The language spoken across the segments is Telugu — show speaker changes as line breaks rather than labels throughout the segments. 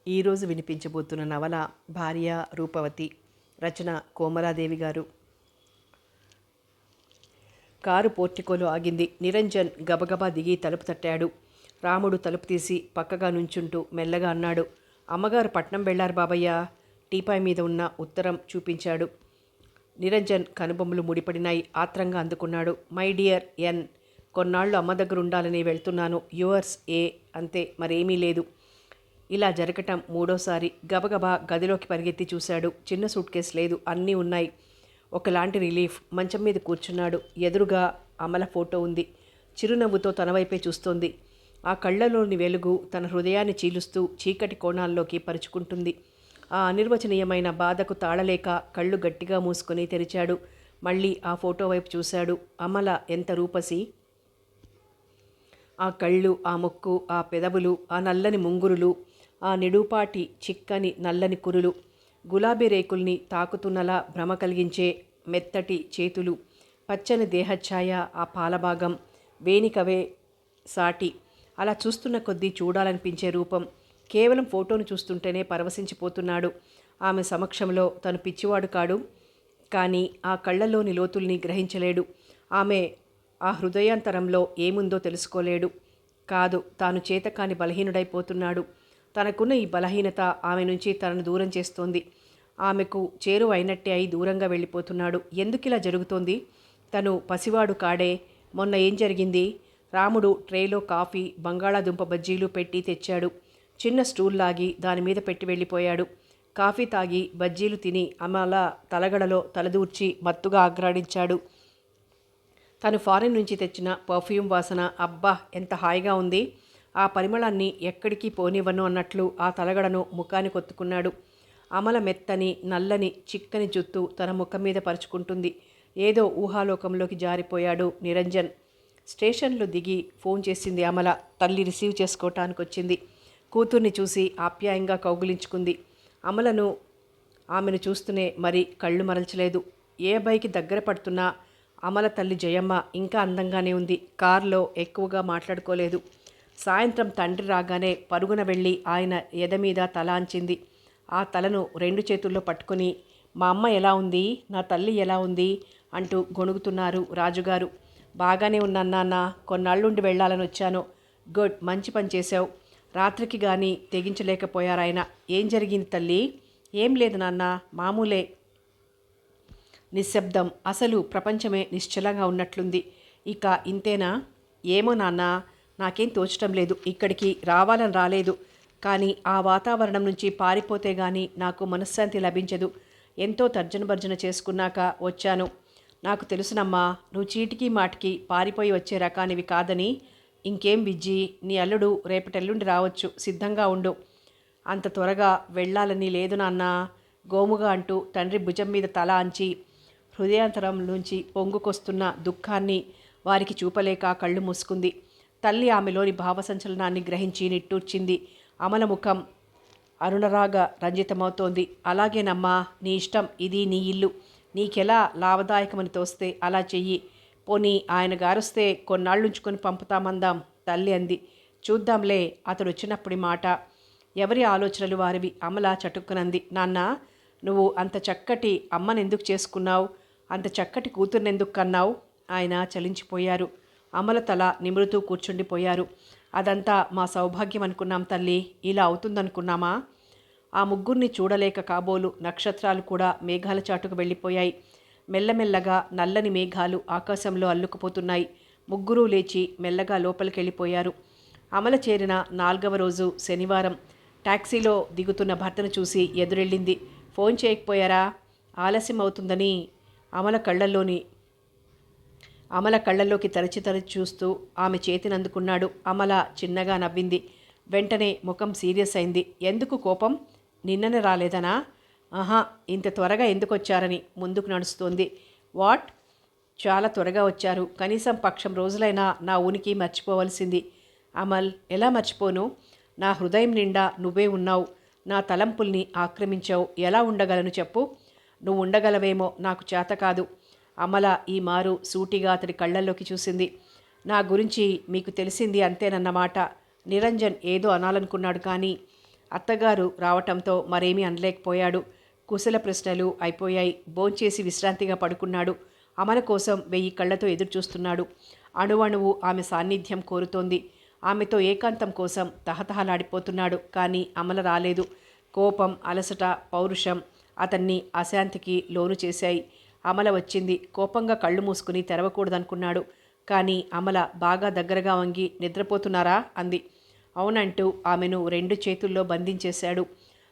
ఈరోజు వినిపించబోతున్న నవల భార్య రూపవతి. రచన కోమలాదేవి గారు. కారు పోర్టికోలో ఆగింది. నిరంజన్ గబగబా దిగి తలుపు తట్టాడు. రాముడు తలుపు తీసి పక్కగా నుంచుంటూ మెల్లగా అన్నాడు, అమ్మగారు పట్నం వెళ్లారు బాబయ్య. టీపాయ్ మీద ఉన్న ఉత్తరం చూపించాడు. నిరంజన్ కనుబొమ్మలు ముడిపడినాయి. ఆత్రంగా అందుకున్నాడు. మై డియర్ ఎన్, కొన్నాళ్ళు అమ్మ దగ్గర ఉండాలని వెళ్తున్నాను. యువర్స్ ఏ. అంతే, మరేమీ లేదు. ఇలా జరగటం మూడోసారి. గబగబా గదిలోకి పరిగెత్తి చూశాడు. చిన్న సూట్ కేసు లేదు, అన్నీ ఉన్నాయి. ఒకలాంటి రిలీఫ్. మంచం మీద కూర్చున్నాడు. ఎదురుగా అమల ఫోటో ఉంది. చిరునవ్వుతో తన వైపే చూస్తోంది. ఆ కళ్ళలోని వెలుగు తన హృదయాన్ని చీలుస్తూ చీకటి కోణాల్లోకి పరుచుకుంటుంది. ఆ అనిర్వచనీయమైన బాధకు తాళలేక కళ్ళు గట్టిగా మూసుకొని తెరిచాడు. మళ్ళీ ఆ ఫోటో వైపు చూశాడు. అమల ఎంత రూపసి! ఆ కళ్ళు, ఆ ముక్కు, ఆ పెదవులు, ఆ నల్లని ముంగురులు, ఆ నిడుపాటి చిక్కని నల్లని కురులు, గులాబీ రేకుల్ని తాకుతున్నలా భ్రమ కలిగించే మెత్తటి చేతులు, పచ్చని దేహఛాయ, ఆ పాలభాగం, వేనికవే సాటి. అలా చూస్తున్న కొద్దీ చూడాలనిపించే రూపం. కేవలం ఫోటోను చూస్తుంటేనే పరవశించిపోతున్నాడు. ఆమె సమక్షంలో తను పిచ్చివాడు కాడు, కానీ ఆ కళ్ళలోని లోతుల్ని గ్రహించలేడు. ఆమె ఆ హృదయాంతరంలో ఏముందో తెలుసుకోలేడు. కాదు, తాను చేతకాని బలహీనుడైపోతున్నాడు. తనకున్న ఈ బలహీనత ఆమె నుంచి తనను దూరం చేస్తోంది. ఆమెకు చేరువ అయినట్టే అయి దూరంగా వెళ్ళిపోతున్నాడు. ఎందుకిలా జరుగుతోంది? తను పసివాడు కాడే. మొన్న ఏం జరిగింది? రాముడు ట్రేలో కాఫీ, బంగాళాదుంప బజ్జీలు పెట్టి తెచ్చాడు. చిన్న స్టూల్ లాగి దాని మీద పెట్టి వెళ్ళిపోయాడు. కాఫీ తాగి బజ్జీలు తిని అమల తలగడలో తలదూర్చి మత్తుగా ఆగ్రాడించాడు. తను ఫారిన్ నుంచి తెచ్చిన పర్ఫ్యూమ్ వాసన అబ్బా ఎంత హాయిగా ఉంది. ఆ పరిమళాన్ని ఎక్కడికి పోనివ్వను అన్నట్లు ఆ తలగడను ముఖానికి ఒత్తుకున్నాడు. అమల మెత్తని నల్లని చిక్కని జుత్తు తన ముఖం మీద పరుచుకుంటుంది. ఏదో ఊహాలోకంలోకి జారిపోయాడు నిరంజన్. స్టేషన్లో దిగి ఫోన్ చేసింది అమల. తల్లి రిసీవ్ చేసుకోవటానికి వచ్చింది. కూతుర్ని చూసి ఆప్యాయంగా కౌగులించుకుంది. ఆమెను చూస్తూనే మరి కళ్ళు మరల్చలేదు. ఏ అబ్బాయికి దగ్గర పడుతున్నా అమల తల్లి జయమ్మ ఇంకా అందంగానే ఉంది. కారులో ఎక్కువగా మాట్లాడుకోలేదు. సాయంత్రం తండ్రి రాగానే పరుగున వెళ్ళి ఆయన ఎద మీద తల అంచింది. ఆ తలను రెండు చేతుల్లో పట్టుకుని, మా అమ్మ ఎలా ఉంది, నా తల్లి ఎలా ఉంది అంటూ గొణుగుతున్నారు రాజుగారు. బాగానే ఉన్నాను నాన్న, కొన్నాళ్ళుండి వెళ్ళాలని వచ్చాను. గుడ్, మంచి పని చేశావు. రాత్రికి కానీ తెగించలేకపోయారాయన. ఏం జరిగింది తల్లి? ఏం లేదు నాన్న, మామూలే. నిశ్శబ్దం. అసలు ప్రపంచమే నిశ్చలంగా ఉన్నట్లుంది. ఇక ఇంతేనా? ఏమో నాన్న, నాకేం తోచటం లేదు. ఇక్కడికి రావాలని రాలేదు, కానీ ఆ వాతావరణం నుంచి పారిపోతే గానీ నాకు మనశ్శాంతి లభించదు. ఎంతో తర్జనభర్జన చేసుకున్నాక వచ్చాను. నాకు తెలుసునమ్మా, నువ్వు చీటికి మాటికి పారిపోయి వచ్చే రకానివి కాదని. ఇంకేం విజ్జి, నీ అల్లుడు రేపటెల్లుండి రావచ్చు, సిద్ధంగా ఉండు. అంత త్వరగా వెళ్ళాలని లేదు నాన్న, గోముగా అంటూ తండ్రి భుజం మీద తల అంచి హృదయాంతరం నుంచి పొంగుకొస్తున్న దుఃఖాన్ని వారికి చూపలేక కళ్ళు మూసుకుంది. తల్లి ఆమెలోని భావసంచలనాన్ని గ్రహించి నిట్టూర్చింది. అమల ముఖం అరుణరాగ రంజితమవుతోంది. అలాగేనమ్మా, నీ ఇష్టం, ఇది నీ ఇల్లు. నీకెలా లాభదాయకమని తోస్తే అలా చెయ్యి. పోనీ ఆయన గారొస్తే కొన్నాళ్ళుంచుకొని పంపుతామందాం, తల్లి అంది. చూద్దాంలే, అతడు వచ్చినప్పటి మాట. ఎవరి ఆలోచనలు వారివి. అమల చటుక్కునంది. నాన్న, నువ్వు అంత చక్కటి అమ్మనెందుకు చేసుకున్నావు? అంత చక్కటి కూతుర్నెందుకు కన్నావు? ఆయన చలించిపోయారు. అమల తల నిమురుతూ కూర్చుండిపోయారు. అదంతా మా సౌభాగ్యం అనుకున్నాం తల్లి, ఇలా అవుతుందనుకున్నామా? ఆ ముగ్గురిని చూడలేక కాబోలు నక్షత్రాలు కూడా మేఘాల చాటుకు వెళ్ళిపోయాయి. మెల్లమెల్లగా నల్లని మేఘాలు ఆకాశంలో అల్లుకుపోతున్నాయి. ముగ్గురూ లేచి మెల్లగా లోపలికెళ్ళిపోయారు. అమల చేరిన 4వ రోజు శనివారం. టాక్సీలో దిగుతున్న భర్తను చూసి ఎదురెళ్ళింది. ఫోన్ చేయకపోయారా? ఆలస్యం అవుతుందని అమల కళ్ళల్లోకి తరచి చూస్తూ ఆమె చేతిని అందుకున్నాడు. అమల చిన్నగా నవ్వింది. వెంటనే ముఖం సీరియస్ అయింది. ఎందుకు కోపం? నిన్ననే రాలేదనా? ఆహా, ఇంత త్వరగా ఎందుకు వచ్చారని ముందుకు నడుస్తోంది. వాట్? చాలా త్వరగా వచ్చారు. కనీసం పక్షం రోజులైనా నా ఉనికి మర్చిపోవలసింది. అమల్, ఎలా మర్చిపోను? నా హృదయం నిండా నువ్వే ఉన్నావు. నా తలంపుల్ని ఆక్రమించావు. ఎలా ఉండగలను చెప్పు? నువ్వు ఉండగలవేమో, నాకు చేత కాదు. అమల ఈ మారు సూటిగా అతడి కళ్ళల్లోకి చూసింది. నా గురించి మీకు తెలిసింది అంతేనన్నమాట. నిరంజన్ ఏదో అనాలనుకున్నాడు, కానీ అత్తగారు రావటంతో మరేమీ అనలేకపోయాడు. కుశల ప్రశ్నలు అయిపోయాయి. భోంచేసి విశ్రాంతిగా పడుకున్నాడు. అమల కోసం 1000 కళ్ళతో ఎదురుచూస్తున్నాడు. అణువణువు ఆమె సాన్నిధ్యం కోరుతోంది. ఆమెతో ఏకాంతం కోసం తహతహలాడిపోతున్నాడు. కానీ అమల రాలేదు. కోపం, అలసట, పౌరుషం అతన్ని అశాంతికి లోను చేశాయి. అమల వచ్చింది. కోపంగా కళ్ళు మూసుకుని తెరవకూడదనుకున్నాడు. కానీ అమల బాగా దగ్గరగా వంగి నిద్రపోతున్నారా అంది. అవునంటూ ఆమెను 2 చేతుల్లో బంధించేశాడు.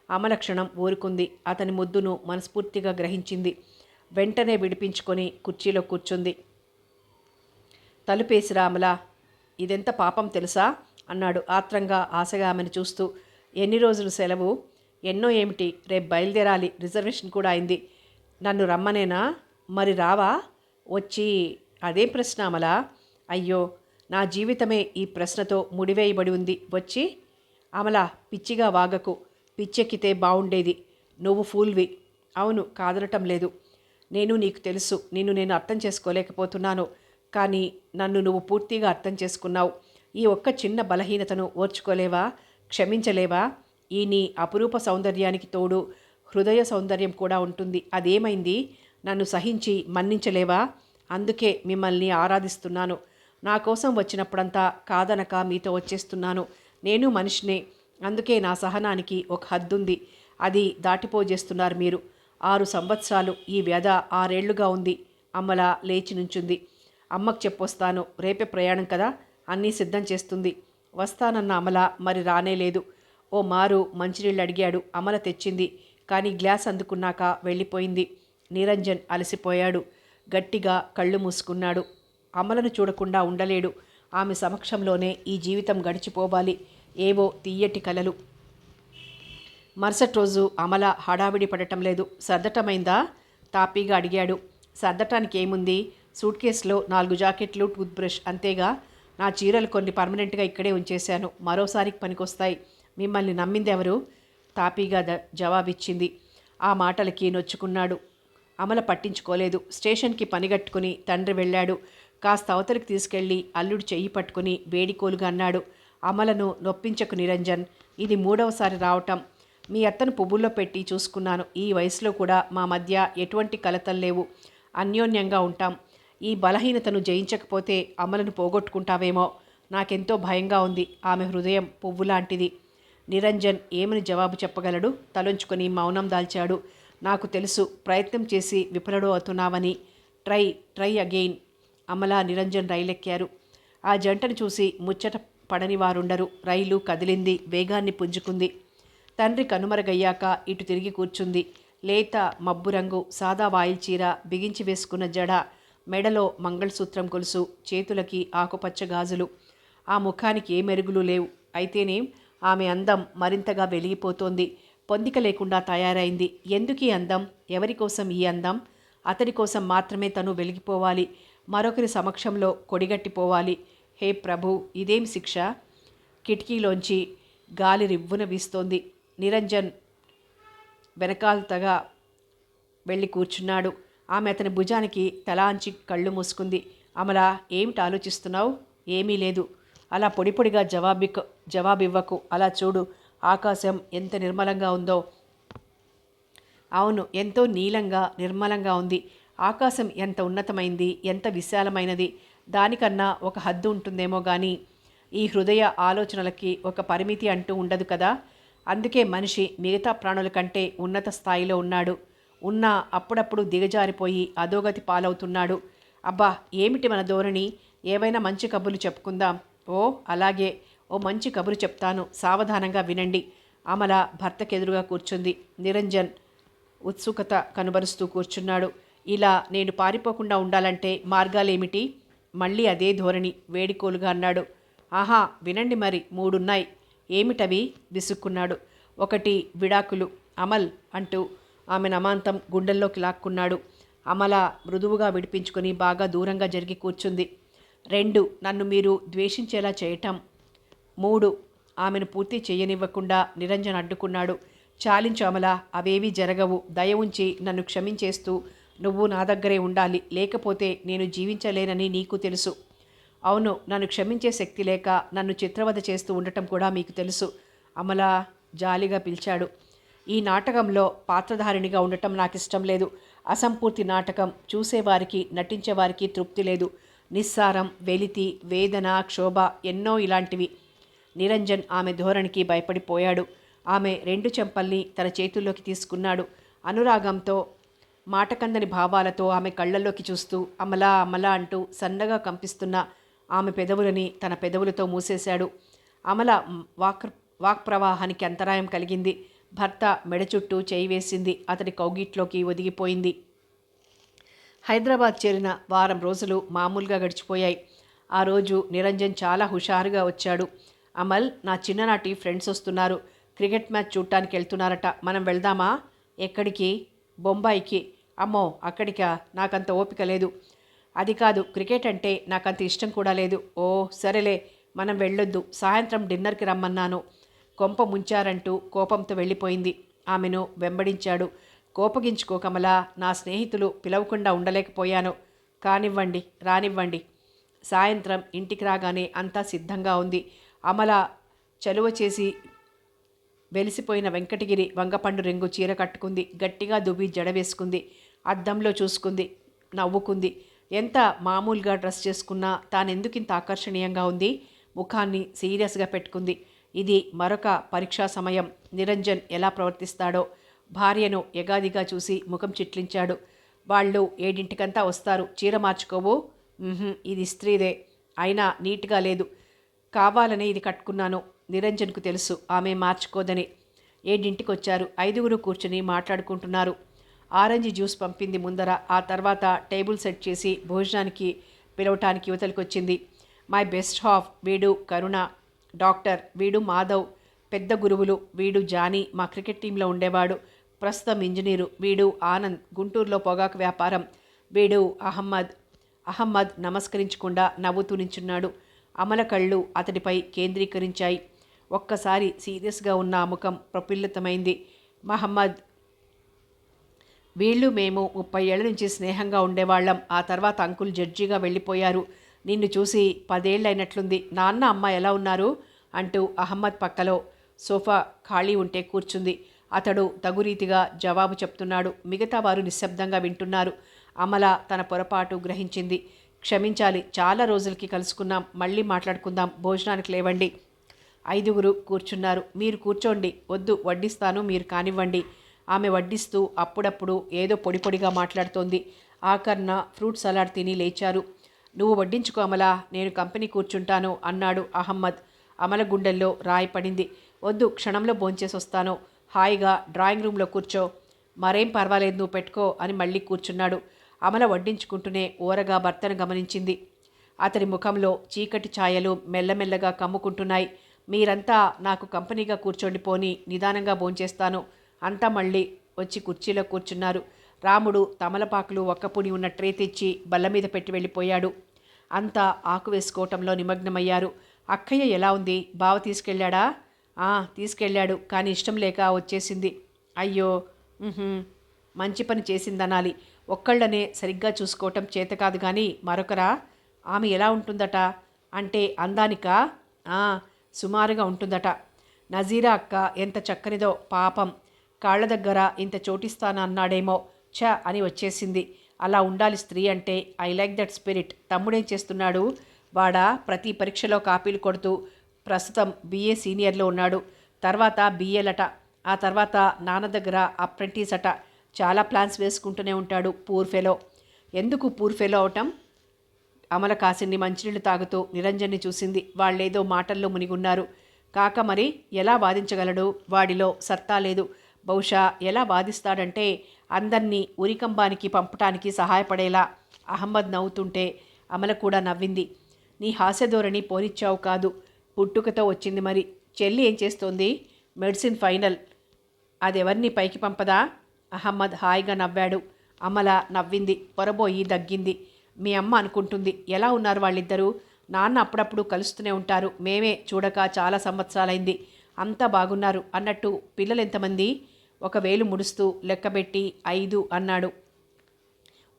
అమల క్షణం ఊరుకుంది. అతని ముద్దును మనస్ఫూర్తిగా గ్రహించింది. వెంటనే విడిపించుకొని కుర్చీలో కూర్చుంది. తలుపేసిరా అమల, ఇదెంత పాపం తెలుసా అన్నాడు ఆత్రంగా ఆశగా ఆమెను చూస్తూ. ఎన్ని రోజులు సెలవు? ఎన్నో ఏమిటి, రేపు బయలుదేరాలి, రిజర్వేషన్ కూడా అయింది. నన్ను రమ్మనేనా? మరి రావా? వచ్చి అదేం ప్రశ్న అమల? అయ్యో, నా జీవితమే ఈ ప్రశ్నతో ముడివేయబడి ఉంది. వచ్చి అమల, పిచ్చిగా వాగకు. పిచ్చెక్కితే బాగుండేది. నువ్వు ఫూల్వి. అవును, కాదనటం లేదు. నేను నీకు తెలుసు, నిన్ను నేను అర్థం చేసుకోలేకపోతున్నాను. కానీ నన్ను నువ్వు పూర్తిగా అర్థం చేసుకున్నావు. ఈ ఒక్క చిన్న బలహీనతను ఓర్చుకోలేవా? క్షమించలేవా? ఈ నీ అపురూప సౌందర్యానికి తోడు హృదయ సౌందర్యం కూడా ఉంటుంది. అదేమైంది? నన్ను సహించి మన్నించలేవా? అందుకే మిమ్మల్ని ఆరాధిస్తున్నాను. నా కోసం వచ్చినప్పుడంతా కాదనక మీతో వచ్చేస్తున్నాను. నేను మనిషినే. అందుకే నా సహనానికి ఒక హద్దుంది. అది దాటిపోజేస్తున్నారు మీరు. 6 సంవత్సరాలు ఈ వ్యధ 6 ఏళ్లుగా ఉంది. అమల లేచి నుంచుంది. అమ్మకు చెప్పొస్తాను. రేపే ప్రయాణం కదా, అన్నీ సిద్ధం చేస్తుంది. వస్తానన్న అమల మరి రానేలేదు. ఓ మారు మంచినీళ్ళు అడిగాడు. అమల తెచ్చింది. కానీ గ్లాస్ అందుకున్నాక వెళ్ళిపోయింది. నిరంజన్ అలసిపోయాడు. గట్టిగా కళ్ళు మూసుకున్నాడు. అమలను చూడకుండా ఉండలేడు. ఆమె సమక్షంలోనే ఈ జీవితం గడిచిపోవాలి. ఏవో తీయటి కలలు. మరుసటి రోజు అమల హడావిడి పడటం లేదు. సర్దటమైందా? తాపీగా అడిగాడు. సర్దటానికి ఏముంది? సూట్ కేసులో 4 జాకెట్లు, టూత్ బ్రష్ అంతేగా. నా చీరలు కొన్ని పర్మనెంట్గా ఇక్కడే ఉంచేశాను. మరోసారికి పనికొస్తాయి. మిమ్మల్ని నమ్మింది ఎవరు? తాపీగా జవాబిచ్చింది. ఆ మాటలకి నొచ్చుకున్నాడు. అమల పట్టించుకోలేదు. స్టేషన్కి పనిగట్టుకుని తండ్రి వెళ్ళాడు. కాస్త అవతలికి తీసుకెళ్లి అల్లుడు చెయ్యి పట్టుకుని వేడికోలుగా అన్నాడు. అమలను నొప్పించకు నిరంజన్. ఇది 3వసారి రావటం. మీ అత్తను పువ్వుల్లో పెట్టి చూసుకున్నాను. ఈ వయసులో కూడా మా మధ్య ఎటువంటి కలతలు లేవు. అన్యోన్యంగా ఉంటాం. ఈ బలహీనతను జయించకపోతే అమలను పోగొట్టుకుంటావేమో. నాకెంతో భయంగా ఉంది. ఆమె హృదయం పువ్వులాంటిది. నిరంజన్ ఏమని జవాబు చెప్పగలడు? తలొంచుకొని మౌనం దాల్చాడు. నాకు తెలుసు, ప్రయత్నం చేసి విఫలడు అవుతున్నావని. Try again. అమల, నిరంజన్ రైలెక్కారు. ఆ జంటను చూసి ముచ్చట పడని వారుండరు. రైలు కదిలింది. వేగాన్ని పుంజుకుంది. తండ్రి కనుమరుగయ్యాక ఇటు తిరిగి కూర్చుంది. లేత మబ్బు రంగు సాదా వాయిల్ చీర, బిగించి వేసుకున్న జడ, మెడలో మంగళసూత్రం గొలుసు, చేతులకి ఆకుపచ్చ గాజులు. ఆ ముఖానికి ఏ మెరుగులు లేవు. అయితేనేం ఆమె అందం మరింతగా వెలిగిపోతోంది. పొందిక లేకుండా తయారైంది. ఎందుకీ అందం? ఎవరికోసం ఈ అందం? అతడి కోసం మాత్రమే తను వెలిగిపోవాలి. మరొకరి సమక్షంలో కొడిగట్టిపోవాలి. హే ప్రభు, ఇదేం శిక్ష? కిటికీలోంచి గాలి రివ్వున వీస్తోంది. నిరంజన్ వెనకాలతగా వెళ్ళి కూర్చున్నాడు. ఆమె అతని భుజానికి తలాంచి కళ్ళు మూసుకుంది. అమలా, ఏమిటి ఆలోచిస్తున్నావు? ఏమీ లేదు. అలా పొడిపొడిగా జవాబివ్వకు. అలా చూడు, ఆకాశం ఎంత నిర్మలంగా ఉందో. అవును, ఎంతో నీలంగా నిర్మలంగా ఉంది. ఆకాశం ఎంత ఉన్నతమైంది, ఎంత విశాలమైనది. దానికన్నా ఒక హద్దు ఉంటుందేమో కానీ ఈ హృదయ ఆలోచనలకి ఒక పరిమితి అంటూ ఉండదు కదా. అందుకే మనిషి మిగతా ప్రాణుల కంటే ఉన్నత స్థాయిలో ఉన్నాడు. ఉన్నా అప్పుడప్పుడు దిగజారిపోయి అధోగతి పాలవుతున్నాడు. అబ్బా, ఏమిటి మన ధోరణి? ఏవైనా మంచి కబుర్లు చెప్పుకుందాం. ఓ అలాగే, ఓ మంచి కబురు చెప్తాను, సావధానంగా వినండి. అమల భర్తకెదురుగా కూర్చుంది. నిరంజన్ ఉత్సుకత కనుబరుస్తూ కూర్చున్నాడు. ఇలా నేను పారిపోకుండా ఉండాలంటే మార్గాలేమిటి? మళ్ళీ అదే ధోరణి వేడికోలుగా అన్నాడు. ఆహా, వినండి మరి, 3 ఉన్నాయి. ఏమిటవి? విసుక్కున్నాడు. 1 విడాకులు. అమల్ అంటూ ఆమె నమాంతం గుండెల్లోకి లాక్కున్నాడు. అమల మృదువుగా విడిపించుకొని బాగా దూరంగా జరిగి కూర్చుంది. 2 నన్ను మీరు ద్వేషించేలా చేయటం. 3 ఆమెను పూర్తి చేయనివ్వకుండా నిరంజన్ అడ్డుకున్నాడు. చాలించు అమల, అవేవీ జరగవు. దయ ఉంచి నన్ను క్షమించేస్తూ నువ్వు నా దగ్గరే ఉండాలి. లేకపోతే నేను జీవించలేనని నీకు తెలుసు. అవును, నన్ను క్షమించే శక్తి లేక నన్ను చిత్రవద చేస్తూ ఉండటం కూడా మీకు తెలుసు. అమల, జాలిగా పిలిచాడు. ఈ నాటకంలో పాత్రధారిణిగా ఉండటం నాకిష్టం లేదు. అసంపూర్తి నాటకం. చూసేవారికి, నటించేవారికి తృప్తి లేదు. నిస్సారం, వెలితి, వేదన, క్షోభ, ఎన్నో ఇలాంటివి. నిరంజన్ ఆమె ధోరణికి భయపడిపోయాడు. ఆమె 2 చెంపల్ని తన చేతుల్లోకి తీసుకున్నాడు. అనురాగంతో, మాటకందని భావాలతో ఆమె కళ్ళల్లోకి చూస్తూ అమలా అమలా అంటూ సన్నగా కంపిస్తున్న ఆమె పెదవులని తన పెదవులతో మూసేశాడు. అమల వాక్ ప్రవాహానికి అంతరాయం కలిగింది. భర్త మెడ చుట్టూ చేయి వేసింది. అతడి కౌగిట్లోకి ఒదిగిపోయింది. హైదరాబాద్ చేరిన వారం రోజులు మామూలుగా గడిచిపోయాయి. ఆ రోజు నిరంజన్ చాలా హుషారుగా వచ్చాడు. అమల్, నా చిన్ననాటి ఫ్రెండ్స్ వస్తున్నారు. క్రికెట్ మ్యాచ్ చూడటానికి వెళ్తున్నారట. మనం వెళ్దామా? ఎక్కడికి? బొంబాయికి. అమ్మో, అక్కడికా? నాకంత ఓపిక లేదు. అది కాదు, క్రికెట్ అంటే నాకంత ఇష్టం కూడా లేదు. ఓ సరేలే, మనం వెళ్ళొద్దు. సాయంత్రం డిన్నర్కి రమ్మన్నాను. కొంప ముంచారంటూ కోపంతో వెళ్ళిపోయింది. ఆమెను వెంబడించాడు. కోపగించుకో కమలా, నా స్నేహితులు పిలవకుండా ఉండలేకపోయాను. కానివ్వండి, రానివ్వండి. సాయంత్రం ఇంటికి రాగానే అంతా సిద్ధంగా ఉంది. అమల చలువ చేసి వెలిసిపోయిన వెంకటగిరి వంగపండు రింగు చీర కట్టుకుంది. గట్టిగా దువ్వి జడ వేసుకుంది. అద్దంలో చూసుకుంది, నవ్వుకుంది. ఎంత మామూలుగా డ్రెస్ చేసుకున్నా తానెందుకింత ఆకర్షణీయంగా ఉంది? ముఖాన్ని సీరియస్గా పెట్టుకుంది. ఇది మరొక పరీక్షా సమయం. నిరంజన్ ఎలా ప్రవర్తిస్తాడో. భార్యను ఎగాదిగా చూసి ముఖం చిట్లించాడు. వాళ్ళు 7 వస్తారు. చీర మార్చుకోవు? ఇది స్త్రీదే, అయినా నీట్గా లేదు. కావాలనే ఇది కట్టుకున్నాను. నిరంజన్కు తెలుసు ఆమె మార్చుకోదని. 7 వచ్చారు. 5 కూర్చుని మాట్లాడుకుంటున్నారు. ఆరెంజ్ జ్యూస్ పంపింది ముందర. ఆ తర్వాత టేబుల్ సెట్ చేసి భోజనానికి పిలవటానికి యువతలకొచ్చింది. మై బెస్ట్ హాఫ్, వీడు కరుణ, డాక్టర్, వీడు మాధవ్, పెద్ద గురువులు, వీడు జానీ, మా క్రికెట్ టీంలో ఉండేవాడు, ప్రస్తుతం ఇంజనీరు, వీడు ఆనంద్, గుంటూరులో పొగాకు వ్యాపారం, వీడు అహమ్మద్ నమస్కరించకుండా నవ్వుతూ నించున్నాడు. అమల కళ్ళు అతడిపై కేంద్రీకరించాయి. ఒక్కసారి సీరియస్గా ఉన్న ఆ ముఖం ప్రఫుల్లితమైంది. మహమ్మద్, వీళ్ళు మేము 30 ఏళ్ల నుంచి స్నేహంగా ఉండేవాళ్ళం. ఆ తర్వాత అంకుల్ జడ్జిగా వెళ్ళిపోయారు. నిన్ను చూసి 10 ఏళ్ళు అయినట్లుంది. నాన్న అమ్మ ఎలా ఉన్నారు అంటూ అహమ్మద్ పక్కలో సోఫా ఖాళీ ఉంటే కూర్చుంది. అతడు తగురీతిగా జవాబు చెప్తున్నాడు. మిగతా వారు నిశ్శబ్దంగా వింటున్నారు. అమల తన పొరపాటు గ్రహించింది. క్షమించాలి, చాలా రోజులకి కలుసుకున్నాం. మళ్ళీ మాట్లాడుకుందాం. భోజనానికి లేవండి. 5 కూర్చున్నారు. మీరు కూర్చోండి. వద్దు, వడ్డిస్తాను, మీరు కానివ్వండి. ఆమె వడ్డిస్తూ అప్పుడప్పుడు ఏదో పొడి పొడిగా మాట్లాడుతోంది. ఆఖర్న ఫ్రూట్ సలాడ్ తిని లేచారు. నువ్వు వడ్డించుకో అమలా, నేను కంపెనీ కూర్చుంటాను అన్నాడు అహమ్మద్. అమల గుండెల్లో రాయి పడింది. వద్దు, క్షణంలో భోంచేసి వస్తాను. హాయిగా డ్రాయింగ్ రూమ్లో కూర్చో. మరేం పర్వాలేదు, నువ్వు పెట్టుకో అని మళ్ళీ కూర్చున్నాడు. అమల వడ్డించుకుంటూనే ఓరగా భర్తను గమనించింది. అతడి ముఖంలో చీకటి ఛాయలు మెల్లమెల్లగా కమ్ముకుంటున్నాయి. మీరంతా నాకు కంపెనీగా కూర్చోండి, పోని నిదానంగా భోంచేస్తాను. అంతా మళ్ళీ వచ్చి కుర్చీలో కూర్చున్నారు. రాముడు తమలపాకులు ఒక్కపుని ఉన్న ట్రే తెచ్చి బల్ల మీద పెట్టి వెళ్ళిపోయాడు. అంతా ఆకు వేసుకోవటంలో నిమగ్నమయ్యారు. అక్కయ్య ఎలా ఉంది? బావ తీసుకెళ్ళాడా? తీసుకెళ్ళాడు, కానీ ఇష్టం లేక వచ్చేసింది. అయ్యో, మంచి పని చేసిందనాలి. ఒక్కళ్ళనే సరిగ్గా చూసుకోవటం చేత కాదు కానీ మరొకరా? ఆమె ఎలా ఉంటుందట? అంటే అందానికా? సుమారుగా ఉంటుందట. నజీరా అక్క ఎంత చక్కనిదో పాపం. కాళ్ల దగ్గర ఇంత చోటిస్తాను అన్నాడేమో, అని వచ్చేసింది. అలా ఉండాలి స్త్రీ అంటే. I like that spirit. తమ్ముడేం చేస్తున్నాడు? వాడా ప్రతి పరీక్షలో కాపీలు కొడుతూ ప్రస్తుతం BA సీనియర్లో ఉన్నాడు. తర్వాత BAలట. ఆ తర్వాత నాన్న దగ్గర అప్రెంటిస్ అట. చాలా ప్లాన్స్ వేసుకుంటూనే ఉంటాడు. Poor fellow. ఎందుకు పూర్ ఫెలో అవటం? అమల కాసిన్ని మంచినీళ్ళు తాగుతూ నిరంజన్ని చూసింది. వాళ్ళేదో మాటల్లో మునిగున్నారు. కాక మరి ఎలా వాదించగలడు? వాడిలో సత్తా లేదు. బహుశా ఎలా వాదిస్తాడంటే అందర్నీ ఉరికంబానికి పంపటానికి సహాయపడేలా. అహమ్మద్ నవ్వుతుంటే అమల కూడా నవ్వింది. నీ హాస్యధోరణి పోనిచ్చావు కాదు, పుట్టుకతో వచ్చింది. మరి చెల్లి ఏం చేస్తోంది? Medicine final. అదెవరిని పైకి పంపదా? అహమ్మద్ హాయిగా నవ్వాడు. అమల నవ్వింది, పొరబోయి దగ్గింది. మీ అమ్మ అనుకుంటుంది. ఎలా ఉన్నారు వాళ్ళిద్దరూ? నాన్న అప్పుడప్పుడు కలుస్తూనే ఉంటారు. మేమే చూడక చాలా సంవత్సరాలైంది. అంతా బాగున్నారు. అన్నట్టు పిల్లలు ఎంతమంది? 1 వేలు ముడుస్తూ లెక్కబెట్టి 5 అన్నాడు.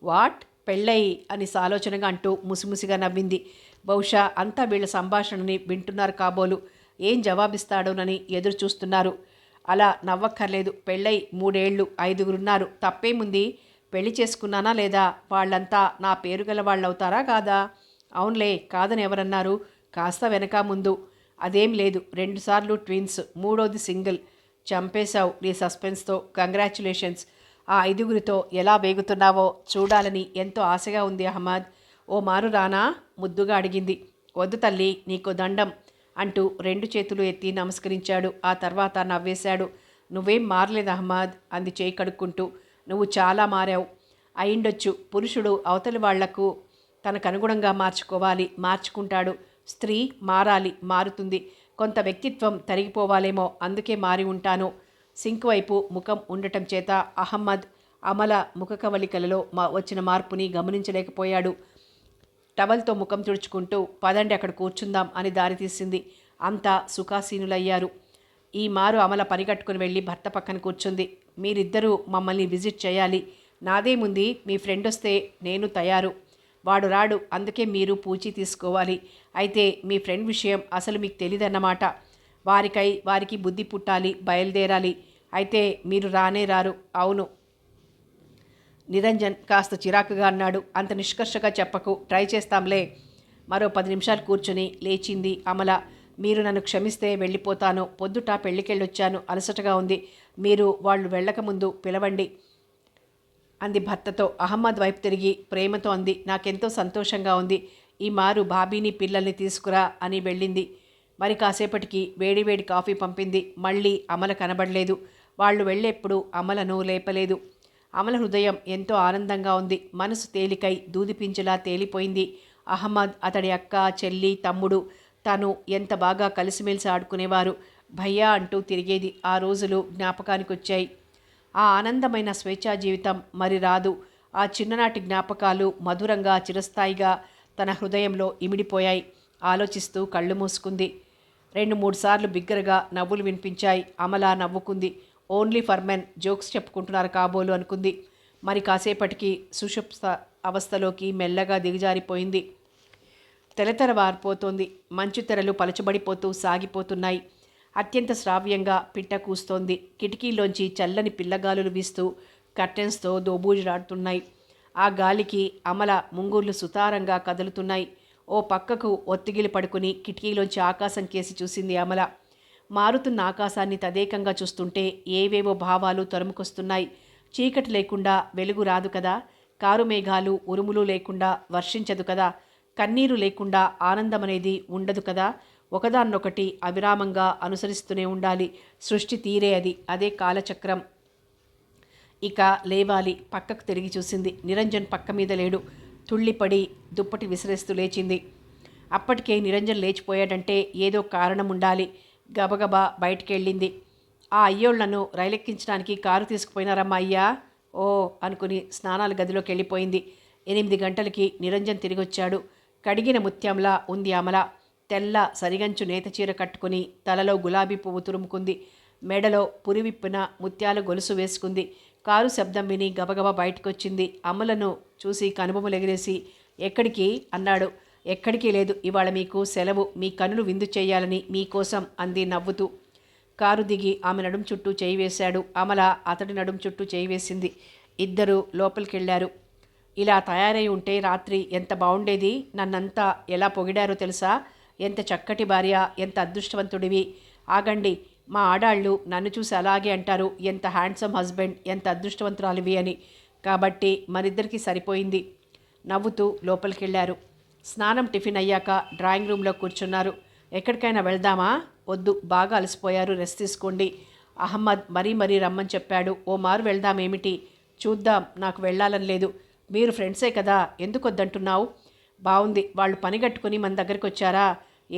వాట్? పెళ్ళయి అని సాలోచనగా అంటూ ముసిముసిగా నవ్వింది. బహుశా అంతా వీళ్ళ సంభాషణని వింటున్నారు కాబోలు. ఏం జవాబిస్తాడోనని ఎదురు చూస్తున్నారు. అలా నవ్వక్కర్లేదు. పెళ్ళై 3 ఏళ్ళు 5గురున్నారు. తప్పేముంది? పెళ్లి చేసుకున్నానా లేదా? వాళ్ళంతా నా పేరు గల వాళ్ళవుతారా కాదా? అవునులే, కాదని ఎవరన్నారు? కాస్త వెనక ముందు. అదేం లేదు. 2 సార్లు ట్విన్స్, మూడోది సింగిల్. చంపేశావు నీ సస్పెన్స్తో. కంగ్రాచ్యులేషన్స్. ఆ 5గురితో ఎలా వేగుతున్నావో చూడాలని ఎంతో ఆశగా ఉంది అహ్మద్. ఓ మారు రానా? ముద్దుగా అడిగింది. వద్దు తల్లి, నీకు దండం అంటూ 2 చేతులు ఎత్తి నమస్కరించాడు. ఆ తర్వాత నవ్వేశాడు. నువ్వేం మారలేదు అహ్మద్ అంది చేయి కడుక్కుంటూ. నువ్వు చాలా మారావు. అయిండొచ్చు. పురుషుడు అవతలి వాళ్లకు తనకనుగుణంగా మార్చుకోవాలి, మార్చుకుంటాడు. స్త్రీ మారాలి, మారుతుంది. కొంత వ్యక్తిత్వం తరిగిపోవాలేమో, అందుకే మారి ఉంటాను. సింక్ వైపు ముఖం ఉండటం చేత అహ్మద్ అమల ముఖ కవలికలలో వచ్చిన మార్పుని గమనించలేకపోయాడు. టవల్తో ముఖం తుడుచుకుంటూ పదండి అక్కడ కూర్చుందాం అని దారితీసింది. అంతా సుఖాసీనులయ్యారు. ఈ మారు అమల పరిగట్టుకుని వెళ్ళి భర్త పక్కన కూర్చుంది. మీరిద్దరూ మమ్మల్ని విజిట్ చేయాలి. నాదేముంది, మీ ఫ్రెండ్ వస్తే నేను తయారు. వాడు రాడు, అందుకే మీరు పూచీ తీసుకోవాలి. అయితే మీ ఫ్రెండ్ విషయం అసలు మీకు తెలీదన్నమాట. వారికి బుద్ధి పుట్టాలి, బయలుదేరాలి. అయితే మీరు రానే రారు. అవును. నిరంజన్ కాస్త చిరాకుగా అన్నాడు. అంత నిష్కర్షగా చెప్పకు, ట్రై చేస్తాంలే. మరో 10 నిమిషాలు కూర్చుని లేచింది అమల. మీరు నన్ను క్షమిస్తే వెళ్ళిపోతాను. పొద్దుట పెళ్ళికెళ్ళొచ్చాను, అలసటగా ఉంది. మీరు వాళ్ళు వెళ్ళకముందు పిలవండి అంది భర్తతో. అహ్మద్ వైపు తిరిగి ప్రేమతో అంది. నాకెంతో సంతోషంగా ఉంది. ఈ మారు బాబీని పిల్లల్ని తీసుకురా అని వెళ్ళింది. మరి కాసేపటికి వేడివేడి కాఫీ పంపింది. మళ్ళీ అమల కనబడలేదు. వాళ్ళు వెళ్ళేప్పుడు అమలను లేపలేదు. అమల హృదయం ఎంతో ఆనందంగా ఉంది. మనసు తేలికై దూదిపించేలా తేలిపోయింది. అహ్మద్, అతడి అక్క, చెల్లి, తమ్ముడు, తను ఎంత బాగా కలిసిమెలిసి ఆడుకునేవారు. భయ్యా అంటూ తిరిగేది. ఆ రోజులు జ్ఞాపకానికొచ్చాయి. ఆ ఆనందమైన స్వేచ్ఛా జీవితం మరి రాదు. ఆ చిన్ననాటి జ్ఞాపకాలు మధురంగా చిరస్థాయిగా తన హృదయంలో ఇమిడిపోయాయి. ఆలోచిస్తూ కళ్ళు మూసుకుంది. 2-3 సార్లు బిగ్గరగా నవ్వులు వినిపించాయి. అమల నవ్వుకుంది. ఓన్లీ ఫర్ మెన్ జోక్స్ చెప్పుకుంటున్నారు కాబోలు అనుకుంది. మరి కాసేపటికి సుషుప్త అవస్థలోకి మెల్లగా దిగజారిపోయింది. తెరవారిపోతోంది. మంచు తెరలు పలచబడిపోతూ సాగిపోతున్నాయి. అత్యంత శ్రావ్యంగా పిట్ట కూస్తోంది. కిటికీలోంచి చల్లని పిల్లగాలులు వీస్తూ కర్టెన్స్తో దోబూజులాడుతున్నాయి. ఆ గాలికి అమల ముంగుర్లు సుతారంగా కదులుతున్నాయి. ఓ పక్కకు ఒత్తిగిలి పడుకుని కిటికీలోంచి ఆకాశం కేసి చూసింది అమల. మారుతున్న ఆకాశాన్ని తదేకంగా చూస్తుంటే ఏవేవో భావాలు తరుముకొస్తున్నాయి. చీకటి లేకుండా వెలుగు రాదు కదా. కారు మేఘాలు ఉరుములు లేకుండా వర్షించదు కదా. కన్నీరు లేకుండా ఆనందమనేది ఉండదు కదా. ఒకదాన్నొకటి అవిరామంగా అనుసరిస్తూనే ఉండాలి. సృష్టి తీరే అది. అదే కాలచక్రం. ఇక లేవాలి. పక్కకు తిరిగి చూసింది. నిరంజన్ పక్క మీద లేడు. తుళ్ళిపడి దుప్పటి విసిరేస్తూ లేచింది. అప్పటికే నిరంజన్ లేచిపోయాడంటే ఏదో కారణం ఉండాలి. గబగబా బయటికెళ్ళింది. ఆ అయ్యోళ్లను రైలెక్కించడానికి కారు తీసుకుపోయినారమ్మా అయ్యా. ఓ అనుకుని స్నానాల గదిలోకి వెళ్ళిపోయింది. 8 గంటలకి నిరంజన్ తిరిగొచ్చాడు. కడిగిన ముత్యంలా ఉంది అమల. తెల్ల సరిగంచు నేత చీర కట్టుకుని తలలో గులాబీ పువ్వు తురుముకుంది. మెడలో పురివిప్పిన ముత్యాల గొలుసు వేసుకుంది. కారు శబ్దం విని గబగబా బయటకొచ్చింది. అమలను చూసి కనుబొమ్మలెగిరేసి ఎక్కడికి అన్నాడు. ఎక్కడికి లేదు, ఇవాళ మీకు సెలవు. మీ కనులు విందు చేయాలని మీకోసం అంది నవ్వుతూ. కారు దిగి ఆమె నడుం చుట్టూ చేయి వేశాడు. అమల అతడి నడుం చుట్టూ చేయి వేసింది. ఇద్దరూ లోపలికెళ్లారు. ఇలా తయారై ఉంటే రాత్రి ఎంత బాగుండేది. నన్నంతా ఎలా పొగిడారో తెలుసా. ఎంత చక్కటి భార్య, ఎంత అదృష్టవంతుడివి. ఆగండి, మా ఆడాళ్ళు నన్ను చూసి అలాగే అంటారు. ఎంత హ్యాండ్సమ్ హస్బెండ్, ఎంత అదృష్టవంతురాలివి అని. కాబట్టి మరిద్దరికీ సరిపోయింది. నవ్వుతూ లోపలికెళ్లారు. స్నానం టిఫిన్ అయ్యాక డ్రాయింగ్ రూమ్లో కూర్చున్నారు. ఎక్కడికైనా వెళ్దామా? వద్దు, బాగా అలసిపోయారు, రెస్ట్ తీసుకోండి. అహ్మద్ మరీ రమ్మని చెప్పాడు. ఓ మారు వెళ్దామేమిటి? చూద్దాం, నాకు వెళ్ళాలని లేదు. మీరు ఫ్రెండ్సే కదా, ఎందుకు వద్దంటున్నావు? బాగుంది. వాళ్ళు పనిగట్టుకుని మన దగ్గరికి వచ్చారా?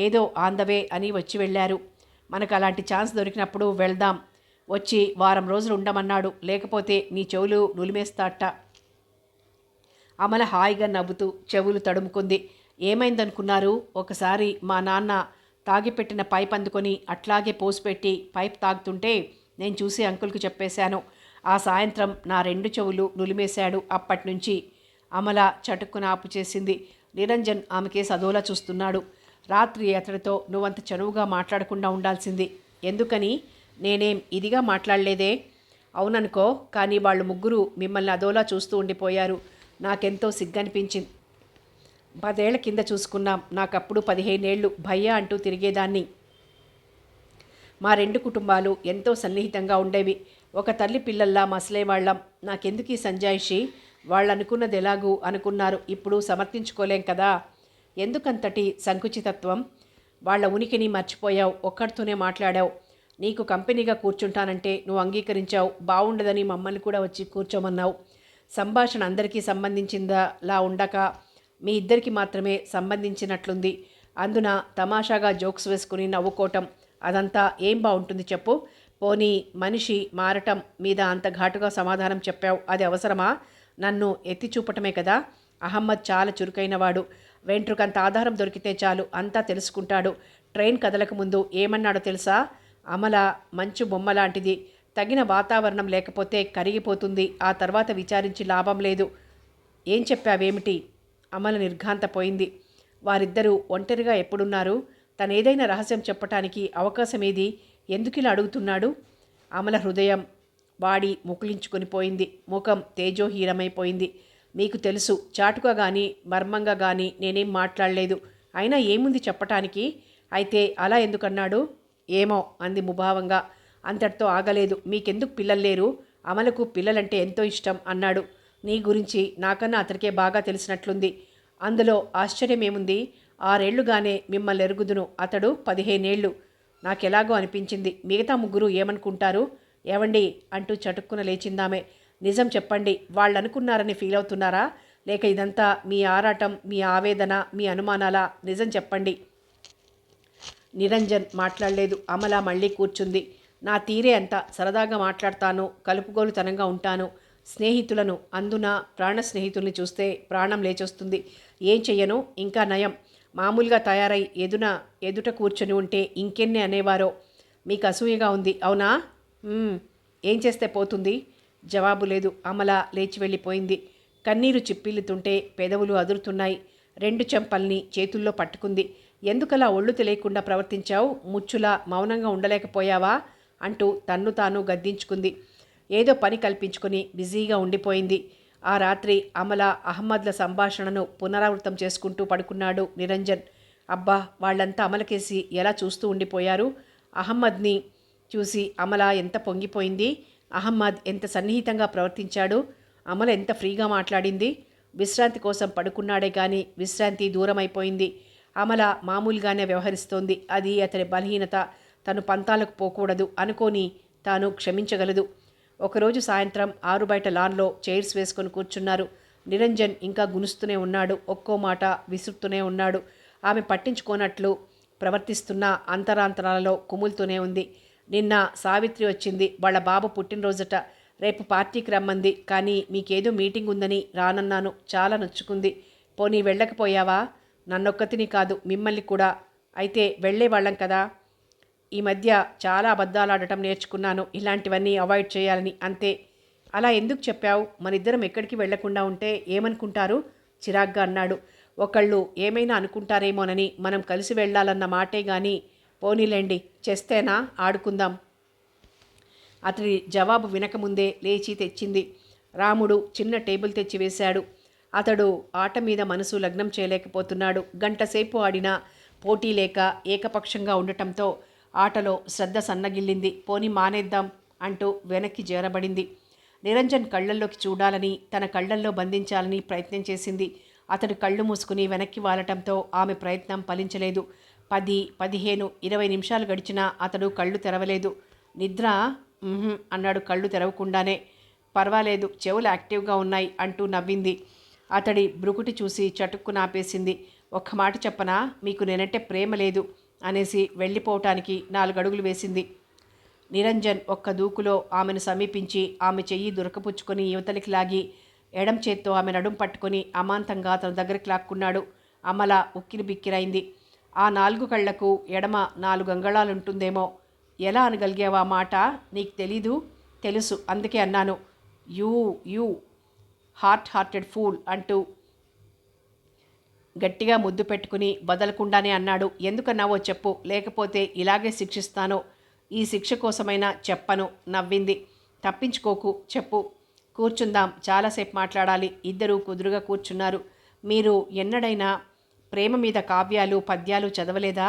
ఏదో ఆందవే అని వచ్చి వెళ్ళారు. మనకు అలాంటి ఛాన్స్ దొరికినప్పుడు వెళ్దాం. వచ్చి వారం రోజులు ఉండమన్నాడు. లేకపోతే నీ చెవులు నులిమేస్తాట. అమల హాయిగా నవ్వుతూ చెవులు తడుముకుంది. ఏమైందనుకున్నారు? ఒకసారి మా నాన్న తాగిపెట్టిన పైప్ అందుకొని అట్లాగే పోసిపెట్టి పైప్ తాగుతుంటే నేను చూసి అంకుల్కి చెప్పేశాను. ఆ సాయంత్రం నా 2 చెవులు నులిమేశాడు. అప్పటినుంచి అమల చటుక్కున ఆపు చేసింది. నిరంజన్ ఆమెకేసి అదోలా చూస్తున్నాడు. రాత్రి అతడితో నువ్వంత చనువుగా మాట్లాడకుండా ఉండాల్సింది. ఎందుకని? నేనేం ఇదిగా మాట్లాడలేదే. అవుననుకో, కానీ వాళ్ళు ముగ్గురు మిమ్మల్ని అదోలా చూస్తూ ఉండిపోయారు. నాకెంతో సిగ్గనిపించింది. 10 ఏళ్ల కింద చూసుకున్నాం. నాకప్పుడు 15 ఏళ్ళు భయ్యా అంటూ తిరిగేదాన్ని. మా 2 కుటుంబాలు ఎంతో సన్నిహితంగా ఉండేవి. ఒక తల్లి పిల్లల్లా మసలేవాళ్ళం. నాకెందుకీ సంజాయిషి? వాళ్ళనుకున్నది ఎలాగూ అనుకున్నారు. ఇప్పుడు సమర్థించుకోలేం కదా. ఎందుకంతటి సంకుచితత్వం? వాళ్ళ ఉనికిని మర్చిపోయావు. ఒక్కడితోనే మాట్లాడావు. నీకు కంపెనీగా కూర్చుంటానంటే నువ్వు అంగీకరించావు. బాగుండదని మమ్మల్ని కూడా వచ్చి కూర్చోమన్నావు. సంభాషణ అందరికీ సంబంధించిందలా ఉండక మీ ఇద్దరికి మాత్రమే సంబంధించినట్లుంది. అందున తమాషాగా జోక్స్ వేసుకుని నవ్వుకోవటం అదంతా ఏం బాగుంటుంది చెప్పు. పోనీ మనిషి మారటం మీద అంత ఘాటుగా సమాధానం చెప్పావు. అది అవసరమా? నన్ను ఎత్తి చూపటమే కదా. అహమ్మద్ చాలా చురుకైనవాడు. వెంట్రుకంత ఆధారం దొరికితే చాలు అంతా తెలుసుకుంటాడు. ట్రైన్ కదలకు ముందు ఏమన్నాడో తెలుసా? అమల మంచు బొమ్మ లాంటిది. తగిన వాతావరణం లేకపోతే కరిగిపోతుంది. ఆ తర్వాత విచారించి లాభం లేదు. ఏం చెప్పావేమిటి? అమల నిర్ఘాంతపోయింది. వారిద్దరూ ఒంటరిగా ఎప్పుడున్నారు? తనేదైనా రహస్యం చెప్పటానికి అవకాశమేది? ఎందుకిలా అడుగుతున్నాడు? అమల హృదయం వాడి ముకుళించుకొని పోయింది. ముఖం తేజోహీనమైపోయింది. మీకు తెలుసు, చాటుగా కానీ మర్మంగా కానీ నేనేం మాట్లాడలేదు. అయినా ఏముంది చెప్పటానికి? అయితే అలా ఎందుకన్నాడు? ఏమో అంది ముభావంగా. అంతటితో ఆగలేదు. మీకెందుకు పిల్లలు లేరు? అమలకు పిల్లలంటే ఎంతో ఇష్టం అన్నాడు. నీ గురించి నాకన్నా అతనికే బాగా తెలిసినట్లుంది. అందులో ఆశ్చర్యమేముంది? 6 ఏళ్లుగానే మిమ్మల్ని ఎరుగుదును. అతడు 15 ఏళ్ళు. నాకెలాగో అనిపించింది. మిగతా ముగ్గురు ఏమనుకుంటారు? ఏవండి అంటూ చటుక్కున లేచిందామే. నిజం చెప్పండి. వాళ్ళనుకున్నారని ఫీల్ అవుతున్నారా? లేక ఇదంతా మీ ఆరాటం, మీ ఆవేదన, మీ అనుమానాలా? నిజం చెప్పండి. నిరంజన్ మాట్లాడలేదు. అమల మళ్ళీ కూర్చుంది. నా తీరే అంత సరదాగా మాట్లాడతాను, కలుపుగోలుతనంగా ఉంటాను. స్నేహితులను, అందున ప్రాణ స్నేహితుల్ని చూస్తే ప్రాణం లేచొస్తుంది. ఏం చెయ్యను? ఇంకా నయం, మామూలుగా తయారై ఎదుట కూర్చొని ఉంటే ఇంకెన్ని అనేవారో. మీకు అసూయగా ఉంది అవునా? ఏం చేస్తే పోతుంది? జవాబు లేదు. అమల లేచి వెళ్ళిపోయింది. కన్నీరు చిప్పిల్లుతుంటే పెదవులు అదురుతున్నాయి. 2 చెంపల్ని చేతుల్లో పట్టుకుంది. ఎందుకలా ఒళ్ళు తెలియకుండా ప్రవర్తించావు? ముచ్చులా మౌనంగా ఉండలేకపోయావా అంటూ తన్ను తాను గద్దించుకుంది. ఏదో పని కల్పించుకుని బిజీగా ఉండిపోయింది. ఆ రాత్రి అమల అహ్మద్ల సంభాషణను పునరావృతం చేసుకుంటూ పడుకున్నాడు నిరంజన్. అబ్బా, వాళ్ళంతా అమలకేసి ఎలా చూస్తూ ఉండిపోయారు. అహ్మద్ని చూసి అమల ఎంత పొంగిపోయింది. అహ్మద్ ఎంత సన్నిహితంగా ప్రవర్తించాడు. అమల ఎంత ఫ్రీగా మాట్లాడింది. విశ్రాంతి కోసం పడుకున్నాడే కానీ విశ్రాంతి దూరమైపోయింది. అమల మామూలుగానే వ్యవహరిస్తోంది. అది అతని బలహీనత. తను పంతాలకు పోకూడదు అనుకొని తాను క్షమించగలదు. ఒకరోజు సాయంత్రం 6 బయట లాన్లో చైర్స్ వేసుకొని కూర్చున్నారు. నిరంజన్ ఇంకా గునుస్తూనే ఉన్నాడు. ఒక్కో మాట విసురుతూనే ఉన్నాడు. ఆమె పట్టించుకోనట్లు ప్రవర్తిస్తున్న అంతరాంతరాలలో కుములుతూనే ఉంది. నిన్న సావిత్రి వచ్చింది. వాళ్ళ బాబు పుట్టినరోజట. రేపు పార్టీకి రమ్మంది. కానీ మీకేదో మీటింగ్ ఉందని రానన్నాను. చాలా నొచ్చుకుంది. పోనీ వెళ్ళకపోయావా? నన్నొక్కతిని కాదు, మిమ్మల్ని కూడా. అయితే వెళ్ళేవాళ్ళం కదా. ఈ మధ్య చాలా అబద్ధాలాడటం నేర్చుకున్నాను. ఇలాంటివన్నీ అవాయిడ్ చేయాలని. అంతే. అలా ఎందుకు చెప్పావు? మనిద్దరం ఎక్కడికి వెళ్లకుండా ఉంటే ఏమనుకుంటారు? చిరాగ్గా అన్నాడు. ఒకళ్ళు ఏమైనా అనుకుంటారేమోనని మనం కలిసి వెళ్ళాలన్న మాటే గాని. పోనీలేండి, చేస్తేనా ఆడుకుందాం. అతడి జవాబు వినకముందే లేచి తెచ్చింది. రాముడు చిన్న టేబుల్ తెచ్చి వేశాడు. అతడు ఆట మీద మనసు లగ్నం చేయలేకపోతున్నాడు. గంటసేపు ఆడినా పోటీ లేక ఏకపక్షంగా ఉండటంతో ఆటలో శ్రద్ధ సన్నగిల్లింది. పోని మానేద్దాం అంటూ వెనక్కి చేరబడింది. నిరంజన్ కళ్ళల్లోకి చూడాలని, తన కళ్ళల్లో బంధించాలని ప్రయత్నం చేసింది. అతడు కళ్ళు మూసుకుని వెనక్కి వాలటంతో ఆమె ప్రయత్నం ఫలించలేదు. 10, 15, 20 నిమిషాలు గడిచినా అతడు కళ్ళు తెరవలేదు. నిద్ర అన్నాడు కళ్ళు తెరవకుండానే. పర్వాలేదు, చెవులు యాక్టివ్గా ఉన్నాయి అంటూ నవ్వింది. అతడి బ్రుకుటి చూసి చటుక్కు నాపేసింది. ఒక్క మాట చెప్పనా? మీకు నేనంటే ప్రేమ లేదు అనేసి వెళ్ళిపోవటానికి 4 అడుగులు వేసింది. నిరంజన్ ఒక్క దూకులో ఆమెను సమీపించి ఆమె చెయ్యి దురకపుచ్చుకొని యువతలికి లాగి ఎడం చేత్తో ఆమె నడుం పట్టుకొని అమాంతంగా తన దగ్గరికి లాక్కున్నాడు. అమల ఉక్కిరి బిక్కిరైంది. ఆ 4 కళ్లకు ఎడమ 4 అంగళాలుంటుందేమో. ఎలా అనగలిగావా మాట? నీకు తెలీదు? తెలుసు, అందుకే అన్నాను. యూ హార్టెడ్ ఫూల్ అంటూ గట్టిగా ముద్దు పెట్టుకుని వదలకుండానే అన్నాడు. ఎందుకన్నావో చెప్పు, లేకపోతే ఇలాగే శిక్షిస్తాను. ఈ శిక్ష కోసమైనా చెప్పను నవ్వింది. తప్పించుకోకు, చెప్పు. కూర్చుందాం, చాలాసేపు మాట్లాడాలి. ఇద్దరూ కుదురుగా కూర్చున్నారు. మీరు ఎన్నడైనా ప్రేమ మీద కావ్యాలు పద్యాలు చదవలేదా?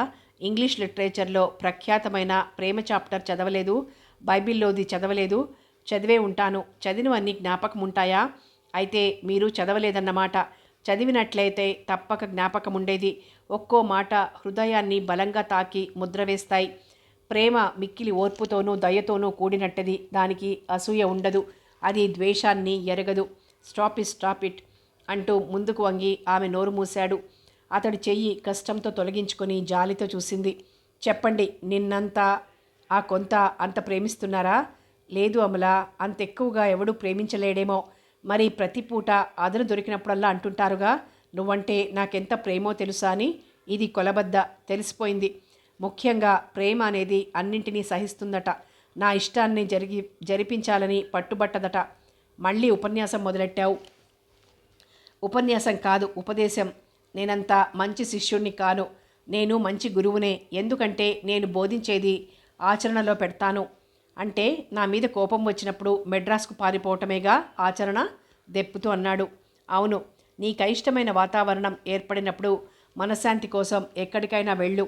ఇంగ్లీష్ లిటరేచర్లో ప్రఖ్యాతమైన ప్రేమ చాప్టర్ చదవలేదు? బైబిల్లోది చదవలేదు? చదివే ఉంటాను. చదివినవన్నీ జ్ఞాపకం ఉంటాయా? అయితే మీరు చదవలేదన్నమాట. చదివినట్లయితే తప్పక జ్ఞాపకం ఉండేది. ఒక్కో మాట హృదయాన్ని బలంగా తాకి ముద్ర వేస్తాయి. ప్రేమ మిక్కిలి ఓర్పుతోనూ దయతోనూ కూడినట్టది. దానికి అసూయ ఉండదు. అది ద్వేషాన్ని ఎరగదు. స్టాప్ ఇట్ అంటూ ముందుకు వంగి ఆమె నోరు మూశాడు. అతడి చెయ్యి కష్టంతో తొలగించుకొని జాలితో చూసింది. చెప్పండి, నిన్నంతా ఆ కొంత అంత ప్రేమిస్తున్నారా? లేదు అమల, అంత ఎక్కువగా ఎవడూ ప్రేమించలేడేమో. మరి ప్రతి పూట అదను దొరికినప్పుడల్లా అంటుంటారుగా, నువ్వంటే నాకెంత ప్రేమో తెలుసా అని. ఇది కొలబద్ద, తెలిసిపోయింది. ముఖ్యంగా ప్రేమ అనేది అన్నింటినీ సహిస్తుందట. నా ఇష్టాన్ని జరిపించాలని పట్టుబట్టదట. మళ్ళీ ఉపన్యాసం మొదలెట్టావు. ఉపన్యాసం కాదు, ఉపదేశం. నేనంత మంచి శిష్యుణ్ణి కాను. నేను మంచి గురువునే. ఎందుకంటే నేను బోధించేది ఆచరణలో పెడతాను. అంటే నా మీద కోపం వచ్చినప్పుడు మెడ్రాస్కు పారిపోవటమేగా ఆచరణ? దెప్పుతూ అన్నాడు. అవును, నీకైష్టమైన వాతావరణం ఏర్పడినప్పుడు మనశ్శాంతి కోసం ఎక్కడికైనా వెళ్ళు.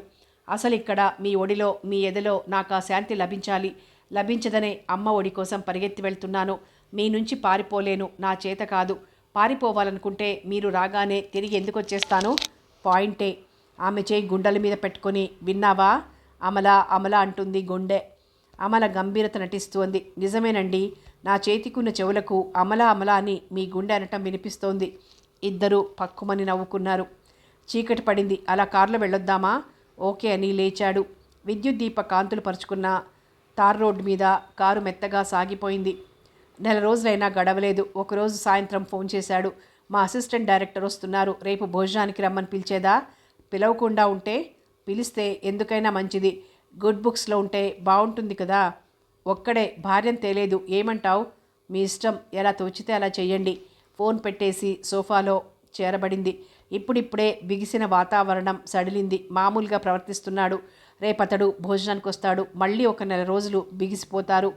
అసలు ఇక్కడ మీ ఒడిలో, మీ ఎదలో నాకు ఆ శాంతి లభించాలి. లభించదనే అమ్మ ఒడి కోసం పరిగెత్తి వెళ్తున్నాను. మీ నుంచి పారిపోలేను, నా చేత కాదు. పారిపోవాలనుకుంటే మీరు రాగానే తిరిగి ఎందుకు వచ్చేస్తాను? పాయింటే. ఆమె చేయి గుండెల మీద పెట్టుకొని, విన్నావా? అమల అమల అంటుంది గుండె. అమల గంభీరత నటిస్తోంది. నిజమేనండి, నా చేతికున్న చెవులకు అమల అమల అని మీ గుండె అనటం వినిపిస్తోంది. ఇద్దరూ పక్కుమని నవ్వుకున్నారు. చీకటి పడింది. అలా కారులో వెళ్ళొద్దామా? ఓకే అని లేచాడు. విద్యుత్ దీప కాంతులు పరుచుకున్న తార్ రోడ్డు మీద కారు మెత్తగా సాగిపోయింది. నెల రోజులైనా గడవలేదు. ఒకరోజు సాయంత్రం ఫోన్ చేశాడు. మా అసిస్టెంట్ డైరెక్టర్ వస్తున్నారు, రేపు భోజనానికి రమ్మని పిలిచేదా? పిలవకుండా ఉంటే? పిలిస్తే ఎందుకైనా మంచిది. గుడ్ బుక్స్లో ఉంటే బాగుంటుంది కదా. ఒక్కడే, భార్యను తేలేదు. ఏమంటావు? మీ ఇష్టం, ఎలా తోచితే అలా చెయ్యండి. ఫోన్ పెట్టేసి సోఫాలో చేరబడింది. ఇప్పుడిప్పుడే బిగిసిన వాతావరణం సడిలింది. మామూలుగా ప్రవర్తిస్తున్నాడు. రేపతడు భోజనానికి వస్తాడు. మళ్ళీ ఒక నెల రోజులు బిగిసిపోతారు.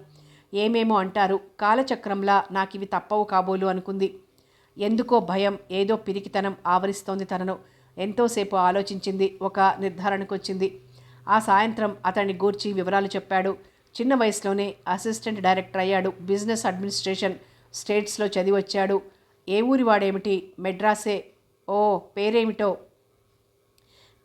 ఏమేమో అంటారు. కాలచక్రంలా నాకివి తప్పవు కాబోలు అనుకుంది. ఎందుకో భయం, ఏదో పిరికితనం ఆవరిస్తోంది తనను. ఎంతోసేపు ఆలోచించింది. ఒక నిర్ధారణకు వచ్చింది. ఆ సాయంత్రం అతన్ని గూర్చి వివరాలు చెప్పాడు. చిన్న వయసులోనే అసిస్టెంట్ డైరెక్టర్ అయ్యాడు. బిజినెస్ అడ్మినిస్ట్రేషన్ స్టేట్స్లో చదివి వచ్చాడు. ఏ ఊరి వాడేమిటి? మెడ్రాసే. ఓ, పేరేమిటో?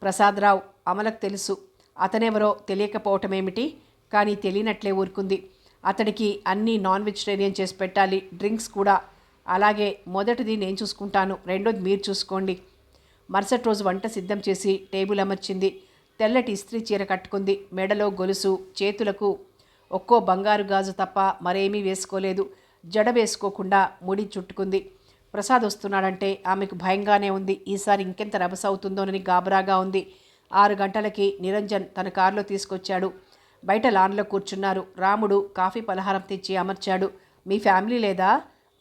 ప్రసాదరావు. అమలకు తెలుసు. అతనెవరో తెలియకపోవటమేమిటి? కానీ తెలియనట్లే ఊరుకుంది. అతడికి అన్నీ నాన్ వెజిటేరియన్ చేసి పెట్టాలి, డ్రింక్స్ కూడా. అలాగే, మొదటిది నేను చూసుకుంటాను, రెండోది మీరు చూసుకోండి. మరుసటి రోజు వంట సిద్ధం చేసి టేబుల్ అమర్చింది. తెల్లటి ఇస్త్రీ చీర కట్టుకుంది. మెడలో గొలుసు, చేతులకు ఒక్కో బంగారు గాజు తప్ప మరేమీ వేసుకోలేదు. జడ వేసుకోకుండా ముడి చుట్టుకుంది. ప్రసాద్ వస్తున్నాడంటే ఆమెకు భయంగానే ఉంది. ఈసారి ఇంకెంత రభస అవుతుందోనని గాబరాగా ఉంది. 6 గంటలకి నిరంజన్ తన కారులో తీసుకొచ్చాడు. బయట లాన్లో కూర్చున్నారు. రాముడు కాఫీ పలహారం తెచ్చి అమర్చాడు. మీ ఫ్యామిలీ లేదా?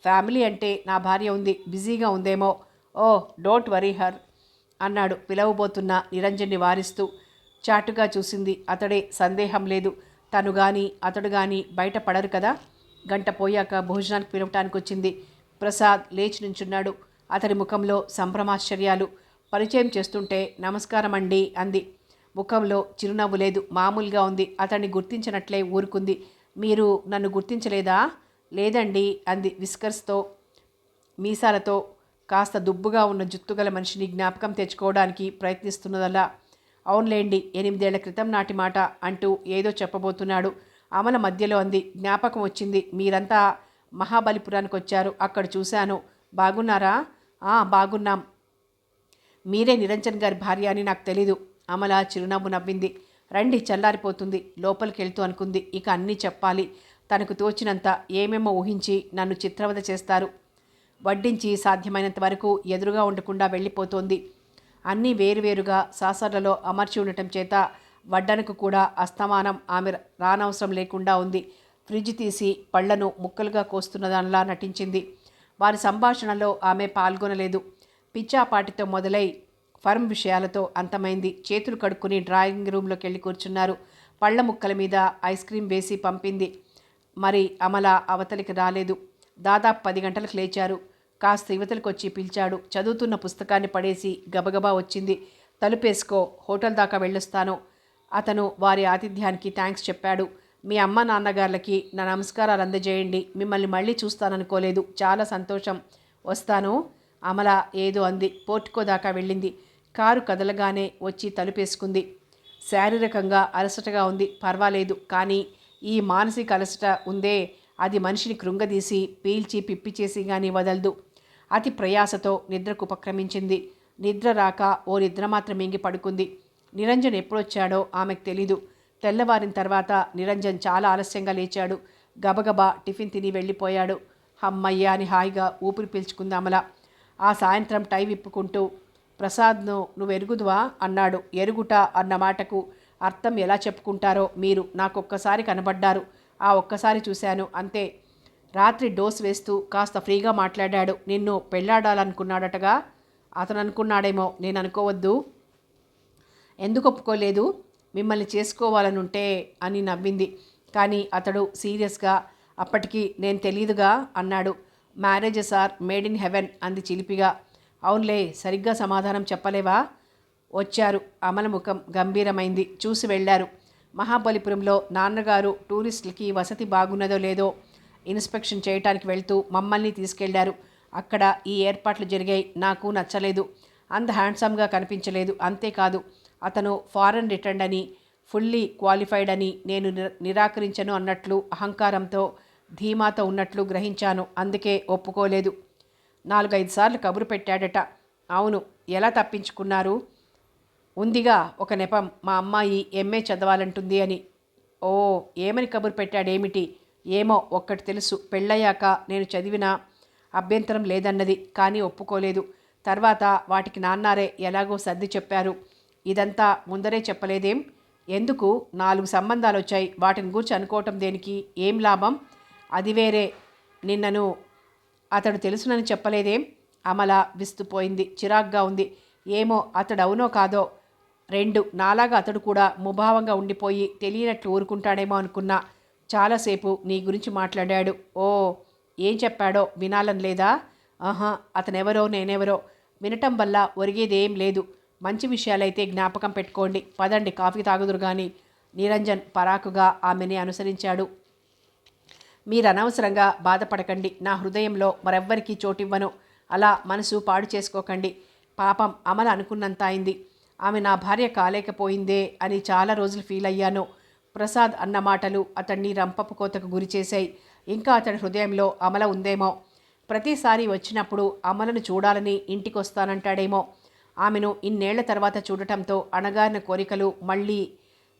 ఫ్యామిలీ అంటే నా భార్య ఉంది, బిజీగా ఉందేమో. ఓ, డోంట్ వరీ హర్ అన్నాడు పిలవబోతున్న నిరంజన్ని వారిస్తూ. చాటుగా చూసింది. అతడే, సందేహం లేదు. తను గాని అతడు గాని బయట పడరు కదా. గంట పోయాక భోజనానికి పిలవటానికి వచ్చింది. ప్రసాద్ లేచి నుంచున్నాడు. అతడి ముఖంలో సంభ్రమాశ్చర్యాలు. పరిచయం చేస్తుంటే నమస్కారం అండి అంది. ముఖంలో చిరునవ్వు లేదు, మామూలుగా ఉంది. అతన్ని గుర్తించినట్లే ఊరుకుంది. మీరు నన్ను గుర్తించలేదా? లేదండి అంది విస్కర్స్తో, మీసాలతో. కాస్త దుబ్బుగా ఉన్న జుత్తుగల మనిషిని జ్ఞాపకం తెచ్చుకోవడానికి ప్రయత్నిస్తున్నదల్లా. అవునులేండి, 8 ఏళ్ల క్రితం నాటి మాట అంటూ ఏదో చెప్పబోతున్నాడు. అమల మధ్యలో అంది. జ్ఞాపకం వచ్చింది. మీరంతా మహాబలిపురానికి వచ్చారు, అక్కడ చూశాను. బాగున్నారా? బాగున్నాం. మీరే నిరంజన్ గారి భార్య అని నాకు తెలీదు. అమల చిరునవ్వు నవ్వింది. రండి, చల్లారిపోతుంది. లోపలికి వెళ్తూ అనుకుంది. ఇక అన్నీ చెప్పాలి. తనకు తోచినంత ఏమేమో ఊహించి నన్ను చిత్రవద చేస్తారు. వడ్డించి సాధ్యమైనంత వరకు ఎదురుగా ఉండకుండా వెళ్ళిపోతోంది. అన్నీ వేరువేరుగా సాసర్లలో అమర్చి ఉండటం చేత వడ్డనకు కూడా అస్తమానం ఆమె రానవసరం లేకుండా ఉంది. ఫ్రిడ్జ్ తీసి పళ్లను ముక్కలుగా కోస్తున్నదానిలా నటించింది. వారి సంభాషణలో ఆమె పాల్గొనలేదు. పిచ్చాపాటితో మొదలై ఫర్మ్ విషయాలతో అంతమైంది. చేతులు కడుక్కుని డ్రాయింగ్ రూమ్లోకి వెళ్ళి కూర్చున్నారు. పళ్ళ ముక్కల మీద ఐస్ క్రీం వేసి పంపింది. మరి అమల అవతలికి రాలేదు. దాదాపు 10 గంటలకు లేచారు. కాస్త యువతలకు వచ్చి పిలిచాడు. చదువుతున్న పుస్తకాన్ని పడేసి గబగబా వచ్చింది. తలుపేసుకో, హోటల్ దాకా వెళ్ళొస్తాను. అతను వారి ఆతిథ్యానికి థ్యాంక్స్ చెప్పాడు. మీ అమ్మ నాన్నగార్లకి నా నమస్కారాలు అందజేయండి. మిమ్మల్ని మళ్ళీ చూస్తాననుకోలేదు. చాలా సంతోషం. వస్తాను. అమల ఏదో అంది. పోర్టుకో దాకా వెళ్ళింది. కారు కదలగానే వచ్చి తలుపేసుకుంది. శారీరకంగా అలసటగా ఉంది, పర్వాలేదు. కానీ ఈ మానసిక అలసట ఉందే, అది మనిషిని కృంగదీసి పీల్చి పిప్పి చేసి కానీ వదలదు. అతి ప్రయాసతో నిద్రకు ఉపక్రమించింది. నిద్ర రాక ఓ నిద్ర మాత్రం మింగి పడుకుంది. నిరంజన్ ఎప్పుడొచ్చాడో ఆమెకు తెలీదు. తెల్లవారిన తర్వాత నిరంజన్ చాలా ఆలస్యంగా లేచాడు. గబగబా టిఫిన్ తిని వెళ్ళిపోయాడు. అమ్మయ్య అని హాయిగా ఊపిరి పీల్చుకుంది అమల. ఆ సాయంత్రం టై విప్పుకుంటూ, ప్రసాద్ను నువ్వు ఎరుగుదువా అన్నాడు. ఎరుగుట అన్న మాటకు అర్థం ఎలా చెప్పుకుంటారో మీరు. నాకొక్కసారి కనబడ్డారు. ఆ ఒక్కసారి చూశాను అంతే. రాత్రి డోస్ వేస్తూ కాస్త ఫ్రీగా మాట్లాడాడు. నిన్ను పెళ్ళాడాలనుకున్నాడటగా. అతను అనుకున్నాడేమో, నేను అనుకోవద్దు. ఎందుకు ఒప్పుకోలేదు? మిమ్మల్ని చేసుకోవాలనుంటే అని నవ్వింది. కానీ అతడు సీరియస్గా, అప్పటికి నేను తెలీదుగా అన్నాడు. Marriages are made in heaven అంది చిలిపిగా. అవునులే, సరిగ్గా సమాధానం చెప్పలేవా? వచ్చారు. అమల ముఖం గంభీరమైంది. చూసి వెళ్ళారు. మహాబలిపురంలో నాన్నగారు టూరిస్టులకి వసతి బాగున్నదో లేదో ఇన్స్పెక్షన్ చేయటానికి వెళ్తూ మమ్మల్ని తీసుకెళ్లారు. అక్కడ ఈ ఏర్పాట్లు జరిగాయి. నాకు నచ్చలేదు. అంత హ్యాండ్సమ్గా కనిపించలేదు. అంతేకాదు, అతను ఫారెన్ రిటర్న్ అని, ఫుల్లీ క్వాలిఫైడ్ అని నేను నిరాకరించను అన్నట్లు అహంకారంతో ధీమాతో ఉన్నట్లు గ్రహించాను. అందుకే ఒప్పుకోలేదు. 4-5 సార్లు కబురు పెట్టాడట. అవును. ఎలా తప్పించుకున్నారు? ఉందిగా ఒక నెపం, మా అమ్మాయి ఎంఏ చదవాలంటుంది అని. ఓ, ఏమని కబురు పెట్టాడేమిటి? ఏమో ఒక్కటి తెలుసు, పెళ్ళయ్యాక నేను చదివినా అభ్యంతరం లేదన్నది. కానీ ఒప్పుకోలేదు. తర్వాత వాటికి నాన్నారే ఎలాగో సర్ది చెప్పారు. ఇదంతా ముందరే చెప్పలేదేం? ఎందుకు? 4 సంబంధాలు వచ్చాయి. వాటిని గూర్చి అనుకోవటం దేనికి? ఏం లాభం? అది వేరే. నిన్నను అతడు తెలుసునని చెప్పలేదేం? అమల విస్తుపోయింది. చిరాగ్గా ఉంది. ఏమో, అతడు అవునో కాదో. 2 నాలాగా అతడు కూడా ముభావంగా ఉండిపోయి తెలియనట్లు ఊరుకుంటాడేమో అనుకున్నా. చాలాసేపు నీ గురించి మాట్లాడాడు. ఓ, ఏం చెప్పాడో వినాలని లేదా? ఆహా, అతనెవరో నేనెవరో వినటం వల్ల ఒరిగేదేం లేదు. మంచి విషయాలైతే జ్ఞాపకం పెట్టుకోండి. పదండి, కాఫీ తాగుదురు గాని. నిరంజన్ పరాకుగా ఆమెని అనుసరించాడు. మీరు అనవసరంగా బాధపడకండి. నా హృదయంలో మరెవ్వరికీ చోటివ్వను. అలా మనసు పాడు చేసుకోకండి. పాపం అమల అనుకున్నంత అయింది. ఆమె నా భార్య కాలేకపోయిందే అని చాలా రోజులు ఫీల్ అయ్యాను. ప్రసాద్ అన్న మాటలు అతన్ని రంపపు కోతకు గురి చేశాయి. ఇంకా అతడి హృదయంలో అమల ఉందేమో. ప్రతిసారి వచ్చినప్పుడు అమలను చూడాలని ఇంటికొస్తానంటాడేమో. ఆమెను ఇన్నేళ్ల తర్వాత చూడటంతో అణగారిన కోరికలు మళ్ళీ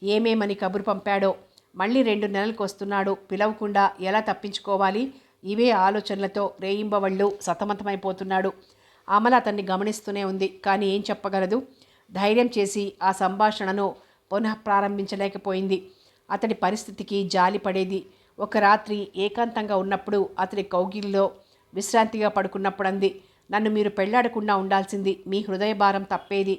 ఏమేమని కబురు పంపాడో. మళ్ళీ 2 నెలలకు వస్తున్నాడు. పిలవకుండా ఎలా తప్పించుకోవాలి? ఇవే ఆలోచనలతో రేయింబవళ్ళు సతమతమైపోతున్నాడు. అమల అతన్ని గమనిస్తూనే ఉంది. కానీ ఏం చెప్పగలదు? ధైర్యం చేసి ఆ సంభాషణను పునః ప్రారంభించలేకపోయింది. అతడి పరిస్థితికి జాలి పడేది. ఒక రాత్రి ఏకాంతంగా ఉన్నప్పుడు అతడి కౌగిలిలో విశ్రాంతిగా పడుకున్నప్పుడు అంది, నన్ను మీరు పెళ్లాడకుండా ఉండాల్సింది. మీ హృదయ భారం తప్పేది.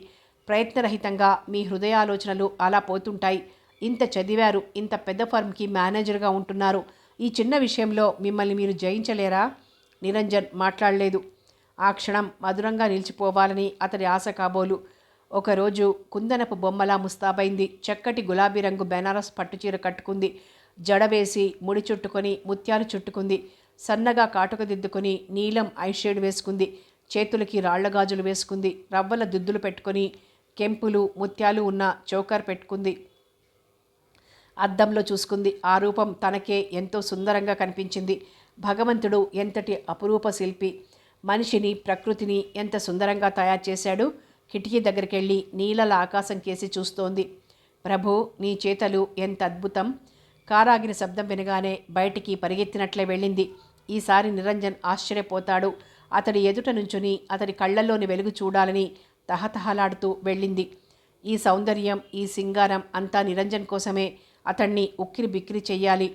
ప్రయత్నరహితంగా మీ హృదయాలోచనలు అలా పోతుంటాయి. ఇంత చదివారు, ఇంత పెద్ద ఫర్మ్కి మేనేజర్గా ఉంటున్నారు. ఈ చిన్న విషయంలో మిమ్మల్ని మీరు జయించలేరా? నిరంజన్ మాట్లాడలేదు. ఆ క్షణం మధురంగా నిలిచిపోవాలని అతడి ఆశ కాబోలు. ఒకరోజు కుందనపు బొమ్మలా ముస్తాబైంది. చక్కటి గులాబీ రంగు బెనారస్ పట్టుచీర కట్టుకుంది. జడ వేసి ముడి చుట్టుకొని ముత్యాలు చుట్టుకుంది. సన్నగా కాటుక దిద్దుకొని నీలం ఐషేడ్ వేసుకుంది. చేతులకి రాళ్ల గాజులు వేసుకుంది. రవ్వల దుద్దులు పెట్టుకొని కెంపులు ముత్యాలు ఉన్న చోకర్ పెట్టుకుంది. అద్దంలో చూసుకుంది. ఆ రూపం తనకే ఎంతో సుందరంగా కనిపించింది. భగవంతుడు ఎంతటి అపురూప శిల్పి! మనిషిని, ప్రకృతిని ఎంత సుందరంగా తయారు చేశాడు. కిటికీ దగ్గరికెళ్ళి నీలల ఆకాశం కేసి చూస్తోంది. ప్రభు, నీ చేతలు ఎంత అద్భుతం! కారాగిన శబ్దం వినగానే బయటికి పరిగెత్తినట్లే వెళ్ళింది. ఈసారి నిరంజన్ ఆశ్చర్యపోతాడు. అతడి ఎదుట నుంచుని అతడి కళ్ళల్లోని వెలుగు చూడాలని తహతహలాడుతూ వెళ్ళింది. ఈ సౌందర్యం, ఈ సింగారం అంతా నిరంజన్ కోసమే. అతన్ని ఉక్కిరి బిక్కిరి చెయ్యాలి.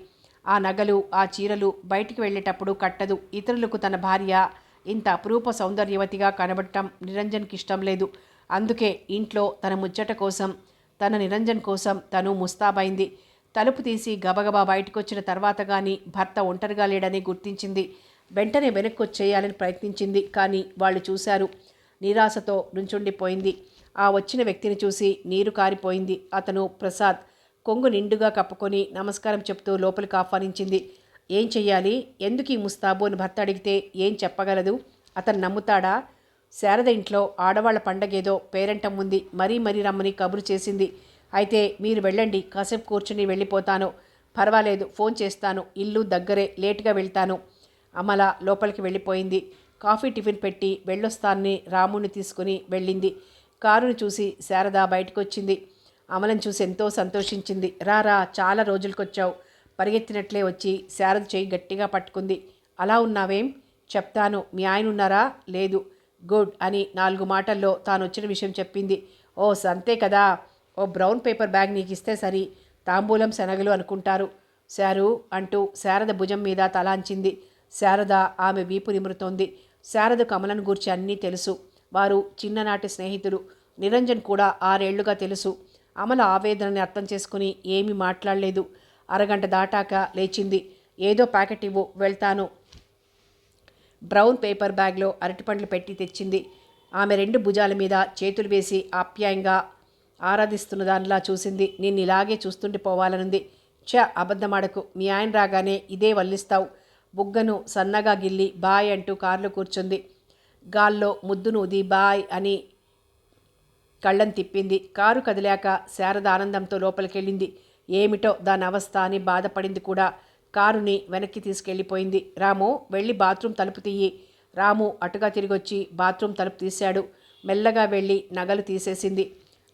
ఆ నగలు, ఆ చీరలు బయటికి వెళ్ళేటప్పుడు కట్టదు. ఇతరులకు తన భార్య ఇంత అపురూప సౌందర్యవతిగా కనబడటం నిరంజన్కి ఇష్టం లేదు. అందుకే ఇంట్లో తన ముచ్చట కోసం, తన నిరంజన్ కోసం తను ముస్తాబైంది. తలుపు తీసి గబగబా బయటకొచ్చిన తర్వాత కానీ భర్త ఒంటరిగా లేడని గుర్తించింది. వెంటనే వెనక్కి వచ్చేయాలని ప్రయత్నించింది. కానీ వాళ్ళు చూశారు. నిరాశతో నుంచుండిపోయింది. ఆ వచ్చిన వ్యక్తిని చూసి నీరు కారిపోయింది. అతను ప్రసాద్. కొంగు నిండుగా కప్పుకొని నమస్కారం చెప్తూ లోపలికి ఆహ్వానించింది. ఏం చెయ్యాలి, ఎందుకు ఈ ముస్తాబు అని భర్త అడిగితే ఏం చెప్పగలదు? అతను నమ్ముతాడా? శారద ఇంట్లో ఆడవాళ్ల పండగేదో పేరంటం ఉంది, మరీ రమ్మని కబురు చేసింది. అయితే మీరు వెళ్ళండి, కాసేపు కూర్చుని వెళ్ళిపోతాను. పర్వాలేదు, ఫోన్ చేస్తాను, ఇల్లు దగ్గరే, లేటుగా వెళ్తాను. అమల లోపలికి వెళ్ళిపోయింది. కాఫీ టిఫిన్ పెట్టి వెళ్ళొస్తానని రాముని తీసుకుని వెళ్ళింది. కారుని చూసి శారద బయటకొచ్చింది. అమలను చూసి ఎంతో సంతోషించింది. రా, చాలా రోజులకొచ్చావు. పరిగెత్తినట్లే వచ్చి శారద చేయి గట్టిగా పట్టుకుంది. అలా ఉన్నావేం? చెప్తాను. మీ ఆయన ఉన్నారా? లేదు. గుడ్ అని 4 మాటల్లో తాను వచ్చిన విషయం చెప్పింది. ఓ సంతే కదా, ఓ బ్రౌన్ పేపర్ బ్యాగ్ నీకు ఇస్తే సరి, తాంబూలం శనగలు అనుకుంటారు. శారు అంటూ శారద భుజం మీద తలాంచింది. శారద ఆమె వీపు నిమురుతోంది. శారదకు అమలను గూర్చి అన్నీ తెలుసు. వారు చిన్ననాటి స్నేహితులు. నిరంజన్ కూడా 6 ఏళ్లుగా తెలుసు. అమల ఆవేదనని అర్థం చేసుకుని ఏమీ మాట్లాడలేదు. అరగంట దాటాక లేచింది. ఏదో ప్యాకెట్ ఇవ్వు, వెళ్తాను. బ్రౌన్ పేపర్ బ్యాగ్లో అరటిపండ్లు పెట్టి తెచ్చింది. ఆమె 2 భుజాల మీద చేతులు వేసి ఆప్యాయంగా ఆరాధిస్తున్న దానిలా చూసింది. నిన్ను ఇలాగే చూస్తుండిపోవాలనుంది. అబద్ధమాడకు. మీ ఆయన రాగానే ఇదే వల్లిస్తావు. బుగ్గను సన్నగా గిల్లి బాయ్ అంటూ కారులో కూర్చుంది. గాల్లో ముద్దును ఉది బాయ్ అని కళ్ళని తిప్పింది. కారు కదిలాక శారద ఆనందంతో లోపలికెళ్ళింది. ఏమిటో దాని అవస్థ అని బాధపడింది కూడా. కారుని వెనక్కి తీసుకెళ్ళిపోయింది. రాము, వెళ్ళి బాత్రూమ్ తలుపు తీయి. రాము అటుగా తిరిగొచ్చి బాత్రూమ్ తలుపు తీశాడు. మెల్లగా వెళ్ళి నగలు తీసేసింది.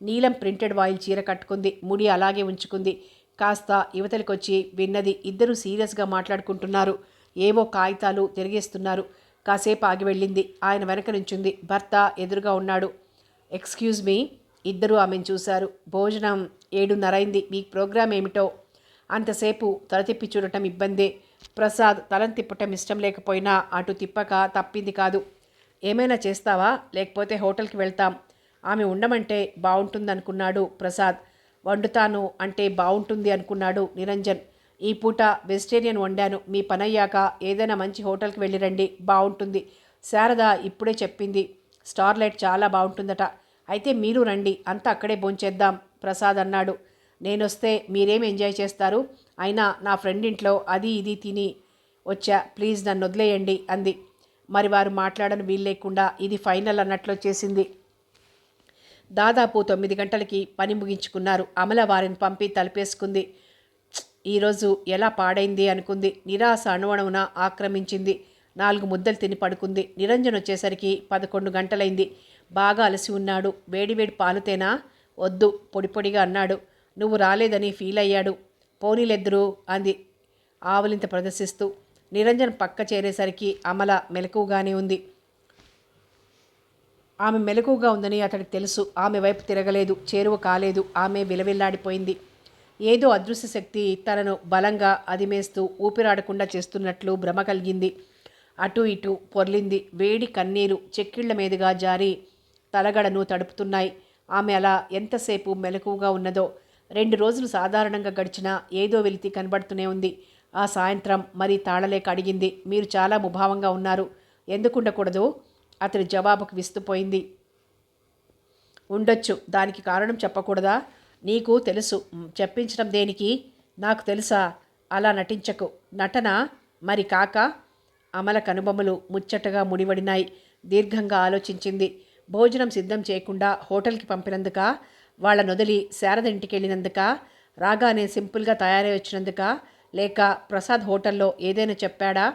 నీలం ప్రింటెడ్ వాయిల్ చీర కట్టుకుంది. ముడి అలాగే ఉంచుకుంది. కాస్త యువతలకొచ్చి విన్నది. ఇద్దరూ సీరియస్గా మాట్లాడుకుంటున్నారు. ఏవో కాగితాలు తిరిగేస్తున్నారు. కాసేపు ఆగి వెళ్ళింది. ఆయన వెనక నుంచుంది. భర్త ఎదురుగా ఉన్నాడు. Excuse me. ఇద్దరూ ఆమెను చూశారు. భోజనం 7:30 అయింది. మీ ప్రోగ్రాం ఏమిటో? అంతసేపు తల తిప్పి చూడటం ఇబ్బందే. ప్రసాద్ తలను తిప్పటం ఇష్టం లేకపోయినా అటు తిప్పక తప్పింది కాదు. ఏమైనా చేస్తావా? లేకపోతే హోటల్కి వెళ్తాం. ఆమె ఉండమంటే బాగుంటుందనుకున్నాడు ప్రసాద్. వండుతాను అంటే బాగుంటుంది అనుకున్నాడు నిరంజన్. ఈ పూట వెజిటేరియన్ వండాను. మీ పనయ్యాక ఏదైనా మంచి హోటల్కి వెళ్ళిరండి, బాగుంటుంది. శారద ఇప్పుడే చెప్పింది. స్టార్లైట్ చాలా బాగుంటుందట. అయితే మీరు రండి, అంతా అక్కడే భోంచేద్దాం ప్రసాద్ అన్నాడు. నేనొస్తే మీరేం ఎంజాయ్ చేస్తారు? అయినా నా ఫ్రెండ్ ఇంట్లో అది ఇది తిని వచ్చా, ప్లీజ్ నన్ను వదిలేయండి అంది. మరి వారు మాట్లాడని వీలు లేకుండా ఇది ఫైనల్ అన్నట్లు చేసింది. దాదాపు 9 గంటలకి పని ముగించుకున్నారు. అమల వారిని పంపి తలుపేసుకుంది. ఈరోజు ఎలా పాడైంది అనుకుంది. నిరాశ అణువణువున ఆక్రమించింది. 4 ముద్దలు తిని పడుకుంది. నిరంజన్ వచ్చేసరికి 11 గంటలైంది. బాగా అలసి ఉన్నాడు. వేడివేడి పాలుతేనా? వద్దు, పొడిపొడిగా అన్నాడు. నువ్వు రాలేదని ఫీల్ అయ్యాడు. పోనీలెద్దురు అంది ఆవలింత ప్రదర్శిస్తూ. నిరంజన్ పక్క చేరేసరికి అమల మెలకుగానే ఉంది. ఆమె మెలకుగా ఉందని అతడికి తెలుసు. ఆమె వైపు తిరగలేదు, చేరువ కాలేదు. ఆమె విలవిల్లాడిపోయింది. ఏదో అదృశ్య శక్తి తనను బలంగా అదిమేస్తూ ఊపిరాడకుండా చేస్తున్నట్లు భ్రమ కలిగింది. అటూ ఇటూ పొర్లింది. వేడి కన్నీరు చెక్కిళ్ల మీదుగా జారి తలగడను తడుపుతున్నాయి. ఆమె అలా ఎంతసేపు మెలకుగా ఉన్నదో. 2 రోజులు సాధారణంగా గడిచినా ఏదో వెలితి కనబడుతూనే ఉంది. ఆ సాయంత్రం మరీ తాళలేక అడిగింది. మీరు చాలా ముభావంగా ఉన్నారు. ఎందుకుండకూడదు? అతడి జవాబుకు విస్తుపోయింది. ఉండొచ్చు. దానికి కారణం చెప్పకూడదా? నీకు తెలుసు. చెప్పించడం దేనికి? నాకు తెలుసా? అలా నటించకు. నటన మరి కాక? అమల కనుబొమ్మలు ముచ్చటగా ముడివడినాయి. దీర్ఘంగా ఆలోచించింది. భోజనం సిద్ధం చేయకుండా హోటల్కి పంపినందుక? వాళ్ళ నొదిలి శారద ఇంటికి వెళ్ళినందుక? రాగానే సింపుల్గా తయారై వచ్చినందుక? లేక ప్రసాద్ హోటల్లో ఏదైనా చెప్పాడా?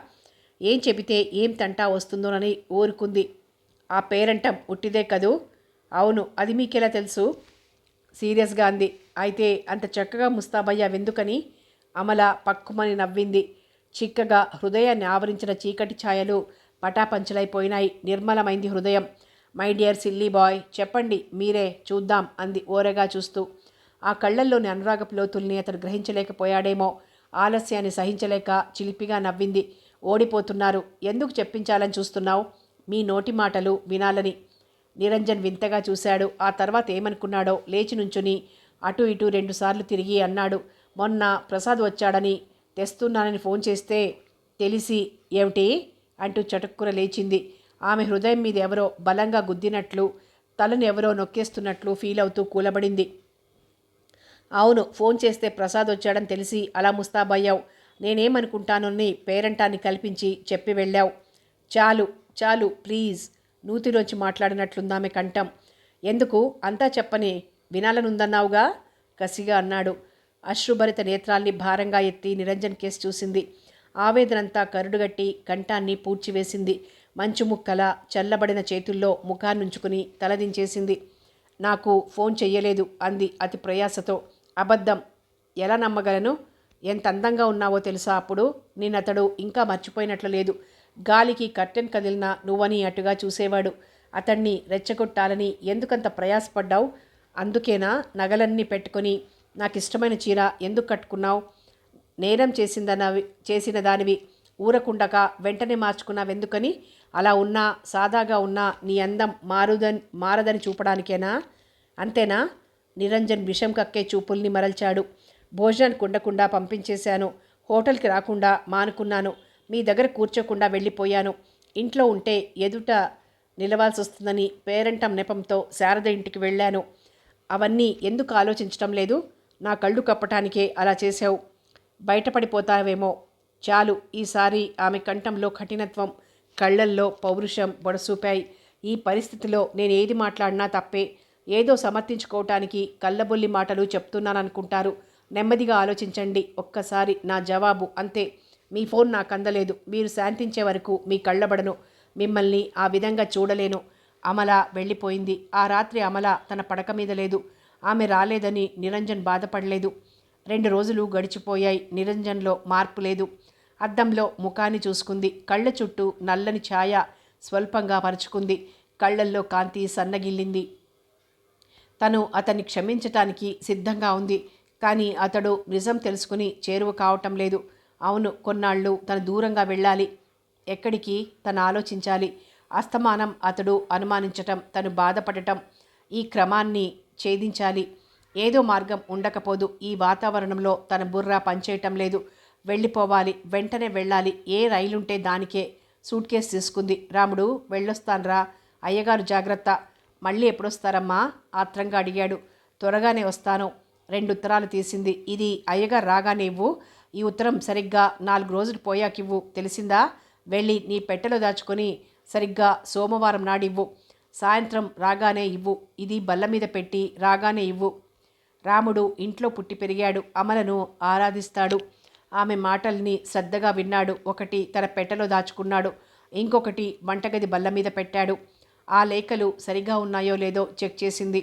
ఏం చెబితే ఏం తంటా వస్తుందోనని ఊరుకుంది. ఆ పేరంటం ఉట్టిదే కదూ? అవును. అది మీకెలా తెలుసు? సీరియస్గా అంది. అయితే అంత చక్కగా ముస్తాబయ్యావెందుకని? అమల పక్కుమని నవ్వింది. చిక్కగా హృదయాన్ని ఆవరించిన చీకటి ఛాయలు పటాపంచలైపోయినాయి. నిర్మలమైంది హృదయం. మై డియర్ సిల్లీ బాయ్, చెప్పండి మీరే, చూద్దాం అంది ఓరగా చూస్తూ. ఆ కళ్ళల్లోని అనురాగపు లోతుల్ని అతడు గ్రహించలేకపోయాడేమో. ఆలస్యాన్ని సహించలేక చిలిపిగా నవ్వింది. ఓడిపోతున్నారు. ఎందుకు చెప్పించాలని చూస్తున్నావు? మీ నోటి మాటలు వినాలని. నిరంజన్ వింతగా చూశాడు. ఆ తర్వాత ఏమనుకున్నాడో లేచి నుంచుని అటు ఇటు 2 సార్లు తిరిగి అన్నాడు. మొన్న ప్రసాద్ వచ్చాడని తెస్తున్నానని ఫోన్ చేస్తే తెలిసి ఏమిటి అంటూ చటుక్కున లేచింది. ఆమె హృదయం మీద ఎవరో బలంగా గుద్దినట్లు, తలను ఎవరో నొక్కేస్తున్నట్లు ఫీల్ అవుతూ కూలబడింది. అవును, ఫోన్ చేస్తే ప్రసాద్ వచ్చాడని తెలిసి అలా ముస్తాబయ్యావు. నేనేమనుకుంటానని పేరంటాన్ని కల్పించి చెప్పి వెళ్ళావు. చాలు చాలు ప్లీజ్. నూతిలోంచి మాట్లాడినట్లుందామె కంఠం. ఎందుకు అంతా చెప్పని వినాలనుందన్నావుగా కసిగా అన్నాడు. అశ్రుభరిత నేత్రాల్ని భారంగా ఎత్తి నిరంజన్ కేసు చూసింది. ఆవేదనంతా కరుడుగట్టి కంఠాన్ని పూడ్చివేసింది. మంచు ముక్కల చల్లబడిన చేతుల్లో ముఖాన్నుంచుకుని తలదించేసింది. నాకు ఫోన్ చెయ్యలేదు అంది అతి ప్రయాసతో. అబద్ధం. ఎలా నమ్మగలను? ఎంత అందంగా ఉన్నావో తెలుసా అప్పుడు? నిన్నతడు ఇంకా మర్చిపోయినట్లు లేదు. గాలికి కర్టెన్ కదిలినా నువ్వని అటుగా చూసేవాడు. అతన్ని రెచ్చగొట్టాలని ఎందుకంత ప్రయాసపడ్డావు? అందుకేనా నగలన్నీ పెట్టుకొని నాకిష్టమైన చీర ఎందుకు కట్టుకున్నావు? నేరం చేసిన దానివి ఊరకుండక వెంటనే మార్చుకున్నావెందుకని? అలా ఉన్నా సాదాగా ఉన్నా నీ అందం మారదని చూపడానికేనా? అంతేనా? నిరంజన్ విషం కక్కే చూపుల్ని మరల్చాడు. భోజనానికి ఉండకుండా పంపించేశాను. హోటల్కి రాకుండా మానుకున్నాను. మీ దగ్గర కూర్చోకుండా వెళ్ళిపోయాను. ఇంట్లో ఉంటే ఎదుట నిలవాల్సి వస్తుందని పేరంటం నెపంతో శారద ఇంటికి వెళ్ళాను. అవన్నీ ఎందుకు ఆలోచించటం లేదు? నా కళ్ళు కప్పటానికే అలా చేశావు. బయటపడిపోతావేమో. చాలు. ఈసారి ఆమె కంఠంలో కఠినత్వం, కళ్ళల్లో పౌరుషం బొడసూపాయి. ఈ పరిస్థితిలో నేనేది మాట్లాడినా తప్పే. ఏదో సమర్థించుకోవటానికి కళ్ళబొల్లి మాటలు చెప్తున్నాననుకుంటారు. నెమ్మదిగా ఆలోచించండి. ఒక్కసారి నా జవాబు అంతే. మీ ఫోన్ నాకు అందలేదు. మీరు శాంతించే వరకు మీ కళ్ళబడను. మిమ్మల్ని ఆ విధంగా చూడలేను. అమల వెళ్ళిపోయింది. ఆ రాత్రి అమల తన పడక మీద లేదు. ఆమె రాలేదని నిరంజన్ బాధపడలేదు. 2 రోజులు గడిచిపోయాయి. నిరంజన్లో మార్పు లేదు. అద్దంలో ముఖాన్ని చూసుకుంది. కళ్ళ చుట్టూ నల్లని ఛాయ స్వల్పంగా పరుచుకుంది. కళ్ళల్లో కాంతి సన్నగిల్లింది. తను అతన్ని క్షమించటానికి సిద్ధంగా ఉంది. కానీ అతడు నిజం తెలుసుకుని చేరువ కావటం లేదు. అవును, కొన్నాళ్ళు తను దూరంగా వెళ్ళాలి. ఎక్కడికి? తను ఆలోచించాలి. అస్తమానం అతడు అనుమానించటం, తను బాధపడటం, ఈ క్రమాన్ని ఛేదించాలి. ఏదో మార్గం ఉండకపోదు. ఈ వాతావరణంలో తన బుర్ర పనిచేయటం లేదు. వెళ్ళిపోవాలి. వెంటనే వెళ్ళాలి. ఏ రైలుంటే దానికే. సూట్ కేసు తీసుకుంది. రాముడు, వెళ్ళొస్తాన్రా. అయ్యగారు జాగ్రత్త. మళ్ళీ ఎప్పుడొస్తారమ్మా? ఆత్రంగా అడిగాడు. త్వరగానే వస్తాను. 2 ఉత్తరాలు తీసింది. ఇది అయ్యగారు రాగానే ఇవ్వు. ఈ ఉత్తరం సరిగ్గా 4 రోజులు పోయాకివ్వు. తెలిసిందా? వెళ్ళి నీ పెట్టెలో దాచుకొని సరిగ్గా సోమవారం నాడివ్వు. సాయంత్రం రాగానే ఇవ్వు. ఇది బల్ల మీద పెట్టి రాగానే ఇవ్వు. రాముడు ఇంట్లో పుట్టి పెరిగాడు. అమలను ఆరాధిస్తాడు. ఆమె మాటల్ని శ్రద్ధగా విన్నాడు. ఒకటి తన పెట్టెలో దాచుకున్నాడు. ఇంకొకటి వంటగది బల్ల మీద పెట్టాడు. ఆ లేఖలు సరిగా ఉన్నాయో లేదో చెక్ చేసింది.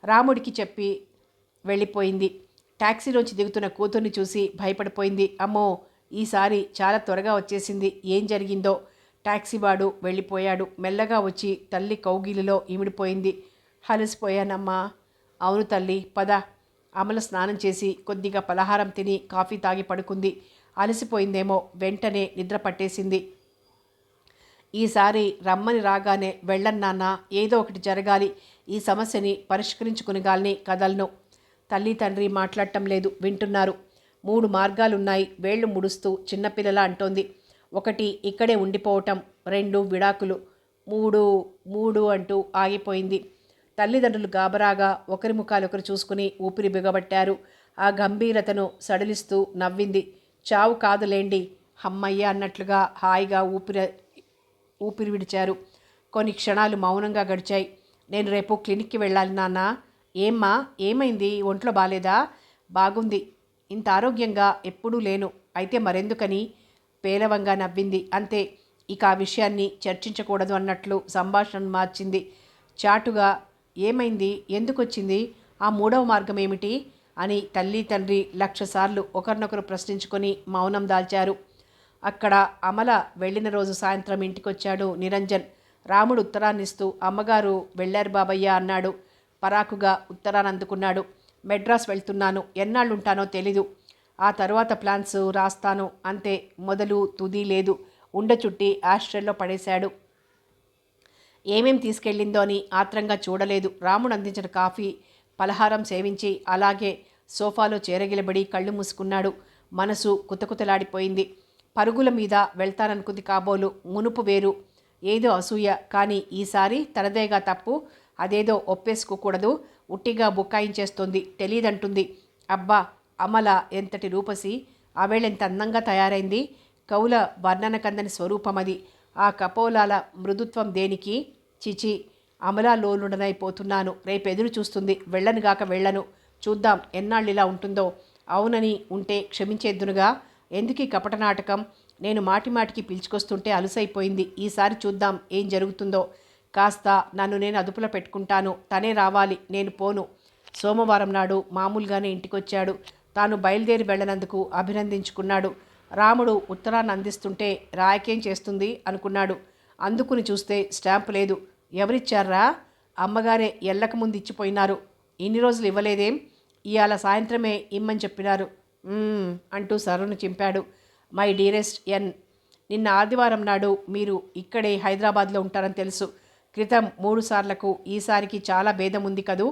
రాముడికి చెప్పి వెళ్ళిపోయింది. టాక్సీలోంచి దిగుతున్న కూతుర్ని చూసి భయపడిపోయింది. అమ్మో, ఈసారి చాలా త్వరగా వచ్చేసింది. ఏం జరిగిందో? టాక్సీవాడు వెళ్ళిపోయాడు. మెల్లగా వచ్చి తల్లి కౌగిలిలో ఇమిడిపోయింది. అలసిపోయానమ్మా. అవును తల్లి, పద. అమల స్నానం చేసి కొద్దిగా పలహారం తిని కాఫీ తాగి పడుకుంది. అలసిపోయిందేమో. వెంటనే నిద్ర పట్టేసింది. ఈసారి రమ్మని రాగానే వెళ్ళన్నానా? ఏదో ఒకటి జరగాలి. ఈ సమస్యని పరిష్కరించుకునిగాల్ని కదలను. తల్లి తండ్రి మాట్లాడటం లేదు. వింటున్నారు. 3 మార్గాలున్నాయి. వేళ్లు ముడుస్తూ చిన్నపిల్లలా అంటోంది. 1 ఇక్కడే ఉండిపోవటం, 2 విడాకులు, 3 అంటూ ఆగిపోయింది. తల్లిదండ్రులు గాబరాగా ఒకరి ముఖాలొకరు చూసుకుని ఊపిరి బిగబట్టారు. ఆ గంభీరతను సడలిస్తూ నవ్వింది. చావు కాదులేండి, హమ్మయ్య అన్నట్లుగా హాయిగా ఊపిరి విడిచారు. కొన్ని క్షణాలు మౌనంగా గడిచాయి. నేను రేపు క్లినిక్కి వెళ్ళాలి నాన్న. ఏమ్మా, ఏమైంది? ఒంట్లో బాలేదా? బాగుంది. ఇంత ఆరోగ్యంగా ఎప్పుడూ లేను. అయితే మరెందుకని? పేలవంగా నవ్వింది. అంతే. ఇక ఆ విషయాన్ని చర్చించకూడదు అన్నట్లు సంభాషణ మార్చింది. చాటుగా ఏమైంది? ఎందుకొచ్చింది? ఆ 3వ మార్గం ఏమిటి? అని తల్లి తండ్రి 1,00,000 సార్లు ఒకరినొకరు ప్రశ్నించుకొని మౌనం దాల్చారు. అక్కడ అమల వెళ్ళిన రోజు సాయంత్రం ఇంటికొచ్చాడు నిరంజన్. రాముడు ఉత్తరాన్నిస్తూ అమ్మగారు వెళ్ళారు బాబయ్య అన్నాడు. పరాకుగా ఉత్తరాన్ని అందుకున్నాడు. మెడ్రాస్ వెళ్తున్నాను. ఎన్నాళ్ళుంటానో తెలీదు. ఆ తరువాత ప్లాన్స్ రాస్తాను. అంతే. మొదలు తుది లేదు. చుట్టి ఆస్ట్రేల్లో పడేశాడు. ఏమేం తీసుకెళ్ళిందో అని ఆత్రంగా చూడలేదు. రాముడు అందించిన కాఫీ పలహారం సేవించి అలాగే సోఫాలో చేరగిలబడి కళ్ళు మూసుకున్నాడు. మనసు కుతకుతలాడిపోయింది. పరుగుల మీద వెళ్తాననుకుంది కాబోలు. మునుపు వేరు. ఏదో అసూయ. కానీ ఈసారి తనదేగా తప్పు. అదేదో ఒప్పేసుకోకూడదు. ఉట్టిగా బుకాయించేస్తోంది. తెలీదంటుంది. అబ్బా, అమల ఎంతటి రూపసి! ఆవేళెంత అందంగా తయారైంది. కౌల వర్ణనకందని స్వరూపమది. ఆ కపోలాల మృదుత్వం దేనికి? చిచి, అమలా లోలుడనైపోతున్నాను. రేపెదురు చూస్తుంది. వెళ్ళనుగాక వెళ్ళను. చూద్దాం ఎన్నాళ్ళిలా ఉంటుందో. అవునని ఉంటే క్షమించేద్దునుగా. ఎందుకీ కపట నాటకం? నేను మాటిమాటికి పిలుచుకొస్తుంటే అలుసైపోయింది. ఈసారి చూద్దాం ఏం జరుగుతుందో. కాస్త నన్ను నేను అదుపులో పెట్టుకుంటాను. తనే రావాలి, నేను పోను. సోమవారం నాడు మామూలుగానే ఇంటికొచ్చాడు. తాను బయలుదేరి వెళ్ళనందుకు అభినందించుకున్నాడు. రాముడు ఉత్తరాన్ని అందిస్తుంటే రాయకేం చేస్తుంది అనుకున్నాడు. అందుకుని చూస్తే స్టాంపు లేదు. ఎవరిచ్చారా? అమ్మగారే ఎల్లక ముందు ఇచ్చిపోయినారు. ఇన్ని రోజులు ఇవ్వలేదేం? ఇవాళ సాయంత్రమే ఇమ్మని చెప్పినారు. అంటూ సర్రును చింపాడు. మై డియరెస్ట్ ఎన్, నిన్న ఆదివారం నాడు మీరు ఇక్కడే హైదరాబాద్లో ఉంటారని తెలుసు. క్రితం 3 సార్లకు ఈసారికి చాలా భేదం ఉంది కదూ.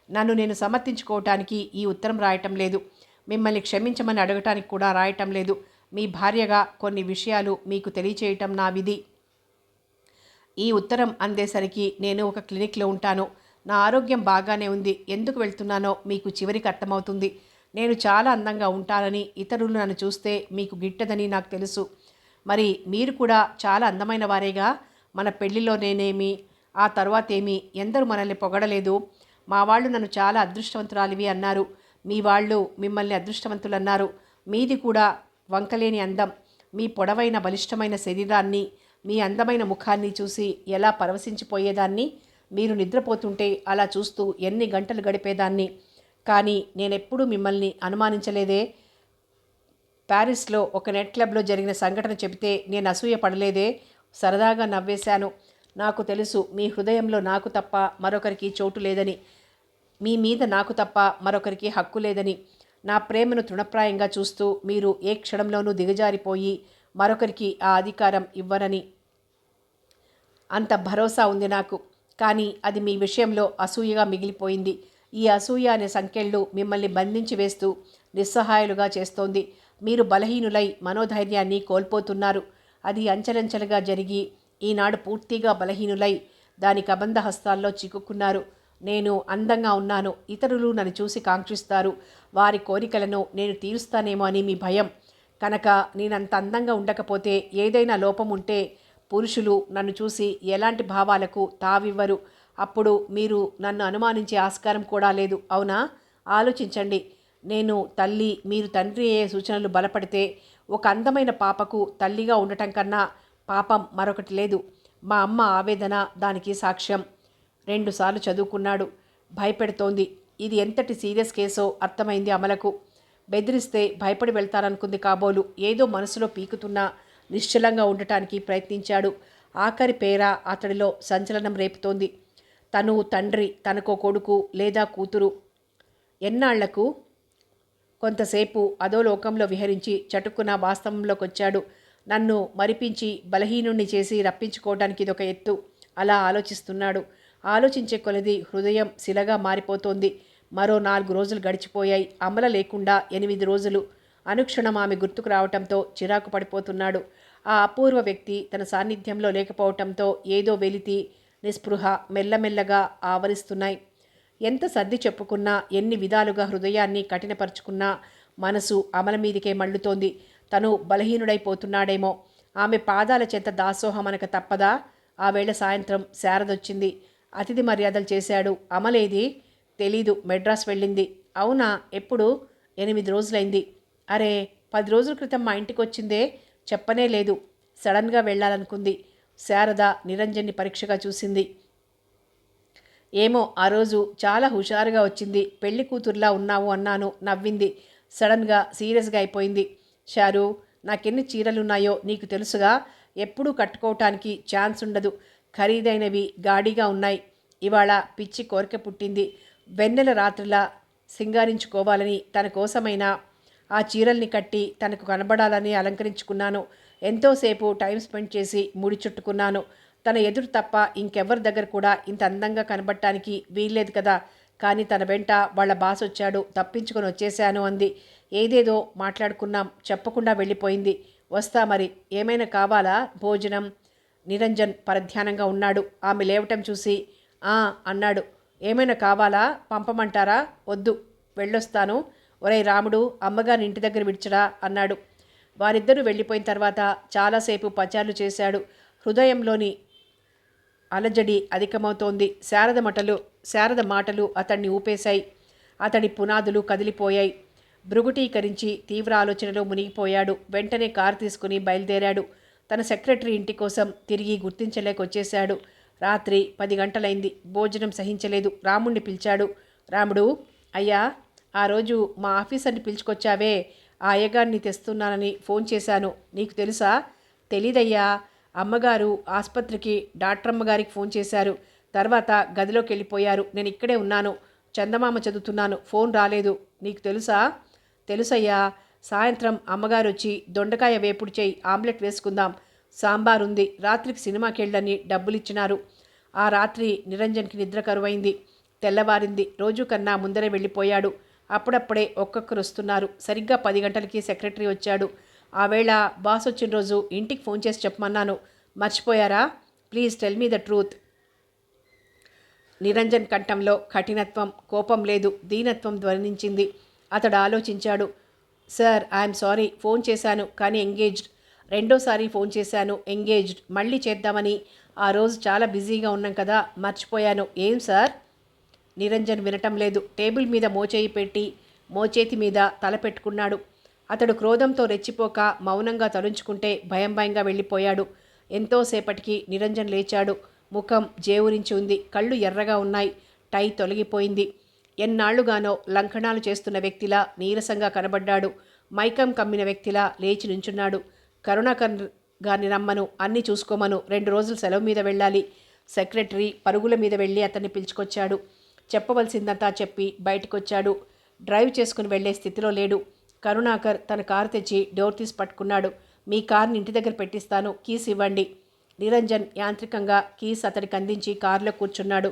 నన్ను నేను సమర్థించుకోవటానికి ఈ ఉత్తరం రాయటం లేదు. మిమ్మల్ని క్షమించమని అడగటానికి కూడా రాయటం లేదు. మీ భార్యగా కొన్ని విషయాలు మీకు తెలియచేయటం నా విధి. ఈ ఉత్తరం అందేసరికి నేను ఒక క్లినిక్లో ఉంటాను. నా ఆరోగ్యం బాగానే ఉంది. ఎందుకు వెళ్తున్నానో మీకు చివరికి అర్థమవుతుంది. నేను చాలా అందంగా ఉంటానని, ఇతరులు నన్ను చూస్తే మీకు గిట్టదని నాకు తెలుసు. మరి మీరు కూడా చాలా అందమైన వారేగా. మన పెళ్లిలో నేనేమి, ఆ తర్వాతేమి, ఎందరూ మనల్ని పొగడలేదు. మా వాళ్ళు నన్ను చాలా అదృష్టవంతురాలివి అన్నారు. మీ వాళ్ళు మిమ్మల్ని అదృష్టవంతులన్నారు. మీది కూడా వంకలేని అందం. మీ పొడవైన బలిష్టమైన శరీరాన్ని, మీ అందమైన ముఖాన్ని చూసి ఎలా పరవశించిపోయేదాన్ని. మీరు నిద్రపోతుంటే అలా చూస్తూ ఎన్ని గంటలు గడిపేదాన్ని. కానీ నేనెప్పుడూ మిమ్మల్ని అనుమానించలేదే. ప్యారిస్లో ఒక నెట్ క్లబ్లో జరిగిన సంఘటన చెబితే నేను అసూయ పడలేదే. సరదాగా నవ్వేశాను. నాకు తెలుసు మీ హృదయంలో నాకు తప్ప మరొకరికి చోటు లేదని, మీ మీద నాకు తప్ప మరొకరికి హక్కు లేదని. నా ప్రేమను తృణప్రాయంగా చూస్తూ మీరు ఏ క్షణంలోనూ దిగజారిపోయి మరొకరికి ఆ అధికారం ఇవ్వరని అంత భరోసా ఉంది నాకు. కానీ అది మీ విషయంలో అసూయగా మిగిలిపోయింది. ఈ అసూయ అనే సంకెళ్ళు మిమ్మల్ని బంధించి వేస్తూ నిస్సహాయులుగా చేస్తోంది. మీరు బలహీనులై మనోధైర్యాన్ని కోల్పోతున్నారు. అది అంచెలంచెలుగా జరిగి ఈనాడు పూర్తిగా బలహీనులై దాని కబంధ హస్తాల్లో చిక్కుకున్నారు. నేను అందంగా ఉన్నాను. ఇతరులు నన్ను చూసి కాంక్షిస్తారు. వారి కోరికలను నేను తీరుస్తానేమో అని మీ భయం. కనుక నేనంత అందంగా ఉండకపోతే, ఏదైనా లోపం ఉంటే పురుషులు నన్ను చూసి ఎలాంటి భావాలకు తావివ్వరు. అప్పుడు మీరు నన్ను అనుమానించే ఆస్కారం కూడా లేదు. అవునా? ఆలోచించండి. నేను తల్లి, మీరు తండ్రి అయ్యే సూచనలు బలపడితే ఒక అందమైన పాపకు తల్లిగా ఉండటం కన్నా పాపం మరొకటి లేదు. మా అమ్మ ఆవేదన దానికి సాక్ష్యం. 2 సార్లు చదువుకున్నాడు. భయపెడుతోంది. ఇది ఎంతటి సీరియస్ కేసో అర్థమైంది అమలకు. బెదిరిస్తే భయపడి వెళ్తారనుకుంది కాబోలు. ఏదో మనసులో పీకుతున్నా నిశ్చలంగా ఉండటానికి ప్రయత్నించాడు. ఆఖరి పేర అతడిలో సంచలనం రేపుతోంది. తను తండ్రి, తనకో కొడుకు లేదా కూతురు. ఎన్నాళ్లకు? కొంతసేపు అదో లోకంలో విహరించి చటుక్కున వాస్తవంలోకి వచ్చాడు. నన్ను మరిపించి బలహీనుణ్ణి చేసి రప్పించుకోవడానికి ఇదొక ఎత్తు. అలా ఆలోచిస్తున్నాడు. ఆలోచించే కొలది హృదయం శిలగా మారిపోతోంది. మరో 4 రోజులు గడిచిపోయాయి. అమల లేకుండా 8 రోజులు. అనుక్షణం ఆమె గుర్తుకు రావటంతో చిరాకు పడిపోతున్నాడు. ఆ అపూర్వ వ్యక్తి తన సాన్నిధ్యంలో లేకపోవటంతో ఏదో వెలితి, నిస్పృహ మెల్లమెల్లగా ఆవరిస్తున్నాయి. ఎంత సర్ది చెప్పుకున్నా, ఎన్ని విధాలుగా హృదయాన్ని కఠినపరుచుకున్నా మనసు అమల మీదికే మళ్ళుతోంది. తను బలహీనుడైపోతున్నాడేమో. ఆమె పాదాల చెంత దాసోహమనక తప్పదా? ఆ వేళ సాయంత్రం శారదొచ్చింది. అతిథి మర్యాదలు చేశాడు. అమలేది? తెలీదు, మెడ్రాస్ వెళ్ళింది. అవునా? ఎప్పుడు? 8 రోజులైంది. అరే, 10 రోజుల క్రితం మా ఇంటికి వచ్చిందే. చెప్పనే లేదు. సడన్గా వెళ్ళాలనుకుంది. శారద నిరంజన్ని పరీక్షగా చూసింది. ఏమో, ఆ రోజు చాలా హుషారుగా వచ్చింది. పెళ్లి కూతుర్లా ఉన్నావు అన్నాను. నవ్వింది. సడన్గా సీరియస్గా అయిపోయింది. షారు, నాకెన్ని చీరలున్నాయో నీకు తెలుసుగా. ఎప్పుడూ కట్టుకోవటానికి ఛాన్స్ ఉండదు. ఖరీదైనవి గాడిగా ఉన్నాయి. ఇవాళ పిచ్చి కోరిక పుట్టింది. వెన్నెల రాత్రిలా సింగారించుకోవాలని, తన కోసమైనా ఆ చీరల్ని కట్టి తనకు కనబడాలని అలంకరించుకున్నాను. ఎంతోసేపు టైం స్పెండ్ చేసి ముడి చుట్టుకున్నాను. తన ఎదురు తప్ప ఇంకెవ్వరి దగ్గర కూడా ఇంత అందంగా కనబడటానికి వీల్లేదు కదా. కానీ తన వెంట వాళ్ళ బాస్ వచ్చాడు. తప్పించుకొని వచ్చేశాను అంది. ఏదేదో మాట్లాడుకున్నాం, చెప్పకుండా వెళ్ళిపోయింది. వస్తా మరి. ఏమైనా కావాలా? భోజనం? నిరంజన్ పరధ్యానంగా ఉన్నాడు. ఆమె లేవటం చూసి ఆ అన్నాడు. ఏమైనా కావాలా? పంపమంటారా? వద్దు, వెళ్ళొస్తాను. ఒరేయ్ రాముడు, అమ్మగారి ఇంటి దగ్గర విడిచరా అన్నాడు. వారిద్దరూ వెళ్ళిపోయిన తర్వాత చాలాసేపు పచార్లు చేశాడు. హృదయంలోని అలజడి అధికమవుతోంది. శారద మాటలు అతన్ని ఊపేశాయి. అతడి పునాదులు కదిలిపోయాయి. భృగుటీకరించి తీవ్ర ఆలోచనలో మునిగిపోయాడు. వెంటనే కారు తీసుకుని బయలుదేరాడు. తన సెక్రటరీ ఇంటి కోసం తిరిగి గుర్తించలేకొచ్చేశాడు. రాత్రి 10 గంటలైంది. భోజనం సహించలేదు. రాముణ్ణి పిలిచాడు. రాముడు, అయ్యా, ఆ రోజు మా ఆఫీసర్ని పిలుచుకొచ్చావే, ఆ అయ్యగారిని తెస్తున్నానని ఫోన్ చేశాను. నీకు తెలుసా? తెలీదయ్యా. అమ్మగారు ఆసుపత్రికి డాక్టర్ అమ్మగారికి ఫోన్ చేశారు. తర్వాత గదిలోకి వెళ్ళిపోయారు. నేను ఇక్కడే ఉన్నాను. చందమామ చదువుతున్నాను. ఫోన్ రాలేదు. నీకు తెలుసా? తెలుసయ్యా. సాయంత్రం అమ్మగారు వచ్చి దొండకాయ వేపుడు చేయి, ఆమ్లెట్ వేసుకుందాం, సాంబార్ ఉంది, రాత్రికి సినిమాకి వెళ్ళని డబ్బులిచ్చినారు. ఆ రాత్రి నిరంజన్కి నిద్ర కరువైంది. తెల్లవారింది. రోజు కన్నా ముందరే వెళ్ళిపోయాడు. అప్పుడప్పుడే ఒక్కొక్కరు వస్తున్నారు. సరిగ్గా 10 గంటలకి సెక్రటరీ వచ్చాడు. ఆ వేళ బాస్ వచ్చిన రోజు ఇంటికి ఫోన్ చేసి చెప్పమన్నాను. మర్చిపోయారా? Please tell me the truth. Niranjan కంఠంలో కఠినత్వం, కోపం లేదు, దీనత్వం ధ్వనించింది. అతడు ఆలోచించాడు. Sir, I'm sorry. ఫోన్ చేశాను కానీ ఎంగేజ్డ్. రెండోసారి ఫోన్ చేశాను, ఎంగేజ్డ్. మళ్ళీ చేద్దామని. ఆ రోజు చాలా బిజీగా ఉన్నాం కదా, మర్చిపోయాను. ఏం సార్? నిరంజన్ వినటం లేదు. టేబుల్ మీద మోచేయి పెట్టి మోచేతి మీద తల పెట్టుకున్నాడు. అతడు క్రోధంతో రెచ్చిపోక మౌనంగా తలుంచుకుంటే భయంగా వెళ్ళిపోయాడు. ఎంతోసేపటికి నిరంజన్ లేచాడు. ముఖం జేవురించి ఉంది. కళ్ళు ఎర్రగా ఉన్నాయి. టై తొలగిపోయింది. ఎన్నాళ్లుగానో లంకణాలు చేస్తున్న వ్యక్తిలా నీరసంగా కనబడ్డాడు. మైకం కమ్మిన వ్యక్తిలా లేచి నుంచున్నాడు. కరుణాకర్ గారిని రమ్మను, అన్నీ చూసుకోమను, 2 రోజులు సెలవు మీద వెళ్ళాలి. సెక్రటరీ పరుగుల మీద వెళ్ళి అతన్ని పిలుచుకొచ్చాడు. చెప్పవలసిందంతా చెప్పి బయటకొచ్చాడు. డ్రైవ్ చేసుకుని వెళ్లే స్థితిలో లేడు. కరుణాకర్ తన కారు తెచ్చి డోర్ తీసి పట్టుకున్నాడు. మీ కార్ని ఇంటి దగ్గర పెట్టిస్తాను, కీస్ ఇవ్వండి. నిరంజన్ యాంత్రికంగా కీస్ అతడికి అందించి కారులో కూర్చున్నాడు.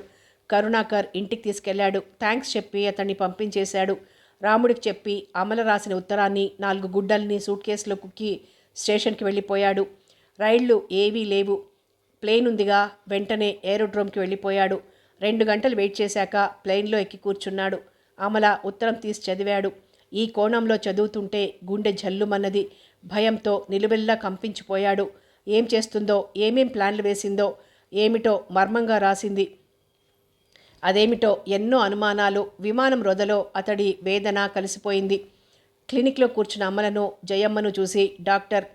కరుణాకర్ ఇంటికి తీసుకెళ్లాడు. థ్యాంక్స్ చెప్పి అతన్ని పంపించేశాడు. రాముడికి చెప్పి అమల రాసిన ఉత్తరాన్ని 4 గుడ్డల్ని సూట్ కేసులో కుక్కి స్టేషన్కి వెళ్ళిపోయాడు. రైళ్లు ఏవీ లేవు. ప్లేన్ ఉందిగా. వెంటనే ఏరోడ్రోమ్కి వెళ్ళిపోయాడు. 2 గంటలు వెయిట్ చేశాక ప్లేన్లో ఎక్కి కూర్చున్నాడు. అమల ఉత్తరం తీసి చదివాడు. ఈ కోణంలో చదువుతుంటే గుండె జల్లుమన్నది. భయంతో నిలువెల్లా కంపించిపోయాడు. ఏం చేస్తుందో, ఏమేం ప్లాన్లు వేసిందో, ఏమిటో మర్మంగా రాసింది. అదేమిటో ఎన్నో అనుమానాలు. విమానం రొదలో అతడి వేదన కలిసిపోయింది. క్లినిక్లో కూర్చున్న అమలను, జయమ్మను చూసి డాక్టర్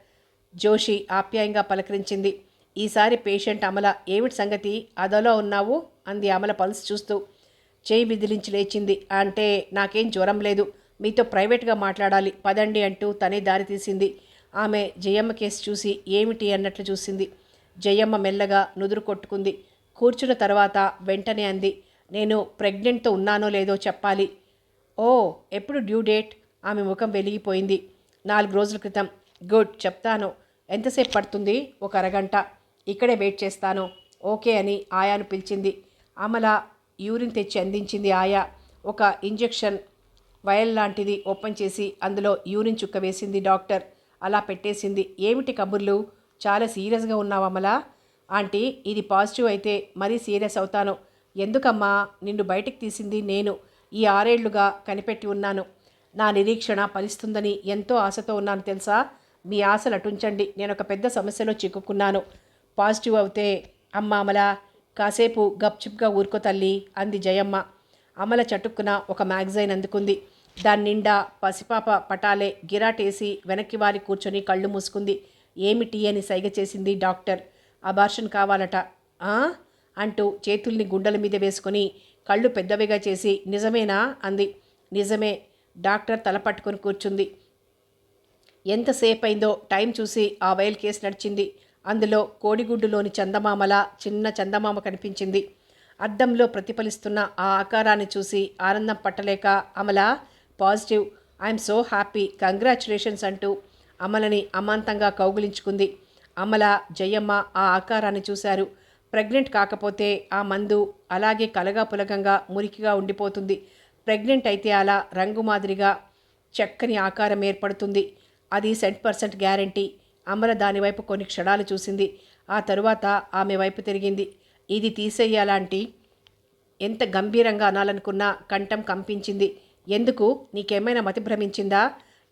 జోషి ఆప్యాయంగా పలకరించింది. ఈసారి పేషెంట్ అమల. ఏమిటి సంగతి, అదోలో ఉన్నావు అంది అమల పల్స్ చూస్తూ. చేయి విదిలించి లేచింది. అంటే నాకేం జ్వరం లేదు, మీతో ప్రైవేట్గా మాట్లాడాలి, పదండి అంటూ తనే దారి తీసింది. ఆమె జయమ్మ కేసు చూసి ఏమిటి అన్నట్లు చూసింది. జయమ్మ మెల్లగా నుదురు కొట్టుకుంది. కూర్చున్న తర్వాత వెంటనే అంది, నేను ప్రెగ్నెంట్తో ఉన్నానో లేదో చెప్పాలి. ఓ, ఎప్పుడు డ్యూ డేట్? ఆమె ముఖం వెలిగిపోయింది. 4 రోజుల క్రితం. గుడ్, చెప్తాను. ఎంతసేపు పడుతుంది? 1 అరగంట. ఇక్కడే వెయిట్ చేస్తాను. ఓకే అని ఆయాను పిలిచింది. అమల యూరిన్ తెచ్చి అందించింది ఆయా. ఒక ఇంజెక్షన్ వయల్ లాంటిది ఓపెన్ చేసి అందులో యూరిన్ చుక్క వేసింది డాక్టర్. అలా పెట్టేసింది. ఏమిటి కబుర్లు? చాలా సీరియస్గా ఉన్నావు అమల. ఆంటీ, ఇది పాజిటివ్ అయితే మరీ సీరియస్ అవుతాను. ఎందుకమ్మా? నిన్ను బయటికి తీసింది నేను. ఈ 6 ఏళ్లుగా కనిపెట్టి ఉన్నాను. నా నిరీక్షణ ఫలిస్తుందని ఎంతో ఆశతో ఉన్నాను తెలుసా? మీ ఆశలు అటుంచండి. నేను ఒక పెద్ద సమస్యలో చిక్కుకున్నాను. పాజిటివ్ అవుతే అమ్మ అమల, కాసేపు గప్చిప్గా ఊరుకో తల్లి అంది జయమ్మ. అమల చటుక్కున ఒక మ్యాగజైన్ అందుకుంది. దాని నిండా పసిపాప పటాలే. గిరాటేసి వెనక్కి వారి కూర్చొని కళ్ళు మూసుకుంది. ఏమిటి అని సైగ చేసింది డాక్టర్. అబార్షన్ కావాలట. అంటూ చేతుల్ని గుండెల మీద వేసుకొని కళ్ళు పెద్దవిగా చేసి నిజమేనా అంది. నిజమే. డాక్టర్ తల పట్టుకొని కూర్చుంది. ఎంతసేపు అయిందో టైం చూసి ఆ వైల్ కేసు నడిచింది. అందులో కోడిగుడ్డులోని చందమామల చిన్న చందమామ కనిపించింది. అద్దంలో ప్రతిఫలిస్తున్న ఆ ఆకారాన్ని చూసి ఆనందం పట్టలేక Amala, positive, I'm so happy, congratulations అంటూ అమలని అమాంతంగా కౌగిలించుకుంది. అమల, జయమ్మ ఆ ఆకారాన్ని చూశారు. ప్రెగ్నెంట్ కాకపోతే ఆ మందు అలాగే కలగా పులగంగా మురికిగా ఉండిపోతుంది. ప్రెగ్నెంట్ అయితే అలా రంగు మాదిరిగా చక్కని ఆకారం ఏర్పడుతుంది. అది 100% గ్యారంటీ. అమల దానివైపు కొన్ని క్షణాలు చూసింది. ఆ తరువాత ఆమె వైపు తిరిగింది. ఇది తీసేయాలంటీ ఎంత గంభీరంగా అనాలనుకున్నా కంఠం కంపించింది. ఎందుకు? నీకేమైనా మతి భ్రమించిందా?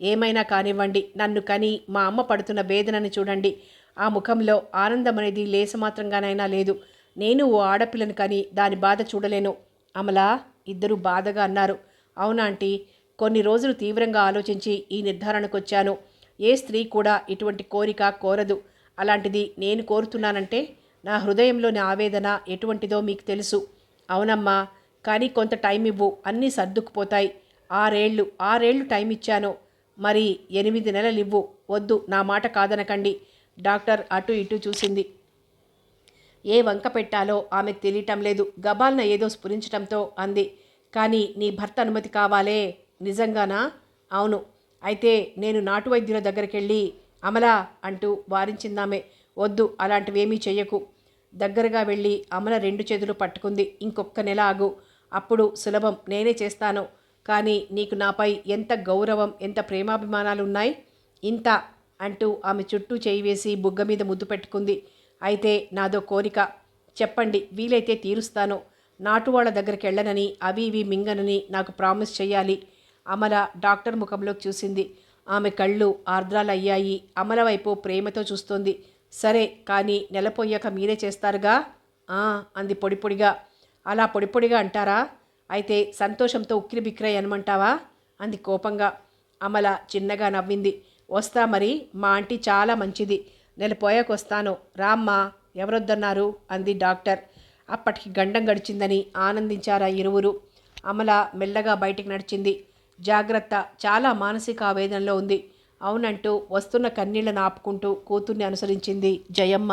ఏమైనా కానివ్వండి, నన్ను కని మా అమ్మ పడుతున్న వేదనని చూడండి. ఆ ముఖంలో ఆనందం అనేది లేసమాత్రంగానైనా లేదు. నేను ఓ ఆడపిల్లను కని దాని బాధ చూడలేను. అమలా, ఇద్దరు బాధగా అన్నారు. అవునా ఆంటీ, కొన్ని రోజులు తీవ్రంగా ఆలోచించి ఈ నిర్ధారణకు వచ్చాను. ఏ స్త్రీ కూడా ఇటువంటి కోరిక కోరదు. అలాంటిది నేను కోరుతున్నానంటే నా హృదయంలోని ఆవేదన ఎటువంటిదో మీకు తెలుసు. అవునమ్మా, కానీ కొంత టైం ఇవ్వు, అన్నీ సర్దుకుపోతాయి. ఆరేళ్లు టైం ఇచ్చాను, మరి 8 నెలలు ఇవ్వు. వద్దు, నా మాట కాదనకండి. డాక్టర్ అటు ఇటు చూసింది. ఏ వంక పెట్టాలో ఆమెకు తెలియటం లేదు. గబాల్న ఏదో స్ఫురించటంతో అంది, కానీ నీ భర్త అనుమతి కావాలే. నిజంగానా? అవును. అయితే నేను నాటు వైద్యుల దగ్గరికెళ్ళి అమలా అంటూ వారించిందామె. వద్దు, అలాంటివేమీ చెయ్యకు. దగ్గరగా వెళ్ళి అమల 2 చేతులు పట్టుకుంది. ఇంకొక్క నెల ఆగు, అప్పుడు సులభం, నేనే చేస్తాను. కానీ నీకు నాపై ఎంత గౌరవం, ఎంత ప్రేమాభిమానాలు ఉన్నాయి? ఇంత అంటూ ఆమె చుట్టూ చేయి వేసి బుగ్గ మీద ముద్దు పెట్టుకుంది. అయితే నాదో కోరిక, చెప్పండి, వీలైతే తీరుస్తాను. నాటు వాళ్ళ దగ్గరికి వెళ్ళనని, అవి ఇవి మింగనని నాకు ప్రామిస్ చెయ్యాలి. అమల డాక్టర్ ముఖంలోకి చూసింది. ఆమె కళ్ళు ఆర్ద్రాలయ్యాయి. అమల వైపు ప్రేమతో చూస్తోంది. సరే, కానీ నెలపోయాక మీరే చేస్తారుగా? అంది పొడిపొడిగా. అలా పొడిపొడిగా అంటారా? అయితే సంతోషంతో ఉక్కిరి బిక్కిరై అనమంటావా? అంది కోపంగా. అమల చిన్నగా నవ్వింది. వస్తా మరి, మా ఆంటీ చాలా మంచిది. నెలపోయాకొస్తాను, రామ్మా, ఎవరొద్దన్నారు అంది డాక్టర్. అప్పటికి గండం గడిచిందని ఆనందించారా ఇరువురు. అమల మెల్లగా బయటికి నడిచింది. జాగ్రత్త, చాలా మానసిక ఆవేదనలో ఉంది. అవునంటూ వస్తున్న కన్నీళ్లను ఆపుకుంటూ కూతుర్ని అనుసరించింది జయమ్మ.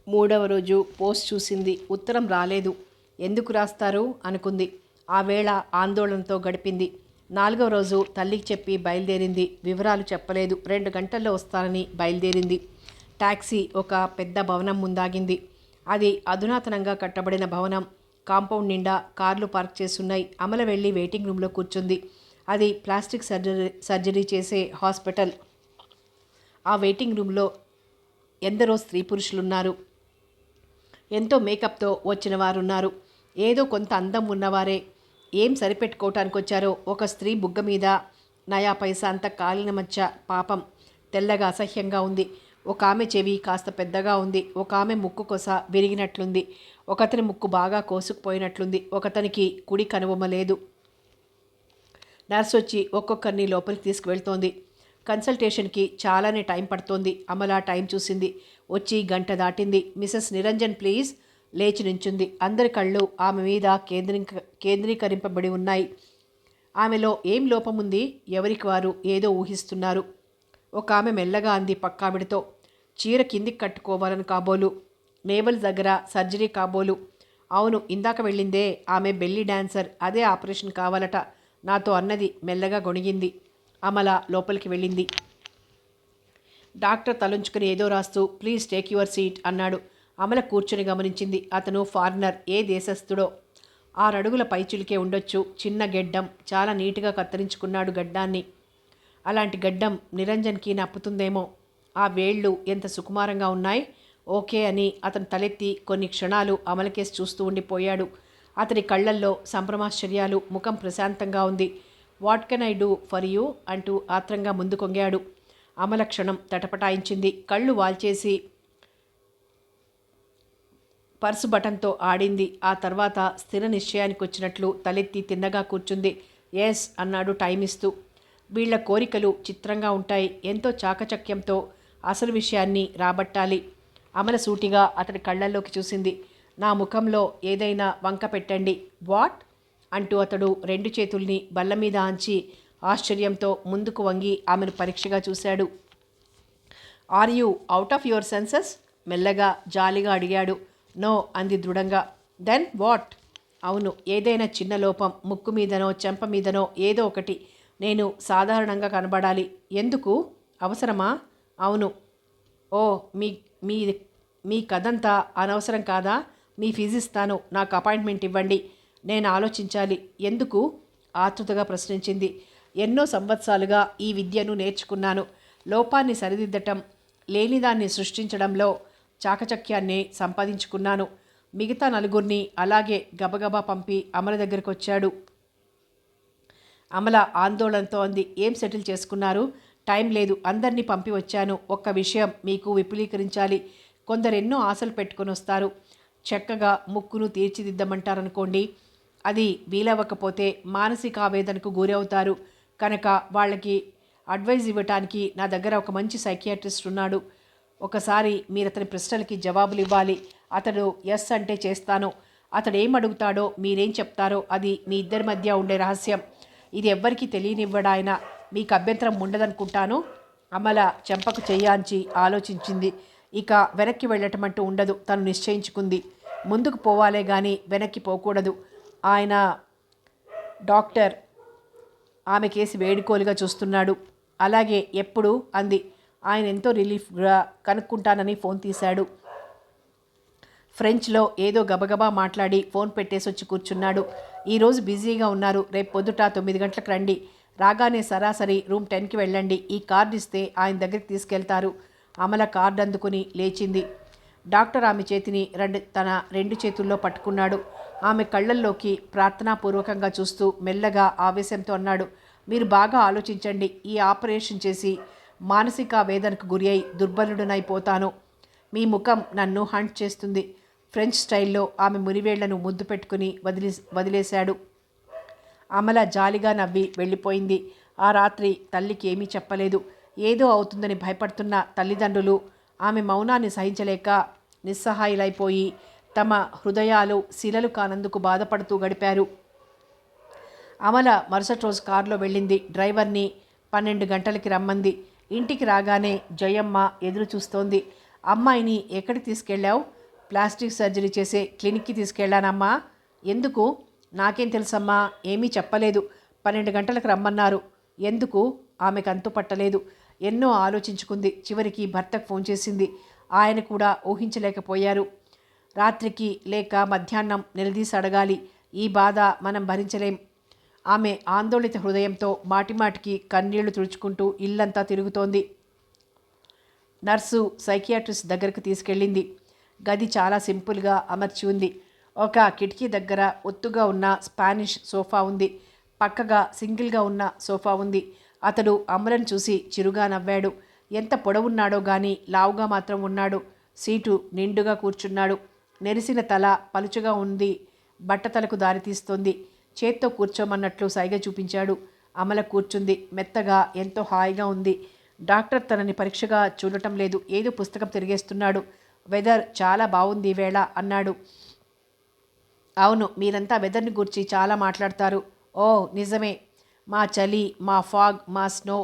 3వ రోజు పోస్ట్ చూసింది. ఉత్తరం రాలేదు. ఎందుకు రాస్తారు అనుకుంది. ఆ వేళ ఆందోళనతో గడిపింది. 4వ రోజు తల్లికి చెప్పి బయలుదేరింది. వివరాలు చెప్పలేదు. 2 గంటల్లో వస్తానని బయలుదేరింది. టాక్సీ ఒక పెద్ద భవనం ముందాగింది. అది అధునాతనంగా కట్టబడిన భవనం. కాంపౌండ్ నిండా కార్లు పార్క్ చేసున్నాయి. అమల వెళ్ళి వెయిటింగ్ రూమ్లో కూర్చుంది. అది ప్లాస్టిక్ సర్జరీ చేసే హాస్పిటల్. ఆ వెయిటింగ్ రూమ్లో ఎందరో స్త్రీ పురుషులున్నారు. ఎంతో మేకప్తో వచ్చిన వారున్నారు. ఏదో కొంత అందం ఉన్నవారే. ఏం సరిపెట్టుకోవటానికి వచ్చారో. ఒక స్త్రీ బుగ్గ మీద నయా పైసా అంత కాలిన మచ్చ. పాపం, తెల్లగా అసహ్యంగా ఉంది. ఒక ఆమె చెవి కాస్త పెద్దగా ఉంది. ఒక ఆమె ముక్కు కొస విరిగినట్లుంది. ఒకతని ముక్కు బాగా కోసుకుపోయినట్లుంది. ఒకతనికి కుడి కనుబొమ్మ లేదు. నర్సు వచ్చి ఒక్కొక్కరిని లోపలికి తీసుకువెళ్తోంది. కన్సల్టేషన్కి చాలానే టైం పడుతోంది. అమల టైం చూసింది. వచ్చి గంట దాటింది. Mrs Niranjan please. లేచి నించుంది. అందరి కళ్ళు ఆమె మీద కేంద్రీకరింపబడి ఉన్నాయి. ఆమెలో ఏం లోపముంది? ఎవరికి వారు ఏదో ఊహిస్తున్నారు. ఒక ఆమె మెల్లగా అంది పక్కావిడితో. చీర కిందికి కట్టుకోవాలని కాబోలు. నేవల్ దగ్గర సర్జరీ కాబోలు. అవును, ఇందాక వెళ్ళిందే ఆమె బెల్లీ డాన్సర్. అదే ఆపరేషన్ కావాలట నాతో అన్నది. మెల్లగా గొణిగింది. అమల లోపలికి వెళ్ళింది. డాక్టర్ తలంచుకుని ఏదో రాస్తూ ప్లీజ్ టేక్ యువర్ సీట్ అన్నాడు. అమల కూర్చుని గమనించింది. అతను ఫారినర్. ఏ దేశస్థుడో. 6 అడుగుల పైచులికే ఉండొచ్చు. చిన్న గెడ్డం. చాలా నీటుగా కత్తిరించుకున్నాడు గడ్డాన్ని. అలాంటి గడ్డం నిరంజన్కి నప్పుతుందేమో. ఆ వేళ్ళు ఎంత సుకుమారంగా ఉన్నాయి. ఓకే అని అతను తలెత్తి కొన్ని క్షణాలు అమలకేసి చూస్తూ ఉండిపోయాడు. అతని కళ్ళల్లో సంభ్రమాశ్చర్యాలు. ముఖం ప్రశాంతంగా ఉంది. What can I do for you అంటూ ఆత్రంగా ముందు కొంగాడు. అమల క్షణం తటపటాయించింది. కళ్ళు వాల్చేసి పర్సు బటన్తో ఆడింది. ఆ తర్వాత స్థిర నిశ్చయానికి వచ్చినట్లు తలెత్తి తిన్నగా కూర్చుంది. ఎస్ అన్నాడు టైం ఇస్తూ. వీళ్ల కోరికలు చిత్రంగా ఉంటాయి. ఎంతో చాకచక్యంతో అసలు విషయాన్ని రాబట్టాలి. అమల సూటిగా అతడి కళ్ళల్లోకి చూసింది. నా ముఖంలో ఏదైనా వంక పెట్టండి. వాట్ అంటూ అతడు 2 చేతుల్ని బల్ల మీద ఆంచి ఆశ్చర్యంతో ముందుకు వంగి ఆమెను పరీక్షగా చూశాడు. Are you out of your senses? మెల్లగా జాలిగా అడిగాడు. నో అంది దృఢంగా. Then what? అవును, ఏదైనా చిన్న లోపం, ముక్కు మీదనో చెంప మీదనో ఏదో ఒకటి. నేను సాధారణంగా కనబడాలి. ఎందుకు? అవసరమా? అవును. ఓ మీ మీ కథంతా అనవసరం కాదా? మీ ఫీజు ఇస్తాను, నాకు అపాయింట్మెంట్ ఇవ్వండి, నేను ఆలోచించాలి. ఎందుకు? ఆతృతగా ప్రశ్నించింది. ఎన్నో సంవత్సరాలుగా ఈ విద్యను నేర్చుకున్నాను. లోపాన్ని సరిదిద్దటం, లేనిదాన్ని సృష్టించడంలో చాకచక్యాన్ని సంపాదించుకున్నాను. మిగతా నలుగురిని అలాగే గబగబా పంపి అమల దగ్గరికి వచ్చాడు. అమల ఆందోళనతో అంది. ఏం సెటిల్ చేసుకున్నారు? టైం లేదు, అందరినీ పంపి వచ్చాను. ఒక్క విషయం మీకు విపులీకరించాలి. కొందరెన్నో ఆశలు పెట్టుకొని వస్తారు. చక్కగా ముక్కును తీర్చిదిద్దమంటారనుకోండి. అది వీలవ్వకపోతే మానసిక ఆవేదనకు గురవుతారు. కనుక వాళ్ళకి అడ్వైజ్ ఇవ్వటానికి నా దగ్గర ఒక మంచి సైకియాట్రిస్ట్ ఉన్నాడు. ఒకసారి మీరు అతని ప్రశ్నలకి జవాబులు ఇవ్వాలి. అతడు ఎస్ అంటే చేస్తాను. అతడు ఏం అడుగుతాడో మీరేం చెప్తారో అది మీ ఇద్దరి మధ్య ఉండే రహస్యం. ఇది ఎవ్వరికీ తెలియనివ్వడాయన. మీకు అభ్యంతరం ఉండదనుకుంటాను. అమల చెంపకు చెయ్యాంచి ఆలోచించింది. ఇక వెనక్కి వెళ్ళటం అంటూ ఉండదు. తను నిశ్చయించుకుంది. ముందుకు పోవాలే కానీ వెనక్కి పోకూడదు. ఆయన డాక్టర్ ఆమె కేసి వేడుకోలుగా చూస్తున్నాడు. అలాగే ఎప్పుడు అంది. ఆయన ఎంతో రిలీఫ్గా కనుక్కుంటానని ఫోన్ తీశాడు. ఫ్రెంచ్లో ఏదో గబగబా మాట్లాడి ఫోన్ పెట్టేసి వచ్చి కూర్చున్నాడు. ఈరోజు బిజీగా ఉన్నారు. రేపు పొద్దుట 9 గంటలకు రండి. రాగానే సరాసరి రూమ్ 10కి వెళ్ళండి. ఈ కార్డు ఇస్తే ఆయన దగ్గరికి తీసుకెళ్తారు. అమల కార్డు అందుకుని లేచింది. డాక్టర్ ఆమె చేతిని తన 2 చేతుల్లో పట్టుకున్నాడు. ఆమె కళ్ళల్లోకి ప్రార్థనాపూర్వకంగా చూస్తూ మెల్లగా ఆవేశంతో అన్నాడు. మీరు బాగా ఆలోచించండి. ఈ ఆపరేషన్ చేసి మానసిక వేదనకు గురి అయి దుర్బలుడనైపోతాను. మీ ముఖం నన్ను హంట్ చేస్తుంది. ఫ్రెంచ్ స్టైల్లో ఆమె మునివేళ్లను ముద్దు పెట్టుకుని వదిలేశాడు. అమల జాలిగా నవ్వి వెళ్ళిపోయింది. ఆ రాత్రి తల్లికి ఏమీ చెప్పలేదు. ఏదో అవుతుందని భయపడుతున్న తల్లిదండ్రులు ఆమె మౌనాన్ని సహించలేక నిస్సహాయులైపోయి తమ హృదయాలు శిలలు కానందుకు బాధపడుతూ గడిపారు. అమల మరుసటి రోజు కారులో వెళ్ళింది. డ్రైవర్ని 12 గంటలకి రమ్మంది. ఇంటికి రాగానే జయమ్మ ఎదురు చూస్తోంది. అమ్మాయిని ఎక్కడికి తీసుకెళ్ళావు? ప్లాస్టిక్ సర్జరీ చేసే క్లినిక్కి తీసుకెళ్ళానమ్మా. ఎందుకు? నాకేం తెలుసమ్మా, ఏమీ చెప్పలేదు. 12 గంటలకు రమ్మన్నారు. ఎందుకు? ఆమెకు అంతు పట్టలేదు. ఎన్నో ఆలోచించుకుంది. చివరికి భర్తకు ఫోన్ చేసింది. ఆయన కూడా ఊహించలేకపోయారు. రాత్రికి లేక మధ్యాహ్నం నిలదీసి అడగాలి. ఈ బాధ మనం భరించలేం. ఆమె ఆందోళిత హృదయంతో మాటిమాటికి కన్నీళ్లు తుడుచుకుంటూ ఇల్లంతా తిరుగుతోంది. నర్సు సైకియాట్రిస్ట్ దగ్గరకు తీసుకెళ్ళింది. గది చాలా సింపుల్గా అమర్చి ఉంది. ఒక కిటికీ దగ్గర ఒత్తుగా ఉన్న స్పానిష్ సోఫా ఉంది. పక్కగా సింగిల్గా ఉన్న సోఫా ఉంది. అతడు అమలను చూసి చిరుగా నవ్వాడు. ఎంత పొడవున్నాడో గాని లావుగా మాత్రం ఉన్నాడు. సీటు నిండుగా కూర్చున్నాడు. నెరిసిన తల పలుచుగా ఉంది. బట్టతలకు దారితీస్తోంది. చేత్తో కూర్చోమన్నట్లు సైగ చూపించాడు. అమల కూర్చుంది. మెత్తగా ఎంతో హాయిగా ఉంది. డాక్టర్ తనని పరీక్షగా చూడటం లేదు. ఏదో పుస్తకం తిరిగేస్తున్నాడు. వెదర్ చాలా బాగుంది ఈవేళ అన్నాడు. అవును, మీరంతా వెదర్ని గురించి చాలా మాట్లాడతారు. ఓ నిజమే. మా చలి, మా ఫాగ్, మా స్నో,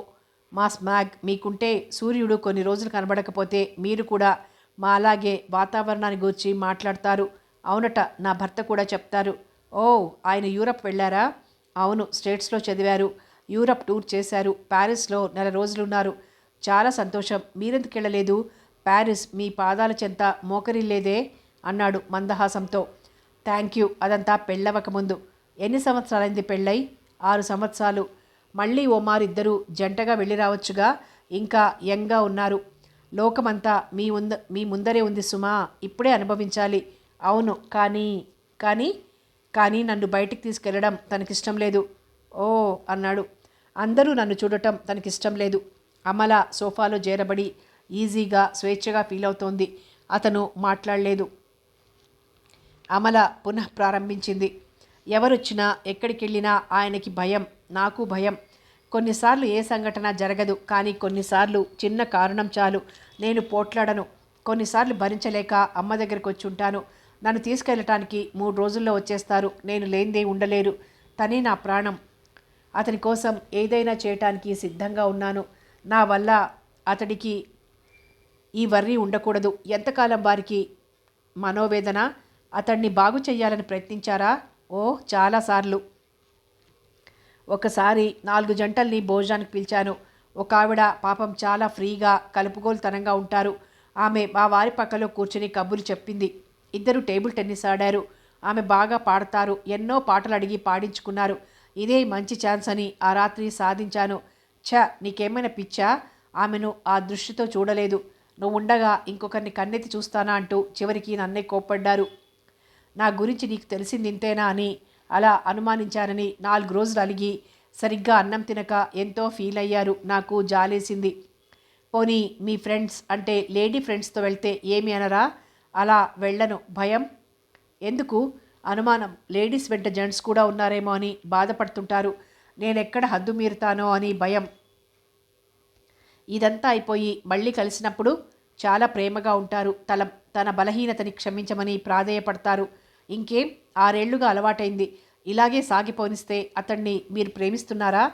మా స్మాగ్ మీకుంటే సూర్యుడు కొన్ని రోజులు కనబడకపోతే మీరు కూడా మా అలాగే వాతావరణాన్ని గురించి మాట్లాడతారు. అవునట, నా భర్త కూడా చెప్తారు. ఓ, ఆయన యూరప్ వెళ్ళారా? అవును, స్టేట్స్లో చదివారు. యూరప్ టూర్ చేశారు. ప్యారిస్లో 4 రోజులున్నారు. చాలా సంతోషం. మీరెందుకు వెళ్ళలేదు? ప్యారిస్ మీ పాదాల చెంత మోకరిల్లేదే అన్నాడు మందహాసంతో. Thank you. అదంతా పెళ్ళవకముందు. ఎన్ని సంవత్సరాలైంది పెళ్ళై? 6 సంవత్సరాలు. మళ్ళీ ఓ మారిద్దరూ జంటగా వెళ్ళి రావచ్చుగా. ఇంకా యంగ్గా ఉన్నారు. లోకమంతా మీ ముందరే ఉంది సుమా. ఇప్పుడే అనుభవించాలి. అవును, కానీ నన్ను బయటికి తీసుకెళ్లడం తనకిష్టం లేదు. ఓ అన్నాడు. అందరూ నన్ను చూడటం తనకిష్టం లేదు. అమల సోఫాలో చేరబడి ఈజీగా స్వేచ్ఛగా ఫీల్ అవుతోంది. అతను మాట్లాడలేదు. అమల పునః ప్రారంభించింది. ఎవరొచ్చినా ఎక్కడికెళ్ళినా ఆయనకి భయం, నాకు భయం. కొన్నిసార్లు ఏ సంఘటన జరగదు, కానీ కొన్నిసార్లు చిన్న కారణం చాలు నేను పోట్లాడను. కొన్నిసార్లు భరించలేక అమ్మ దగ్గరికి వచ్చి ఉంటాను. నన్ను తీసుకెళ్ళటానికి 3 రోజుల్లో వచ్చేస్తారు. నేను లేనిదే ఉండలేరు. తనే నా ప్రాణం. అతని కోసం ఏదైనా చేయటానికి సిద్ధంగా ఉన్నాను. నా వల్ల అతడికి ఈ వర్రీ ఉండకూడదు. ఎంతకాలం వారికి మనోవేదన? అతన్ని బాగు చెయ్యాలని ప్రయత్నించారా? ఓ చాలాసార్లు. ఒకసారి 4 జంటల్ని భోజనానికి పిలిచాను. ఒక ఆవిడ పాపం చాలా ఫ్రీగా కలుపుగోలుతనంగా ఉంటారు. ఆమె మా వారి పక్కలో కూర్చుని కబుర్లు చెప్పింది. ఇద్దరు టేబుల్ టెన్నిస్ ఆడారు. ఆమె బాగా పాడతారు. ఎన్నో పాటలు అడిగి పాడించుకున్నారు. ఇదే మంచి ఛాన్స్ అని ఆ రాత్రి సాధించాను. నీకేమైనా పిచ్చా? ఆమెను ఆ దృష్టితో చూడలేదు. నువ్వుండగా ఇంకొకరిని కన్నెత్తి చూస్తానా అంటూ చివరికి నన్నే కోప్పడ్డారు. నా గురించి నీకు తెలిసింది ఇంతేనా అని అలా అనుమానించానని 4 రోజులు అలిగి సరిగ్గా అన్నం తినక ఎంతో ఫీల్ అయ్యారు. నాకు జాలేసింది. పోనీ మీ ఫ్రెండ్స్ అంటే లేడీ ఫ్రెండ్స్తో వెళ్తే ఏమి అనరా? అలా వెళ్ళను. భయం. ఎందుకు? అనుమానం. లేడీస్ వెంట జెంట్స్ కూడా ఉన్నారేమో అని బాధపడుతుంటారు. నేనెక్కడ హద్దు మీరుతానో అని భయం. ఇదంతా అయిపోయి మళ్ళీ కలిసినప్పుడు చాలా ప్రేమగా ఉంటారు. తన బలహీనతని క్షమించమని ప్రాధేయపడతారు. ఇంకేం 6 ఏళ్లుగా అలవాటైంది. ఇలాగే సాగిపోనిస్తే అతన్ని మీరు ప్రేమిస్తున్నారా?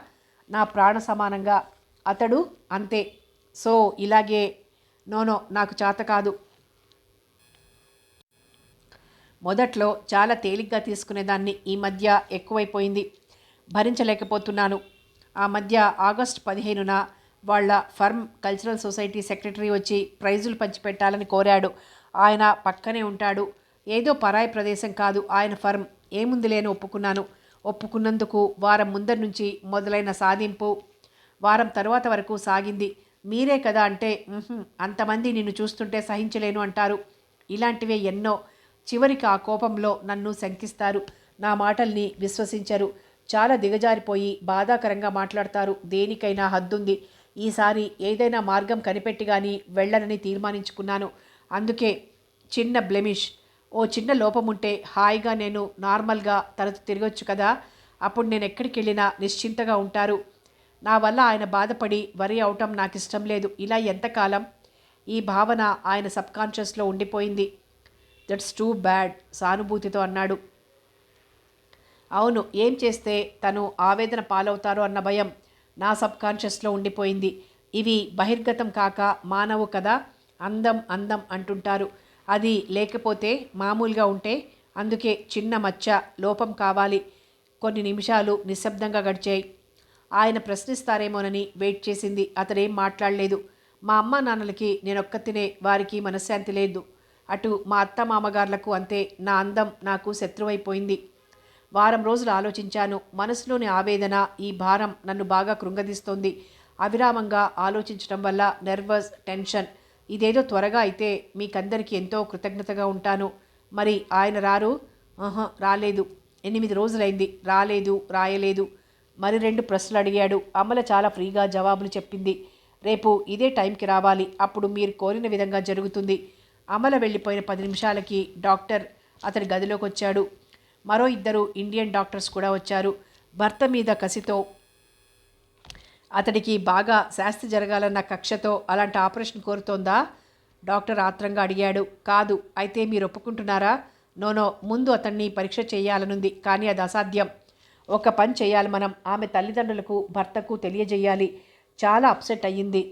నా ప్రాణ సమానంగా. అతడు అంతే. సో ఇలాగే. నోనో, నాకు చేత కాదు. మొదట్లో చాలా తేలిగ్గా తీసుకునేదాన్ని. ఈ మధ్య ఎక్కువైపోయింది. భరించలేకపోతున్నాను. ఆ మధ్య ఆగస్టు 15న వాళ్ళ ఫర్మ్ కల్చరల్ సొసైటీ సెక్రటరీ వచ్చి ప్రైజులు పంచిపెట్టాలని కోరాడు. ఆయన పక్కనే ఉంటాడు. ఏదో పరాయి ప్రదేశం కాదు ఆయన ఫర్మ్. ఏముందిలేని ఒప్పుకున్నాను. ఒప్పుకున్నందుకు వారం ముందర నుంచి మొదలైన సాధింపు వారం తరువాత వరకు సాగింది. మీరే కదా అంటే అంతమంది నిన్ను చూస్తుంటే సహించలేను అంటారు. ఇలాంటివే ఎన్నో. చివరికి ఆ కోపంలో నన్ను శంకిస్తారు. నా మాటల్ని విశ్వసించరు. చాలా దిగజారిపోయి బాధాకరంగా మాట్లాడతారు. దేనికైనా హద్దుంది. ఈసారి ఏదైనా మార్గం కనిపెట్టి కానీ వెళ్ళనని తీర్మానించుకున్నాను. అందుకే చిన్న బ్లెమిష్, ఓ చిన్న లోపం ఉంటే హాయిగా నేను నార్మల్గా తనతో తిరగొచ్చు కదా. అప్పుడు నేను ఎక్కడికి వెళ్ళినా నిశ్చింతగా ఉంటారు. నా వల్ల ఆయన బాధపడి వరి అవటం నాకు ఇష్టం లేదు. ఇలా ఎంతకాలం? ఈ భావన ఆయన సబ్కాన్షియస్లో ఉండిపోయింది. దట్స్ టూ బ్యాడ్, సానుభూతితో అన్నాడు. అవును, ఏం చేస్తే తను ఆవేదన పాలవుతారో అన్న భయం నా సబ్కాన్షియస్లో ఉండిపోయింది. ఇవి బహిర్గతం కాక మానవు కదా. అందం అందం అంటుంటారు. అది లేకపోతే మామూలుగా ఉంటే. అందుకే చిన్న మచ్చ లోపం కావాలి. కొన్ని నిమిషాలు నిశ్శబ్దంగా గడిచాయి. ఆయన ప్రశ్నిస్తారేమోనని వెయిట్ చేసింది. అతడేం మాట్లాడలేదు. మా అమ్మ నాన్నలకి నేనొక్కతినే. వారికి మనశ్శాంతి లేదు. అటు మా అత్త మామగార్లకు అంతే. నా అందం నాకు శత్రువైపోయింది. వారం రోజులు ఆలోచించాను. మనసులోని ఆవేదన, ఈ భారం నన్ను బాగా కృంగదీస్తోంది. అవిరామంగా ఆలోచించడం వల్ల నర్వస్, టెన్షన్. ఇదేదో త్వరగా అయితే మీకందరికీ ఎంతో కృతజ్ఞతగా ఉంటాను. మరి ఆయన రారు? రాలేదు. 8 రోజులైంది. రాలేదు, రాయలేదు. మరి 2 ప్రశ్నలు అడిగాడు. అమల చాలా ఫ్రీగా జవాబులు చెప్పింది. రేపు ఇదే టైంకి రావాలి. అప్పుడు మీరు కోరిన విధంగా జరుగుతుంది. అమల వెళ్ళిపోయిన 10 నిమిషాలకి డాక్టర్ అతడి గదిలోకి వచ్చాడు. మరో 2 ఇండియన్ డాక్టర్స్ కూడా వచ్చారు. భర్త మీద కసితో, అతడికి బాగా శాస్తి జరగాలన్న కక్షతో అలాంటి ఆపరేషన్ కోరుతోందా? డాక్టర్ ఆత్రంగా అడిగాడు. కాదు. అయితే మీరు ఒప్పుకుంటున్నారా? నోనో, ముందు అతన్ని పరీక్ష చేయాలనుంది. కానీ అది అసాధ్యం. ఒక పని చేయాలి మనం. ఆమె తల్లిదండ్రులకు భర్తకు తెలియజేయాలి. చాలా అప్సెట్ అయ్యింది.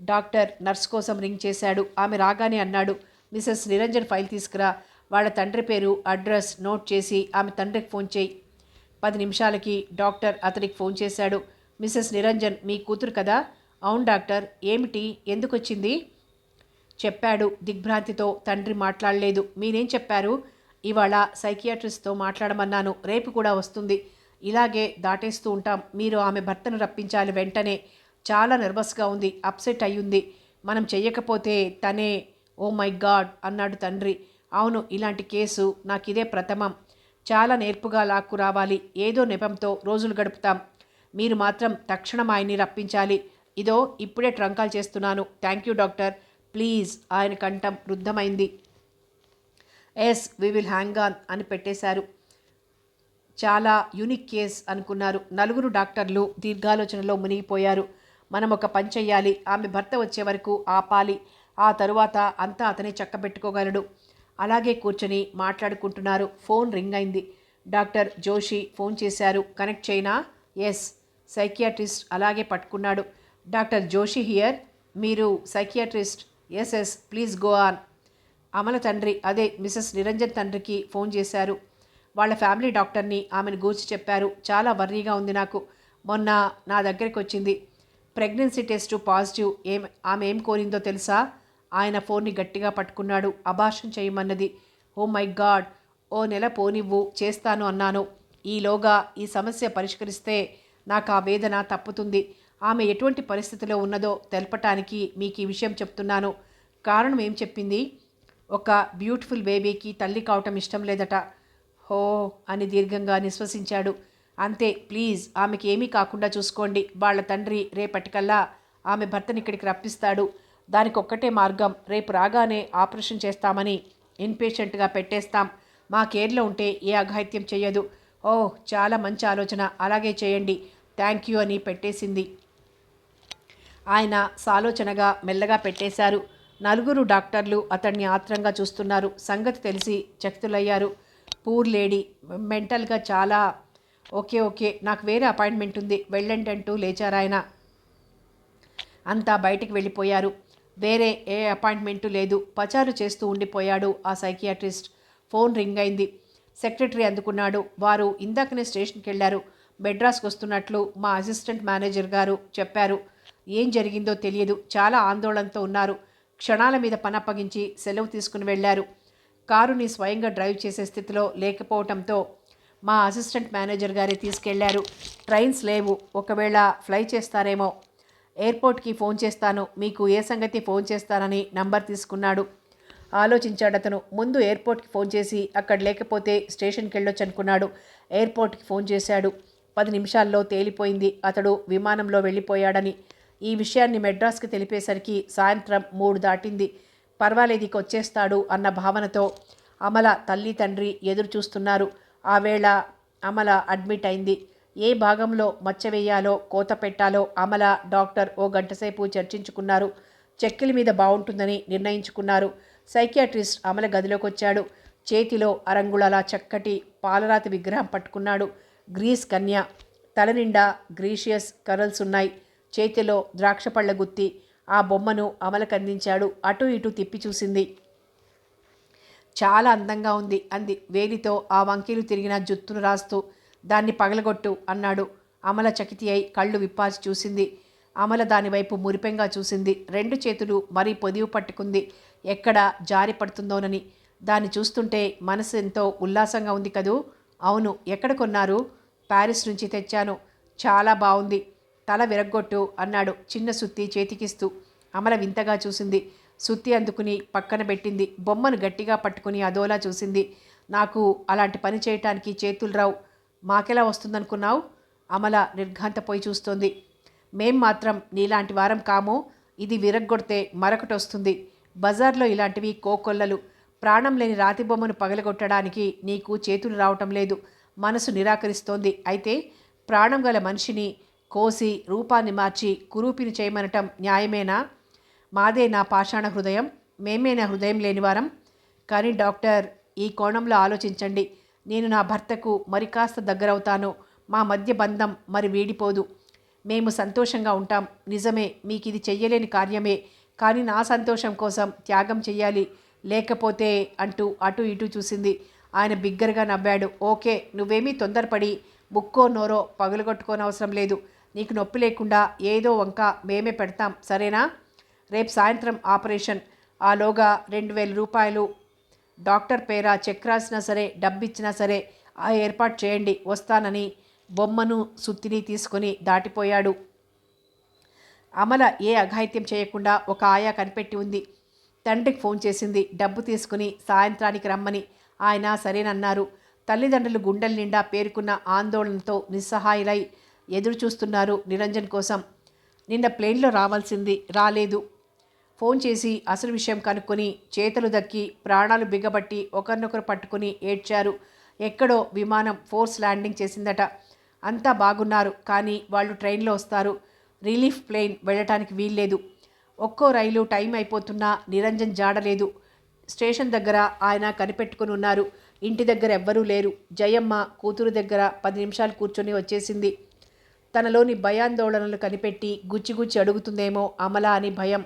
డాక్టర్ నర్స్ కోసం రింగ్ చేశాడు. ఆమె రాగానే అన్నాడు, మిసెస్ నిరంజన్ ఫైల్ తీసుకురా. వాళ్ళ తండ్రి పేరు, అడ్రస్ నోట్ చేసి ఆమె తండ్రికి ఫోన్ చేయి. 10 నిమిషాలకి డాక్టర్ అతనికి ఫోన్ చేశాడు. మిసెస్ నిరంజన్ మీ కూతురు కదా? అవును డాక్టర్. ఏమిటి? ఎందుకు వచ్చింది? చెప్పాడు దిగ్భ్రాంతితో. తండ్రి మాట్లాడలేదు. మీరేం చెప్పారు? ఇవాళ సైకియాట్రిస్ట్తో మాట్లాడమన్నాను. రేపు కూడా వస్తుంది. ఇలాగే దాటేస్తూ ఉంటాం. మీరు ఆమె భర్తను రప్పించాలి వెంటనే. చాలా నర్వస్గా ఉంది. అప్సెట్ అయ్యింది. మనం చెయ్యకపోతే తనే. ఓ మై గాడ్ అన్నాడు తండ్రి. అవును, ఇలాంటి కేసు నాకిదే ప్రథమం. చాలా నేర్పుగా లాక్కు రావాలి. ఏదో నెపంతో రోజులు గడుపుతాం. మీరు మాత్రం తక్షణం ఆయన్ని రప్పించాలి. ఇదో ఇప్పుడే ట్రంకాల్ చేస్తున్నాను. Thank you doctor. ప్లీజ్. ఆయన కంఠం రుద్ధమైంది. Yes, we will hang on అని పెట్టేశారు. చాలా యూనిక్ కేస్ అనుకున్నారు. 4 డాక్టర్లు దీర్ఘాలోచనలో మునిగిపోయారు. మనం ఒక పని చెయ్యాలి. ఆమె భర్త వచ్చే వరకు ఆపాలి. ఆ తరువాత అంతా అతనే చక్కబెట్టుకోగలడు. అలాగే కూర్చొని మాట్లాడుకుంటున్నారు. ఫోన్ రింగ్ అయింది. డాక్టర్ జోషి ఫోన్ చేశారు. కనెక్ట్ చేయనా? ఎస్. సైకియాట్రిస్ట్ అలాగే పట్టుకున్నాడు. Doctor Joshi here. మీరు psychiatrist? Yes yes, please go on. Amala తండ్రి, అదే మిసెస్ నిరంజన్ తండ్రికి ఫోన్ చేశారు. వాళ్ళ ఫ్యామిలీ డాక్టర్ని ఆమెను గూర్చి చెప్పారు. చాలా వర్రీగా ఉంది నాకు. మొన్న నా దగ్గరికి వచ్చింది. Pregnancy test positive. ఆమె ఏం కోరిందో తెలుసా? ఆయన ఫోన్ని గట్టిగా పట్టుకున్నాడు. అబార్షన్ చేయమన్నది. ఓ మై గాడ్, ఓ నెల పోనివ్వు, చేస్తాను అన్నాను. ఈలోగా ఈ సమస్య పరిష్కరిస్తే నాకు ఆ వేదన తప్పుతుంది. ఆమె ఎటువంటి పరిస్థితిలో ఉన్నదో తెలపటానికి మీకు ఈ విషయం చెప్తున్నాను. కారణం ఏం చెప్పింది? ఒక బ్యూటిఫుల్ బేబీకి తల్లి కావటం ఇష్టం లేదట. హో అని దీర్ఘంగా నిశ్వసించాడు. అంతే, ప్లీజ్ ఆమెకి ఏమీ కాకుండా చూసుకోండి. వాళ్ళ తండ్రి రేపటికల్లా ఆమె భర్తని ఇక్కడికి రప్పిస్తాడు. దానికి ఒక్కటే మార్గం, రేపు రాగానే ఆపరేషన్ చేస్తామని ఇన్పేషెంట్గా పెట్టేస్తాం. మా కేర్లో ఉంటే ఏ అఘాయిత్యం చెయ్యదు. ఓహ్, చాలా మంచి ఆలోచన, అలాగే చేయండి, థ్యాంక్ యూ అని పెట్టేసింది. ఆయన సాలోచనగా మెల్లగా పెట్టేశారు. నలుగురు డాక్టర్లు అతన్ని ఆత్రంగా చూస్తున్నారు. సంగతి తెలిసి చకితులయ్యారు. పూర్ లేడీ, మెంటల్గా చాలా. ఓకే, నాకు వేరే అపాయింట్మెంట్ ఉంది, వెళ్ళండి అంటూ లేచారాయన. అంతా బయటికి వెళ్ళిపోయారు. వేరే ఏ అపాయింట్మెంటు లేదు. పచారు చేస్తూ ఉండిపోయాడు ఆ సైకియాట్రిస్ట్. ఫోన్ రింగ్ అయింది. సెక్రటరీ అందుకున్నాడు. వారు ఇందాకనే స్టేషన్కి వెళ్ళారు. మెడ్రాస్కి వస్తున్నట్లు మా అసిస్టెంట్ మేనేజర్ గారు చెప్పారు. ఏం జరిగిందో తెలియదు, చాలా ఆందోళనతో ఉన్నారు. క్షణాల మీద పనప్పగించి సెలవు తీసుకుని వెళ్ళారు. కారుని స్వయంగా డ్రైవ్ చేసే స్థితిలో లేకపోవటంతో మా అసిస్టెంట్ మేనేజర్ గారే తీసుకెళ్లారు. ట్రైన్స్ లేవు, ఒకవేళ ఫ్లై చేస్తారేమో. ఎయిర్పోర్ట్కి ఫోన్ చేస్తాను, మీకు ఏ సంగతి ఫోన్ చేస్తానని నంబర్ తీసుకున్నాడు. ఆలోచించాడతను. ముందు ఎయిర్పోర్ట్కి ఫోన్ చేసి అక్కడ లేకపోతే స్టేషన్కి వెళ్ళొచ్చు అనుకున్నాడు. ఎయిర్పోర్ట్కి ఫోన్ చేశాడు. 10 నిమిషాల్లో తేలిపోయింది అతడు విమానంలో వెళ్ళిపోయాడని. ఈ విషయాన్ని మెడ్రాస్కి తెలిపేసరికి సాయంత్రం 3 దాటింది. పర్వాలేదు, ఇక వచ్చేస్తాడు అన్న భావనతో అమల తల్లి తండ్రి ఎదురు చూస్తున్నారు. ఆ వేళ అమల అడ్మిట్ అయింది. ఏ భాగంలో మచ్చ వేయాలో కోత పెట్టాలో అమల డాక్టర్ ఓ గంటసేపు చర్చించుకున్నారు. చెక్కిల మీద బాగుంటుందని నిర్ణయించుకున్నారు. సైకియాట్రిస్ట్ అమల గదిలోకి వచ్చాడు. చేతిలో అరంగుళాల చక్కటి పాలరాతి విగ్రహం పట్టుకున్నాడు. గ్రీస్ కన్య, తల నిండా గ్రీషియస్ కరల్స్ ఉన్నాయి. చేతిలో ద్రాక్షపళ్ళ గుత్తి. ఆ బొమ్మను అమలకందించాడు. అటు ఇటు తిప్పి చూసింది. చాలా అందంగా ఉంది అంది వేలితో ఆ వంకీలు తిరిగిన జుత్తును రాస్తూ. దాన్ని పగలగొట్టు అన్నాడు. అమల చకితి అయి కళ్ళు విప్పాచి చూసింది. అమల దానివైపు మురిపెంగా చూసింది. 2 చేతులు మరీ పొదివి పట్టుకుంది, ఎక్కడ జారి పడుతుందోనని. దాన్ని చూస్తుంటే మనసు ఎంతో ఉల్లాసంగా ఉంది కదూ. అవును, ఎక్కడ కొన్నారు? ప్యారిస్ నుంచి తెచ్చాను. చాలా బాగుంది. తల విరగ్గొట్టు అన్నాడు చిన్న సుత్తి చేతికిస్తూ. అమల వింతగా చూసింది. సుత్తి అందుకుని పక్కన పెట్టింది. బొమ్మను గట్టిగా పట్టుకుని అదోలా చూసింది. నాకు అలాంటి పని చేయటానికి చేతులు రావు. మాకెలా వస్తుందనుకున్నావు? అమల నిర్ఘాంతపోయి చూస్తోంది. మేం మాత్రం నీలాంటి వారం కాము. ఇది విరగ్గొడితే మరొకటి వస్తుంది. బజార్లో ఇలాంటివి కోకొల్లలు. ప్రాణం లేని రాతి బొమ్మను పగలగొట్టడానికి నీకు చేతులు రావటం లేదు. మనసు నిరాకరిస్తోంది. అయితే ప్రాణం గల మనిషిని కోసి రూపాన్ని మార్చి కురూపిని చేయమనటం న్యాయమేనా? మాదే నా పాషాణ హృదయం, మేమేనా హృదయం లేనివారం? కానీ డాక్టర్, ఈ కోణంలో ఆలోచించండి. నేను నా భర్తకు మరి కాస్త దగ్గరవుతాను. మా మధ్య బంధం మరి వీడిపోదు. మేము సంతోషంగా ఉంటాం. నిజమే, మీకు ఇది చెయ్యలేని కార్యమే. కానీ నా సంతోషం కోసం త్యాగం చెయ్యాలి. లేకపోతే అంటూ అటు ఇటు చూసింది. ఆయన బిగ్గరగా నవ్వాడు. ఓకే, నువ్వేమీ తొందరపడి ముక్కో నోరో పగులగొట్టుకోనవసరం లేదు. నీకు నొప్పి లేకుండా ఏదో వంక మేమే పెడతాం, సరేనా? రేపు సాయంత్రం ఆపరేషన్. ఆలోగా 2000 రూపాయలు డాక్టర్ పేర చెక్ రాసినా సరే, డబ్బిచ్చినా సరే ఆ ఏర్పాటు చేయండి. వస్తానని బొమ్మను సుత్తిని తీసుకుని దాటిపోయాడు. అమల ఏ అఘాయిత్యం చేయకుండా ఒక ఆయా కనిపెట్టి ఉంది. తండ్రికి ఫోన్ చేసింది డబ్బు తీసుకుని సాయంత్రానికి రమ్మని. ఆయన సరేనన్నారు. తల్లిదండ్రులు గుండెల నిండా పేరుకున్న ఆందోళనతో నిస్సహాయులై ఎదురు చూస్తున్నారు నిరంజన్ కోసం. నిన్న ప్లేన్లో రావాల్సింది, రాలేదు. ఫోన్ చేసి అసలు విషయం కనుక్కొని చేతులు దక్కి ప్రాణాలు బిగబట్టి ఒకరినొకరు పట్టుకుని ఏడ్చారు. ఎక్కడో విమానం ఫోర్స్ ల్యాండింగ్ చేసిందట. అంతా బాగున్నారు, కానీ వాళ్ళు ట్రైన్లో వస్తారు. రిలీఫ్ ప్లేన్ వెళ్ళటానికి వీల్లేదు. ఒక్కో రైలు టైం అయిపోతున్నా నిరంజన్ జాడలేదు. స్టేషన్ దగ్గర ఆయన కనిపెట్టుకుని ఉన్నారు. ఇంటి దగ్గర ఎవ్వరూ లేరు. జయమ్మ కూతురు దగ్గర 10 నిమిషాలు కూర్చొని వచ్చేసింది. తనలోని భయాందోళనలు కనిపెట్టి గుచ్చిగుచ్చి అడుగుతుందేమో అమల అని భయం.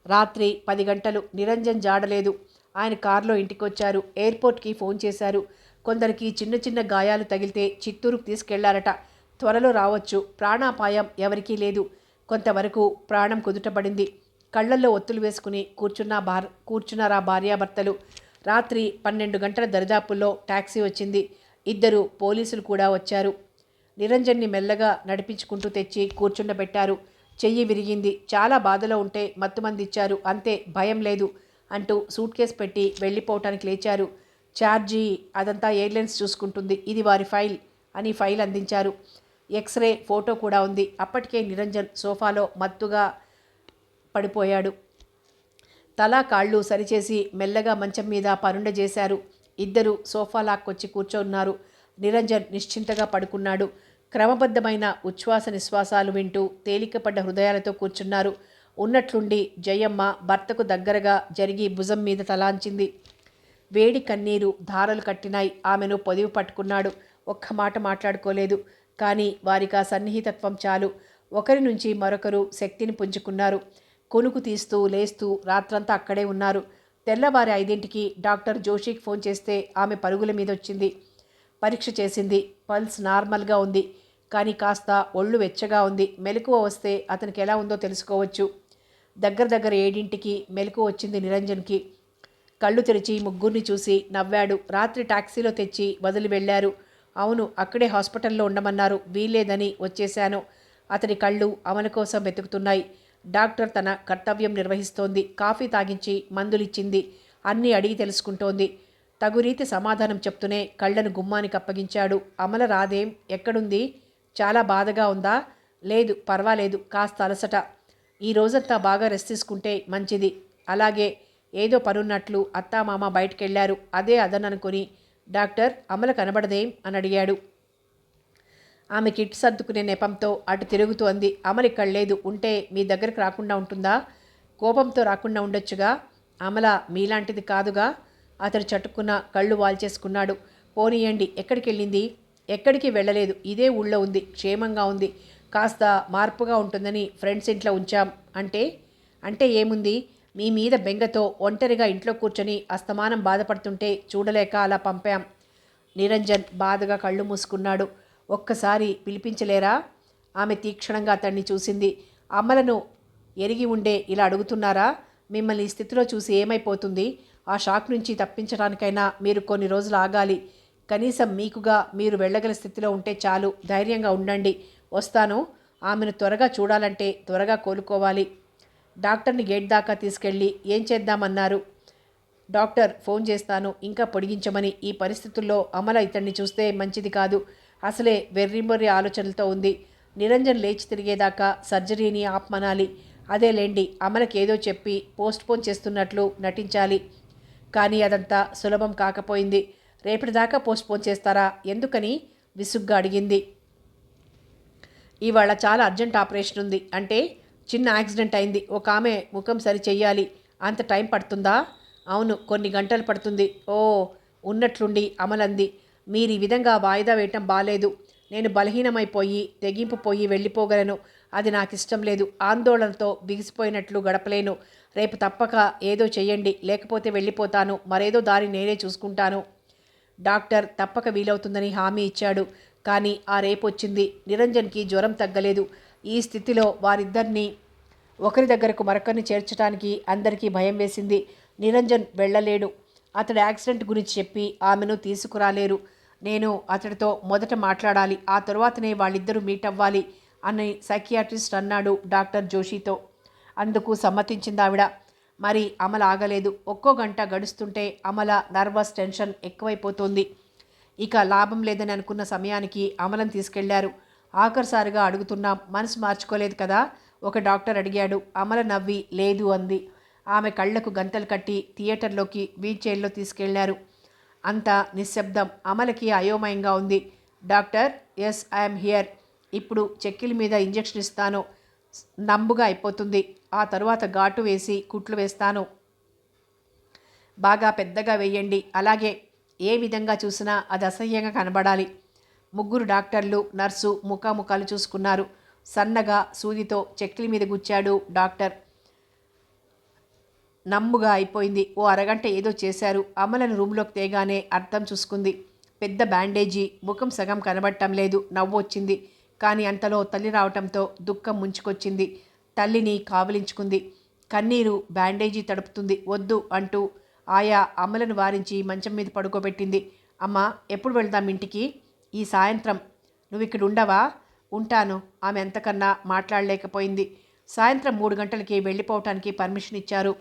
రాత్రి 10 గంటలు. నిరంజన్ జాడలేదు. ఆయన కారులో ఇంటికొచ్చారు. ఎయిర్పోర్ట్కి ఫోన్ చేశారు. కొందరికి చిన్న చిన్న గాయాలు తగిలితే చిత్తూరుకు తీసుకెళ్లారట. త్వరలో రావచ్చు. ప్రాణాపాయం ఎవరికీ లేదు. కొంతవరకు ప్రాణం కుదుటపడింది. కళ్ళల్లో ఒత్తులు వేసుకుని కూర్చున్నారా భార్యాభర్తలు. రాత్రి 12 గంటల దరిదాపుల్లో టాక్సీ వచ్చింది. 2 పోలీసులు కూడా వచ్చారు. నిరంజన్ని మెల్లగా నడిపించుకుంటూ తెచ్చి కూర్చుండబెట్టారు. చెయ్యి విరిగింది. చాలా బాధలో ఉంటే మత్తుమందిచ్చారు. అంతే, భయం లేదు అంటూ సూట్ కేస్ పెట్టి వెళ్ళిపోవటానికి లేచారు. ఛార్జీ అదంతా ఎయిర్లైన్స్ చూసుకుంటుంది. ఇది వారి ఫైల్ అని ఫైల్ అందించారు. ఎక్స్రే ఫోటో కూడా ఉంది. అప్పటికే నిరంజన్ సోఫాలో మత్తుగా పడిపోయాడు. తలా కాళ్ళు సరిచేసి మెల్లగా మంచం మీద పరుండజేశారు. 2 సోఫా లాక్కొచ్చి కూర్చోన్నారు. నిరంజన్ నిశ్చింతగా పడుకున్నాడు. క్రమబద్ధమైన ఉచ్ఛ్వాస నిశ్వాసాలు వింటూ తేలికపడ్డ హృదయాలతో కూర్చున్నారు. ఉన్నట్లుండి జయమ్మ భర్తకు దగ్గరగా జరిగి భుజం మీద తలాంచింది. వేడి కన్నీరు ధారలు కట్టినాయి. ఆమెను పొదివి పట్టుకున్నాడు. ఒక్క మాట మాట్లాడుకోలేదు. కానీ వారికా సన్నిహితత్వం చాలు. ఒకరి నుంచి మరొకరు శక్తిని పుంజుకున్నారు. కొనుకు తీస్తూ లేస్తూ రాత్రంతా అక్కడే ఉన్నారు. తెల్లవారి 5ంటికి డాక్టర్ జోషికి ఫోన్ చేస్తే ఆమె పరుగుల మీద వచ్చింది. పరీక్ష చేసింది. పల్స్ నార్మల్గా ఉంది. కానీ కాస్త ఒళ్ళు వెచ్చగా ఉంది. మెలకువ వస్తే అతనికి ఎలా ఉందో తెలుసుకోవచ్చు. దగ్గర 7ంటికి మెలకువ వచ్చింది నిరంజన్కి. కళ్ళు తెరిచి ముగ్గురిని చూసి నవ్వాడు. రాత్రి టాక్సీలో తెచ్చి వదిలి వెళ్ళారు. అవును, అక్కడే హాస్పిటల్లో ఉండమన్నారు. వీల్లేదని వచ్చేశాను. అతని కళ్ళు అమల కోసం వెతుకుతున్నాయి. డాక్టర్ తన కర్తవ్యం నిర్వహిస్తోంది. కాఫీ తాగించి మందులిచ్చింది. అన్నీ అడిగి తెలుసుకుంటోంది. తగురీతి సమాధానం చెప్తూనే కళ్ళను గుమ్మానికి అప్పగించాడు. అమల రాదేం? ఎక్కడుంది? చాలా బాధగా ఉందా? లేదు, పర్వాలేదు, కాస్త అలసట. ఈ రోజంతా బాగా రెస్ట్ తీసుకుంటే మంచిది. అలాగే, ఏదో పనున్నట్లు అత్తామామ బయటకెళ్లారు. అదే అదననుకొని డాక్టర్, అమల కనబడదేం అని అడిగాడు. ఆమె కిట్ సర్దుకునే నెపంతో అటు తిరుగుతూ అంది. అమల ఇక్కడ లేదు. ఉంటే మీ దగ్గరకు రాకుండా ఉంటుందా? కోపంతో రాకుండా ఉండొచ్చుగా. అమల మీలాంటిది కాదుగా. అతడు చటుక్కున కళ్ళు వాల్చేసుకున్నాడు. పోనీయండి. ఎక్కడికి వెళ్ళింది? ఎక్కడికి వెళ్ళలేదు. ఇదే ఊళ్ళో ఉంది. క్షేమంగా ఉంది. కాస్త మార్పుగా ఉంటుందని ఫ్రెండ్స్ ఇంట్లో ఉంచాం. అంటే ఏముంది? మీ మీద బెంగతో ఒంటరిగా ఇంట్లో కూర్చొని అస్తమానం బాధపడుతుంటే చూడలేక అలా పంపాం. నిరంజన్ బాధగా కళ్ళు మూసుకున్నాడు. ఒక్కసారి పిలిపించలేరా? ఆమె తీక్షణంగా అతన్ని చూసింది. అమ్మలను ఎరిగి ఉండే ఇలా అడుగుతున్నారా? మిమ్మల్ని ఈ స్థితిలో చూసి ఏమైపోతుంది? ఆ షాక్ నుంచి తప్పించడానికైనా మీరు కొన్ని రోజులు ఆగాలి. కనీసం మీకుగా మీరు వెళ్ళగల స్థితిలో ఉంటే చాలు. ధైర్యంగా ఉండండి. వస్తాను. ఆమెను త్వరగా చూడాలంటే త్వరగా కోలుకోవాలి. డాక్టర్ని గేట్ దాకా తీసుకెళ్ళి ఏం చేద్దామన్నారు? డాక్టర్ ఫోన్ చేస్తాను ఇంకా పొడిగించమని. ఈ పరిస్థితుల్లో అమల ఇతన్ని చూస్తే మంచిది కాదు. అసలే వెర్రిమొర్రి ఆలోచనలతో ఉంది. నిరంజన్ లేచి తిరిగేదాకా సర్జరీని ఆపమనాలి. అదేలేండి, అమలకేదో చెప్పి పోస్ట్పోన్ చేస్తున్నట్లు నటించాలి. కానీ అదంతా సులభం కాకపోయింది. రేపటిదాకా పోస్ట్పోన్ చేస్తారా? ఎందుకని విసుగ్గా అడిగింది. ఇవాళ చాలా అర్జెంట్ ఆపరేషన్ ఉంది. అంటే చిన్న యాక్సిడెంట్ అయింది. ఒక ఆమె ముఖం సరి చెయ్యాలి. అంత టైం పడుతుందా? అవును, కొన్ని గంటలు పడుతుంది. ఓ, ఉన్నట్లుండి అమలంది. మీరు ఈ విధంగా వాయిదా వేయటం బాలేదు. నేను బలహీనమైపోయి తెగింపుపోయి వెళ్ళిపోగలను. అది నాకు ఇష్టం లేదు. ఆందోళనతో బిగిసిపోయినట్లు గడపలేను. రేపు తప్పక ఏదో చెయ్యండి. లేకపోతే వెళ్ళిపోతాను. మరేదో దారి నేనే చూసుకుంటాను. డాక్టర్ తప్పక వీలవుతుందని హామీ ఇచ్చాడు. కానీ ఆ రేపు వచ్చింది. నిరంజన్కి జ్వరం తగ్గలేదు. ఈ స్థితిలో వారిద్దరినీ ఒకరి దగ్గరకు మరొకరిని చేర్చడానికి అందరికీ భయం వేసింది. నిరంజన్ వెళ్ళలేడు. అతడు యాక్సిడెంట్ గురించి చెప్పి ఆమెను తీసుకురాలేరు. నేను అతడితో మొదట మాట్లాడాలి. ఆ తరువాతనే వాళ్ళిద్దరూ మీట్ అవ్వాలి అని సైకియాట్రిస్ట్ అన్నాడు డాక్టర్ జోషితో. అందుకు సమ్మతించింది ఆవిడ. మరి అమల ఆగలేదు. ఒక్కో గంట గడుస్తుంటే అమల నర్వస్ టెన్షన్ ఎక్కువైపోతుంది. ఇక లాభం లేదని అనుకున్న సమయానికి అమలను తీసుకెళ్లారు. ఆఖరిసారిగా అడుగుతున్నాం, మనసు మార్చుకోలేదు కదా? ఒక డాక్టర్ అడిగాడు. అమల నవ్వి లేదు అంది. ఆమె కళ్లకు గంతలు కట్టి థియేటర్లోకి వీల్చైర్లో తీసుకెళ్లారు. అంతా నిశ్శబ్దం. అమలకి అయోమయంగా ఉంది. Doctor, yes, I'm here. ఇప్పుడు చెక్కిల మీద ఇంజెక్షన్ ఇస్తాను. నంబుగా అయిపోతుంది. ఆ తరువాత ఘాటు వేసి కుట్లు వేస్తాను. బాగా పెద్దగా వేయండి. అలాగే, ఏ విధంగా చూసినా అది అసహ్యంగా కనబడాలి. ముగ్గురు డాక్టర్లు, నర్సు ముఖాముఖాలు చూసుకున్నారు. సన్నగా సూదితో చెక్కిలి మీద గుచ్చాడు డాక్టర్. నమ్ముగా అయిపోయింది. ఓ అరగంట ఏదో చేశారు. అమలను రూమ్లోకి తేగానే అర్థం చూసుకుంది. పెద్ద బ్యాండేజీ. ముఖం సగం కనబడటం లేదు. నవ్వు వచ్చింది. కానీ అంతలో తల్లి రావటంతో దుఃఖం ముంచుకొచ్చింది. తల్లిని కావలించుకుంది. కన్నీరు బ్యాండేజీ తడుపుతుంది. వద్దు అంటూ ఆయా అమలను వారించి మంచం మీద పడుకోబెట్టింది. అమ్మ, ఎప్పుడు వెళ్దాం ఇంటికి? ఈ సాయంత్రం. నువ్వు ఇక్కడ ఉండవా? ఉంటాను. ఆమె ఎంతకన్నా మాట్లాడలేకపోయింది. సాయంత్రం 3 గంటలకి వెళ్ళిపోవటానికి పర్మిషన్ ఇచ్చారు.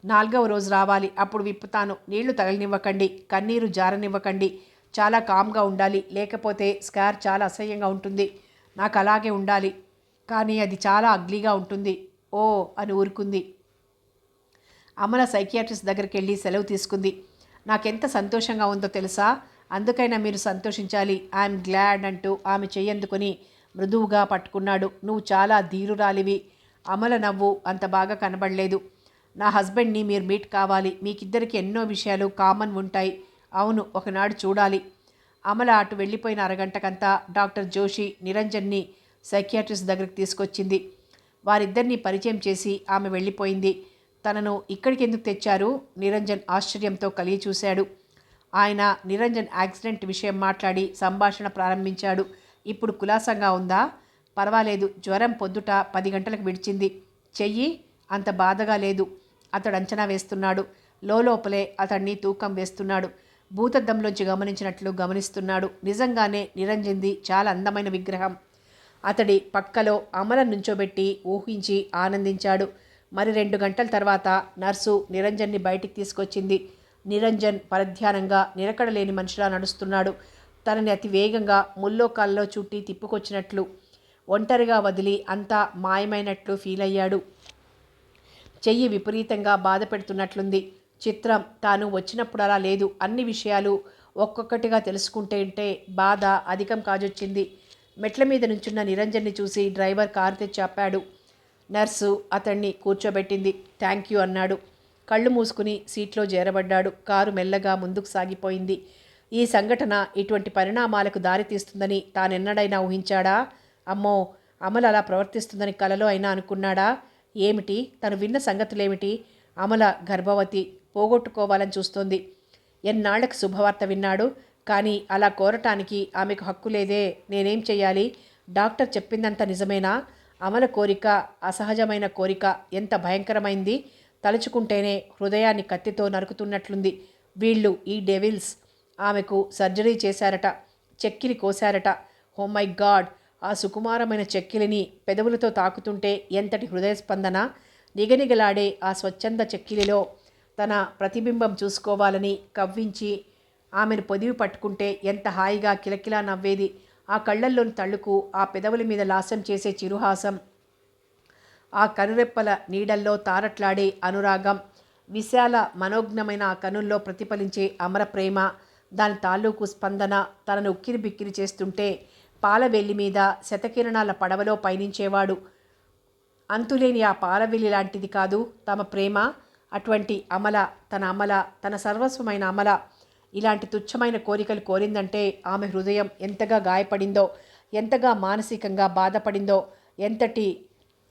4వ రోజు రావాలి, అప్పుడు విప్పుతాను. నీళ్లు తగలనివ్వకండి, కన్నీరు జారనివ్వకండి. చాలా కామ్గా ఉండాలి, లేకపోతే స్కార్ చాలా అసహ్యంగా ఉంటుంది. నాకు అలాగే ఉండాలి, కానీ అది చాలా అగ్లీగా ఉంటుంది. ఓ అని ఊరుకుంది. అమల సైకియాట్రిస్ట్ దగ్గరికి వెళ్ళి సెలవు తీసుకుంది. నాకెంత సంతోషంగా ఉందో తెలుసా? అందుకైనా మీరు సంతోషించాలి. ఐఎమ్ గ్లాడ్ అంటూ ఆమె చెయ్యందుకొని మృదువుగా పట్టుకున్నాడు. నువ్వు చాలా ధీరురాలివి. అమల నవ్వు అంత బాగా కనబడలేదు. నా హస్బెండ్ని మీరు మీట్ కావాలి. మీకిద్దరికి ఎన్నో విషయాలు కామన్ ఉంటాయి. అవును, ఒకనాడు చూడాలి. అమల అటు వెళ్ళిపోయిన అరగంటకంతా డాక్టర్ జోషి నిరంజన్ని సైకియాట్రిస్ట్ దగ్గరికి తీసుకొచ్చింది. వారిద్దరినీ పరిచయం చేసి ఆమె వెళ్ళిపోయింది. తనను ఇక్కడికి ఎందుకు తెచ్చారు? నిరంజన్ ఆశ్చర్యంతో కలిగి చూశాడు. ఆయన నిరంజన్ యాక్సిడెంట్ విషయం మాట్లాడి సంభాషణ ప్రారంభించాడు. ఇప్పుడు కులాసంగా ఉందా? పర్వాలేదు. జ్వరం పొద్దుట 10 గంటలకు విడిచింది. చెయ్యి అంత బాధగా లేదు. అతడు అంచనా వేస్తున్నాడు. లోపలే అతన్ని తూకం వేస్తున్నాడు. భూతద్దంలోంచి గమనించినట్లు గమనిస్తున్నాడు. నిజంగానే నిరంజన్ది చాలా అందమైన విగ్రహం. అతడి పక్కలో అమల నుంచోబెట్టి ఊహించి ఆనందించాడు. మరి 2 గంటల తర్వాత నర్సు నిరంజన్ని బయటికి తీసుకొచ్చింది. నిరంజన్ పరధ్యానంగా నిలకడలేని మనిషిలా నడుస్తున్నాడు. తనని అతి వేగంగా ముల్లోకాల్లో చుట్టి తిప్పుకొచ్చినట్లు, ఒంటరిగా వదిలి అంతా మాయమైనట్లు ఫీల్ అయ్యాడు. చెయ్యి విపరీతంగా బాధ పెడుతున్నట్లుంది. చిత్రం, తాను వచ్చినప్పుడు అలా లేదు. అన్ని విషయాలు ఒక్కొక్కటిగా తెలుసుకుంటే బాధ అధికం కాజొచ్చింది. మెట్ల మీద నుంచున్న నిరంజన్ని చూసి డ్రైవర్ కారు తెచ్చి ఆపాడు. నర్సు అతన్ని కూర్చోబెట్టింది. థ్యాంక్ యూ అన్నాడు. కళ్ళు మూసుకుని సీట్లో చేరబడ్డాడు. కారు మెల్లగా ముందుకు సాగిపోయింది. ఈ సంఘటన ఇటువంటి పరిణామాలకు దారితీస్తుందని తానెన్నడైనా ఊహించాడా? అమ్మో, అమల అలా ప్రవర్తిస్తుందని కలలో అయినా అనుకున్నాడా? ఏమిటి? తను విన్న సంగతులేమిటి? అమల గర్భవతి, పోగొట్టుకోవాలని చూస్తోంది. ఎన్నాళ్లకు శుభవార్త విన్నాడు. కానీ అలా కోరటానికి ఆమెకు హక్కు లేదే. నేనేం చెయ్యాలి? డాక్టర్ చెప్పిందంత నిజమేనా? అమల కోరిక అసహజమైన కోరిక. ఎంత భయంకరమైంది! తలుచుకుంటేనే హృదయాన్ని కత్తితో నరుకుతున్నట్లుంది. వీళ్ళు, ఈ డెవిల్స్, ఆమెకు సర్జరీ చేశారట. చెక్కిలి కోశారట. Oh my God! ఆ సుకుమారమైన చెక్కిలిని పెదవులతో తాకుతుంటే ఎంతటి హృదయస్పందన! నిగనిగలాడే ఆ స్వచ్ఛంద చెక్కిలిలో తన ప్రతిబింబం చూసుకోవాలని కవ్వించి ఆమెను పొదివి పట్టుకుంటే ఎంత హాయిగా కిలకిలా నవ్వేది. ఆ కళ్ళల్లోని తళుకు, ఆ పెదవుల మీద లాసం చేసే చిరుహాసం, ఆ కనురెప్పల నీడల్లో తారట్లాడే అనురాగం, విశాల మనోజ్ఞమైన ఆ కనుల్లో ప్రతిఫలించే అమర ప్రేమ, దాని తాలూకు స్పందన తనను ఉక్కిరి బిక్కిరి చేస్తుంటే పాలవెల్లి మీద శతకిరణాల పడవలో పయనించేవాడు. అంతులేని ఆ పాలవెల్లి లాంటిది కాదు తమ ప్రేమ. అటువంటి అమల, తన సర్వస్వమైన అమల ఇలాంటి తుచ్చమైన కోరికలు కోరిందంటే ఆమె హృదయం ఎంతగా గాయపడిందో, ఎంతగా మానసికంగా బాధపడిందో, ఎంతటి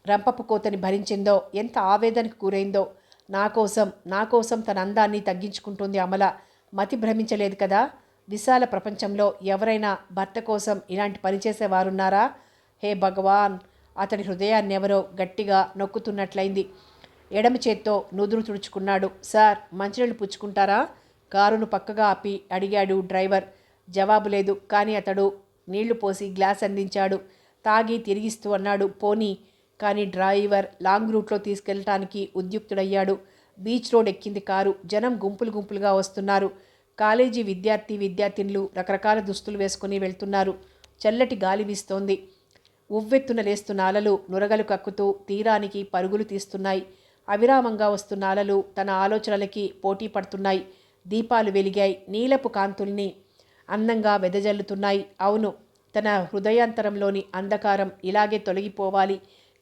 రంపపు కోతని భరించిందో, ఎంత ఆవేదనకు గురైందో. నా కోసం తన అందాన్ని తగ్గించుకుంటుంది అమల. మతి భ్రమించలేదు కదా? విశాల ప్రపంచంలో ఎవరైనా భర్త కోసం ఇలాంటి పని చేసేవారున్నారా? హే భగవాన్! అతడి హృదయాన్ని ఎవరో గట్టిగా నొక్కుతున్నట్లయింది. ఎడమ చేత్తో నుదురు తుడుచుకున్నాడు. సార్, మంచినీళ్ళు పుచ్చుకుంటారా? కారును పక్కగా ఆపి అడిగాడు డ్రైవర్. జవాబు లేదు. కానీ అతడు నీళ్లు పోసి గ్లాస్ అందించాడు. తాగి తిరిగిస్తూ అన్నాడు, పోనీ. కానీ డ్రైవర్ లాంగ్ రూట్లో తీసుకెళ్ళటానికి ఉద్యుక్తుడయ్యాడు. బీచ్ రోడ్ ఎక్కింది కారు. జనం గుంపులు గుంపులుగా వస్తున్నారు. కాలేజీ విద్యార్థినులు రకరకాల దుస్తులు వేసుకుని వెళ్తున్నారు. చల్లటి గాలి వీస్తోంది. ఉవ్వెత్తున లేస్తున్న అలలు నురగలు కక్కుతూ తీరానికి పరుగులు తీస్తున్నాయి. అవిరామంగా వస్తున్న అలలు తన ఆలోచనలకి పోటీ పడుతున్నాయి. దీపాలు వెలిగాయి. నీలపు కాంతుల్ని అందంగా వెదజల్లుతున్నాయి. అవును, తన హృదయాంతరంలోని అంధకారం ఇలాగే తొలగిపోవాలి.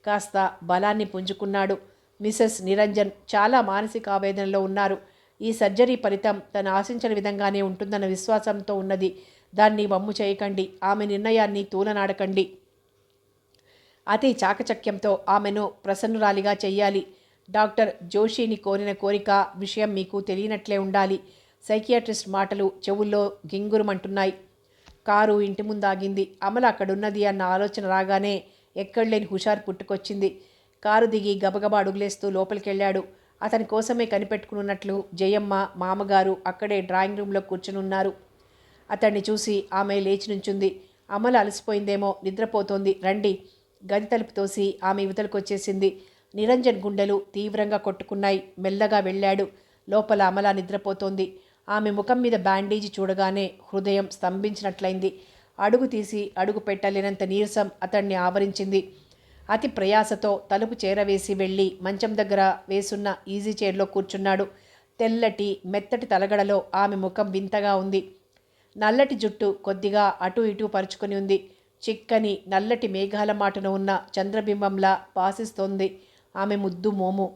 కాస్త బలాన్ని పుంజుకున్నాడు. మిసెస్ నిరంజన్ చాలా మానసిక ఆవేదనలో ఉన్నారు. ఈ సర్జరీ ఫలితం తను ఆశించిన విధంగానే ఉంటుందన్న విశ్వాసంతో ఉన్నది. దాన్ని వమ్ము చేయకండి. ఆమె నిర్ణయాన్ని తూలనాడకండి. అతి చాకచక్యంతో ఆమెను ప్రసన్నురాలిగా చెయ్యాలి. డాక్టర్ జోషిని కోరిన కోరిక విషయం మీకు తెలియనట్లే ఉండాలి. సైకియాట్రిస్ట్ మాటలు చెవుల్లో గింగురుమంటున్నాయి. కారు ఇంటి ముందాగింది. అమల అక్కడున్నది అన్న ఆలోచన రాగానే ఎక్కడలేని హుషారు పుట్టుకొచ్చింది. కారు దిగి గబగబా అడుగులేస్తూ లోపలికెళ్ళాడు. అతని కోసమే కనిపెట్టుకున్నట్లు జయమ్మ, మామగారు అక్కడే డ్రాయింగ్ రూమ్లో కూర్చునున్నారు. అతన్ని చూసి ఆమె లేచి నుంచుంది. అమల అలసిపోయిందేమో, నిద్రపోతోంది, రండి. గది తలుపు తోసి ఆమె యువతలకొచ్చేసింది. నిరంజన్ గుండెలు తీవ్రంగా కొట్టుకున్నాయి. మెల్లగా వెళ్ళాడు. లోపల అమల నిద్రపోతోంది. ఆమె ముఖం మీద బ్యాండేజీ చూడగానే హృదయం స్తంభించినట్లయింది. అడుగు తీసి అడుగు పెట్టలేనంత నీరసం అతన్ని ఆవరించింది. అతి ప్రయాసతో తలుపు చేరవేసి వెళ్ళి మంచం దగ్గర వేసున్న ఈజీ చైర్లో కూర్చున్నాడు. తెల్లటి మెత్తటి తలగడలో ఆమె ముఖం వింతగా ఉంది. నల్లటి జుట్టు కొద్దిగా అటూ ఇటూ పరుచుకొని ఉంది. చిక్కని నల్లటి మేఘాల మాటున ఉన్న చంద్రబింబంలా భాసిస్తోంది ఆమె ముద్దు మోము.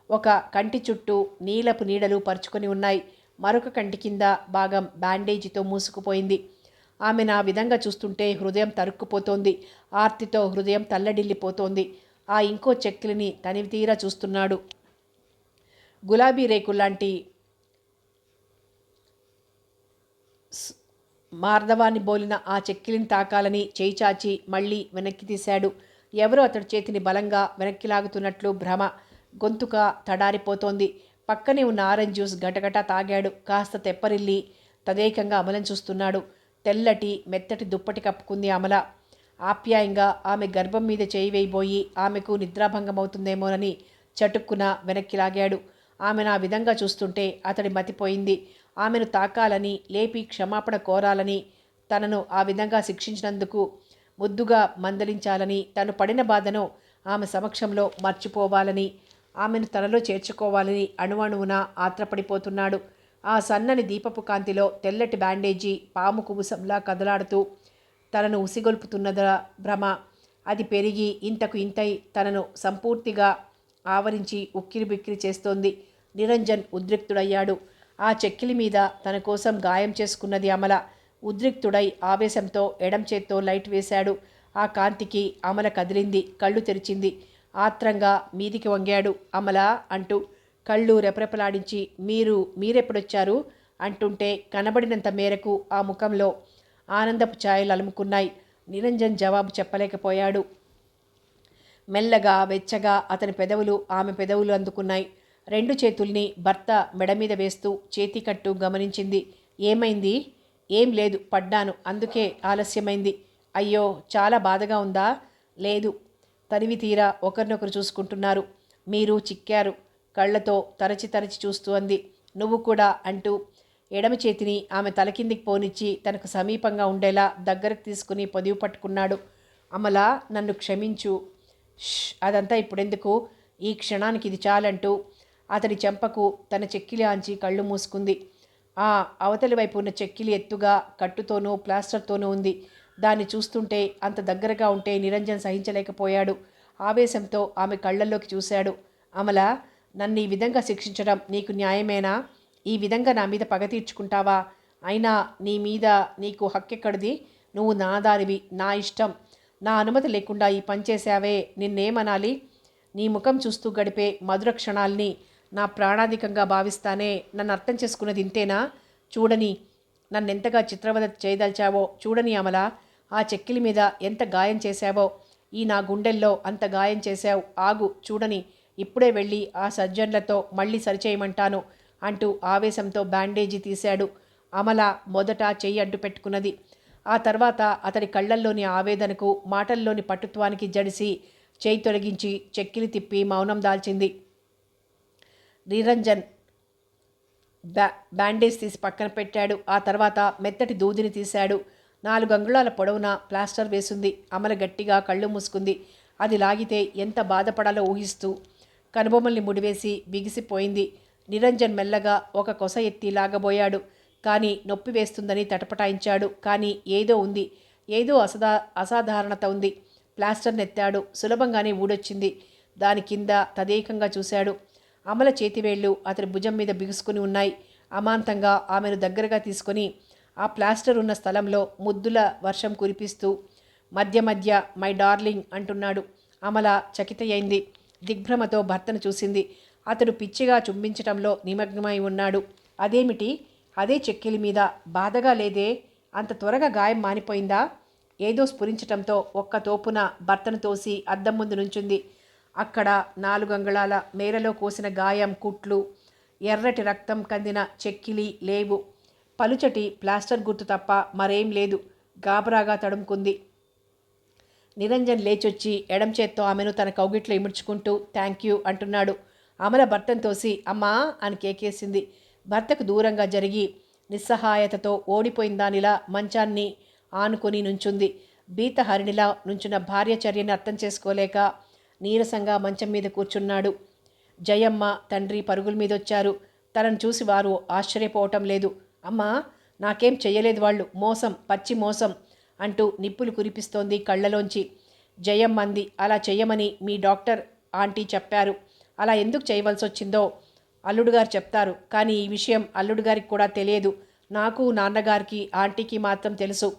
ఒక కంటి చుట్టూ నీలపు నీడలు పరుచుకొని ఉన్నాయి. మరొక కంటి కింద భాగం బ్యాండేజీతో మూసుకుపోయింది. ఆమె నా విధంగా చూస్తుంటే హృదయం తరుక్కుపోతోంది. ఆర్తితో హృదయం తల్లడిల్లిపోతోంది. ఆ ఇంకో చెక్కిలిని తనివి తీరా చూస్తున్నాడు. గులాబీ రేకుల్లాంటి మార్దవాన్ని బోలిన ఆ చెక్కిలిని తాకాలని చేయి చాచి మళ్ళీ వెనక్కి తీశాడు. ఎవరో అతడి చేతిని బలంగా వెనక్కి లాగుతున్నట్లు భ్రమ. గొంతుక తడారిపోతోంది. పక్కనే ఉన్న ఆరెంజ్ జ్యూస్ గటగటా తాగాడు. కాస్త తెప్పరిల్లి తదేకంగా అమలను చూస్తున్నాడు. తెల్లటి మెత్తటి దుప్పటి కప్పుకుంది అమల. ఆప్యాయంగా ఆమె గర్భం మీద చేయి వేయబోయి ఆమెకు నిద్రాభంగమవుతుందేమోనని చటుక్కున వెనక్కి లాగాడు. ఆమెను ఆ విధంగా చూస్తుంటే అతడి మతిపోయింది. ఆమెను తాకాలని, లేపి క్షమాపణ కోరాలని, తనను ఆ విధంగా శిక్షించినందుకు ముద్దుగా మందలించాలని, తను పడిన బాధను ఆమె సమక్షంలో మర్చిపోవాలని, ఆమెను తనలో చేర్చుకోవాలని అణువణువున ఆత్రపడిపోతున్నాడు. ఆ సన్నని దీపపు కాంతిలో తెల్లటి బ్యాండేజీ పాము కుబుసంలా కదలాడుతూ తనను ఉసిగొల్పుతున్నద భ్రమ. అది పెరిగి ఇంతకు ఇంతై తనను సంపూర్తిగా ఆవరించి ఉక్కిరిబిక్కిరి చేస్తోంది. నిరంజన్ ఉద్రిక్తుడయ్యాడు. ఆ చెక్కిలి మీద తన కోసం గాయం చేసుకున్నది అమల. ఉద్రిక్తుడై ఆవేశంతో ఎడం చేత్తో లైట్ వేశాడు. ఆ కాంతికి అమల కదిలింది. కళ్ళు తెరిచింది. ఆత్రంగా మీదికి వంగాడు. అమల అంటూ కళ్ళు రెపరెపలాడించి మీరెప్పుడొచ్చారు అంటుంటే కనబడినంత మేరకు ఆ ముఖంలో ఆనందపు ఛాయలు అలుముకున్నాయి. నిరంజన్ జవాబు చెప్పలేకపోయాడు. మెల్లగా వెచ్చగా అతని పెదవులు ఆమె పెదవులు అందుకున్నాయి. రెండు చేతుల్ని భర్త మెడ మీద వేస్తూ చేతికట్టు గమనించింది. ఏమైంది? ఏం లేదు, పడ్డాను, అందుకే ఆలస్యమైంది. అయ్యో, చాలా బాధగా ఉందా? లేదు. తనివి తీరా ఒకరినొకరు చూసుకుంటున్నారు. మీరు చిక్కారు. కళ్ళతో తరచి తరచి చూస్తూ అంది. నువ్వు కూడా అంటూ ఎడమ చేతిని ఆమె తల కిందికి పోనిచ్చి తనకు సమీపంగా ఉండేలా దగ్గరకు తీసుకుని పొదివి పట్టుకున్నాడు. అమల, నన్ను క్షమించు. అదంతా ఇప్పుడెందుకు, ఈ క్షణానికి ఇది చాలంటూ అతడి చెంపకు తన చెక్కిలి ఆంచి కళ్ళు మూసుకుంది. ఆ అవతలి వైపు ఉన్న చెక్కిలి ఎత్తుగా కట్టుతోనూ ప్లాస్టర్తోనూ ఉంది. దాన్ని చూస్తుంటే అంత దగ్గరగా ఉంటే నిరంజన్ సహించలేకపోయాడు. ఆవేశంతో ఆమె కళ్ళల్లోకి చూశాడు. అమల, నన్ను ఈ విధంగా శిక్షించడం నీకు న్యాయమేనా? ఈ విధంగా నా మీద పగ తీర్చుకుంటావా? అయినా నీ మీద నీకు హక్కెక్కడిది? నువ్వు నా దానివి, నా ఇష్టం. నా అనుమతి లేకుండా ఈ పని చేశావే, నిన్నేమనాలి? నీ ముఖం చూస్తూ గడిపే మధుర క్షణాల్ని నా ప్రాణాధికంగా భావిస్తానే. నన్ను అర్థం చేసుకున్నది ఇంతేనా? చూడని, నన్నెంతగా చిత్రవద చేయదలిచావో చూడని అమల. ఆ చెక్కిలి మీద ఎంత గాయం చేశావో, ఈ నా గుండెల్లో అంత గాయం చేశావు. ఆగు, చూడని, ఇప్పుడే వెళ్ళి ఆ సర్జన్లతో మళ్ళీ సరిచేయమంటాను అంటూ ఆవేశంతో బ్యాండేజీ తీశాడు. అమల మొదట చెయ్యి అడ్డు పెట్టుకున్నది. ఆ తర్వాత అతడి కళ్ళల్లోని ఆవేదనకు, మాటల్లోని పటుత్వానికి జడిసి చేయి తొలగించి చెక్కిలి తిప్పి మౌనం దాల్చింది. నిరంజన్ బ్యాండేజ్ తీసి పక్కన పెట్టాడు. ఆ తర్వాత మెత్తటి దూదిని తీశాడు. 4 అంగుళాల పొడవున ప్లాస్టర్ వేసింది. అమల గట్టిగా కళ్ళు మూసుకుంది. అది లాగితే ఎంత బాధపడాలో ఊహిస్తూ కనుబొమ్మల్ని ముడివేసి బిగిసిపోయింది. నిరంజన్ మెల్లగా ఒక కొస ఎత్తి లాగబోయాడు. కానీ నొప్పి వేస్తుందని తటపటాయించాడు. కానీ ఏదో ఉంది, ఏదో అసాధారణత ఉంది. ప్లాస్టర్ నెత్తాడు. సులభంగానే ఊడొచ్చింది. దాని కింద తదేకంగా చూశాడు. అమల చేతివేళ్లు అతని భుజం మీద బిగుసుకుని ఉన్నాయి. అమాంతంగా ఆమెను దగ్గరగా తీసుకొని ఆ ప్లాస్టర్ ఉన్న స్థలంలో ముద్దుల వర్షం కురిపిస్తూ మధ్య మధ్య మై డార్లింగ్ అంటున్నాడు. అమల చకితయైంది. దిగ్భ్రమతో భర్తను చూసింది. అతడు పిచ్చిగా చుంబించటంలో నిమగ్నమై ఉన్నాడు. అదేమిటి? అదే చెక్కిలి మీద బాధగా లేదే? అంత త్వరగా గాయం మానిపోయిందా? ఏదో స్ఫురించటంతో ఒక్క తోపున భర్తను తోసి అద్దం ముందు నుంచుంది. అక్కడ 4 అంగుళాల మేరలో కోసిన గాయం, కుట్లు, ఎర్రటి రక్తం కందిన చెక్కిలి లేవు. పలుచటి ప్లాస్టర్ గుర్తు తప్ప మరేం లేదు. గాబరాగా తడుముకుంది. నిరంజన్ లేచొచ్చి ఎడం చేత్తో ఆమెను తన కౌగిట్లో ఇముడ్చుకుంటూ థ్యాంక్ యూ అంటున్నాడు. అమల భర్తను తోసి అమ్మా అని కేకేసింది. భర్తకు దూరంగా జరిగి నిస్సహాయతతో ఓడిపోయిందానిలా మంచాన్ని ఆనుకొని నుంచుంది. బీతహరిణిలా నుంచున్న భార్య చర్యని అర్థం చేసుకోలేక నీరసంగా మంచం మీద కూర్చున్నాడు. జయమ్మ, తండ్రి పరుగుల మీదొచ్చారు. తనను చూసి వారు ఆశ్చర్యపోవటం లేదు. అమ్మా, నాకేం చెయ్యలేదు వాళ్ళు, మోసం, పచ్చి మోసం అంటూ నిప్పులు కురిపిస్తోంది కళ్ళలోంచి. జయమ్మ అంది, అలా చెయ్యమని మీ డాక్టర్ ఆంటీ చెప్పారు. అలా ఎందుకు చేయవలసి వచ్చిందో అల్లుడుగారు చెప్తారు. కానీ ఈ విషయం అల్లుడుగారికి కూడా తెలియదు. నాకు, నాన్నగారికి, ఆంటీకి మాత్రం తెలుసు.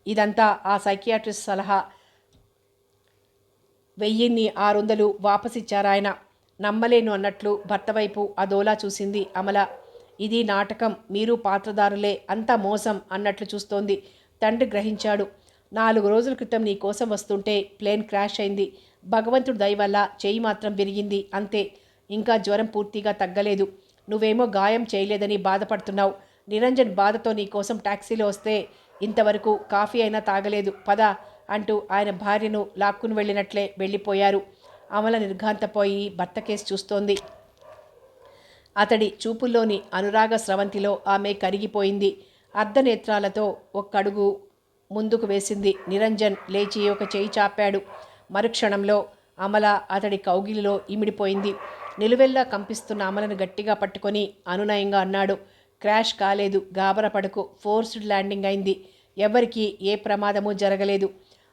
ఇదంతా ఆ సైకియాట్రిస్ట్ సలహా. 1600 వాపసిచ్చారాయన. నమ్మలేను అన్నట్లు భర్త వైపు అదోలా చూసింది అమల. ఇది నాటకం, మీరు పాత్రదారులే, అంతా మోసం అన్నట్లు చూస్తోంది. తండ్రి గ్రహించాడు. 4 రోజుల క్రితం నీ కోసం వస్తుంటే ప్లేన్ క్రాష్ అయింది. భగవంతుడి దయ వల్ల చేయి మాత్రం విరిగింది, అంతే. ఇంకా జ్వరం పూర్తిగా తగ్గలేదు. నువ్వేమో గాయం చేయలేదని బాధపడుతున్నావు. నిరంజన్ బాధతో నీ కోసం టాక్సీలో వస్తే ఇంతవరకు కాఫీ అయినా తాగలేదు. పద అంటూ ఆయన భార్యను లాక్కుని వెళ్ళినట్లే వెళ్ళిపోయారు. అమల నిర్ఘాంతపోయి భర్త కేసి చూస్తోంది. అతడి చూపుల్లోని అనురాగ స్రవంతిలో ఆమె కరిగిపోయింది. అర్ధనేత్రాలతో ఒక్కడుగు ముందుకు వేసింది. నిరంజన్ లేచి ఒక చేయి చాపాడు. మరుక్షణంలో అమల అతడి కౌగిలిలో ఇమిడిపోయింది. నిలువెల్లా కంపిస్తున్న అమలను గట్టిగా పట్టుకొని అనునయంగా అన్నాడు, క్రాష్ కాలేదు, గాబరపడకు, ఫోర్స్డ్ ల్యాండింగ్ అయింది. ఎవరికీ ఏ ప్రమాదమూ జరగలేదు.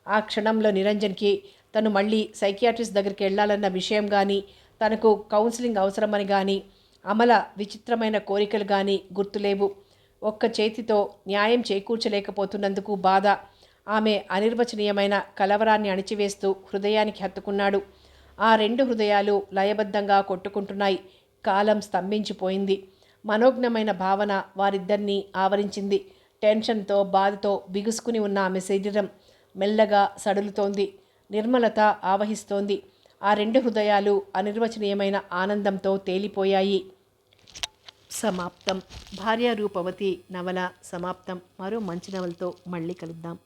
ఆ క్షణంలో నిరంజన్కి తను మళ్ళీ సైకియాట్రిస్ట్ దగ్గరికి వెళ్ళాలన్న విషయం కానీ, తనకు కౌన్సిలింగ్ అవసరమని కానీ, అమల విచిత్రమైన కోరికలు కానీ గుర్తులేవు. ఒక్క చేతితో న్యాయం చేకూర్చలేకపోతున్నందుకు బాధ. ఆమె అనిర్వచనీయమైన కలవరాన్ని అణిచివేస్తూ హృదయానికి హత్తుకున్నాడు. ఆ 2 హృదయాలు లయబద్ధంగా కొట్టుకుంటున్నాయి. కాలం స్తంభించిపోయింది. మనోజ్ఞమైన భావన వారిద్దరినీ ఆవరించింది. టెన్షన్తో, బాధతో బిగుసుకుని ఉన్న ఆమె శరీరం మెల్లగా సడులుతోంది. నిర్మలత ఆవహిస్తోంది. ఆ 2 హృదయాలు అనిర్వచనీయమైన ఆనందంతో తేలిపోయాయి. సమాప్తం. భార్యారూపవతి నవల సమాప్తం. మరో మంచి నవలతో మళ్ళీ కలుద్దాం.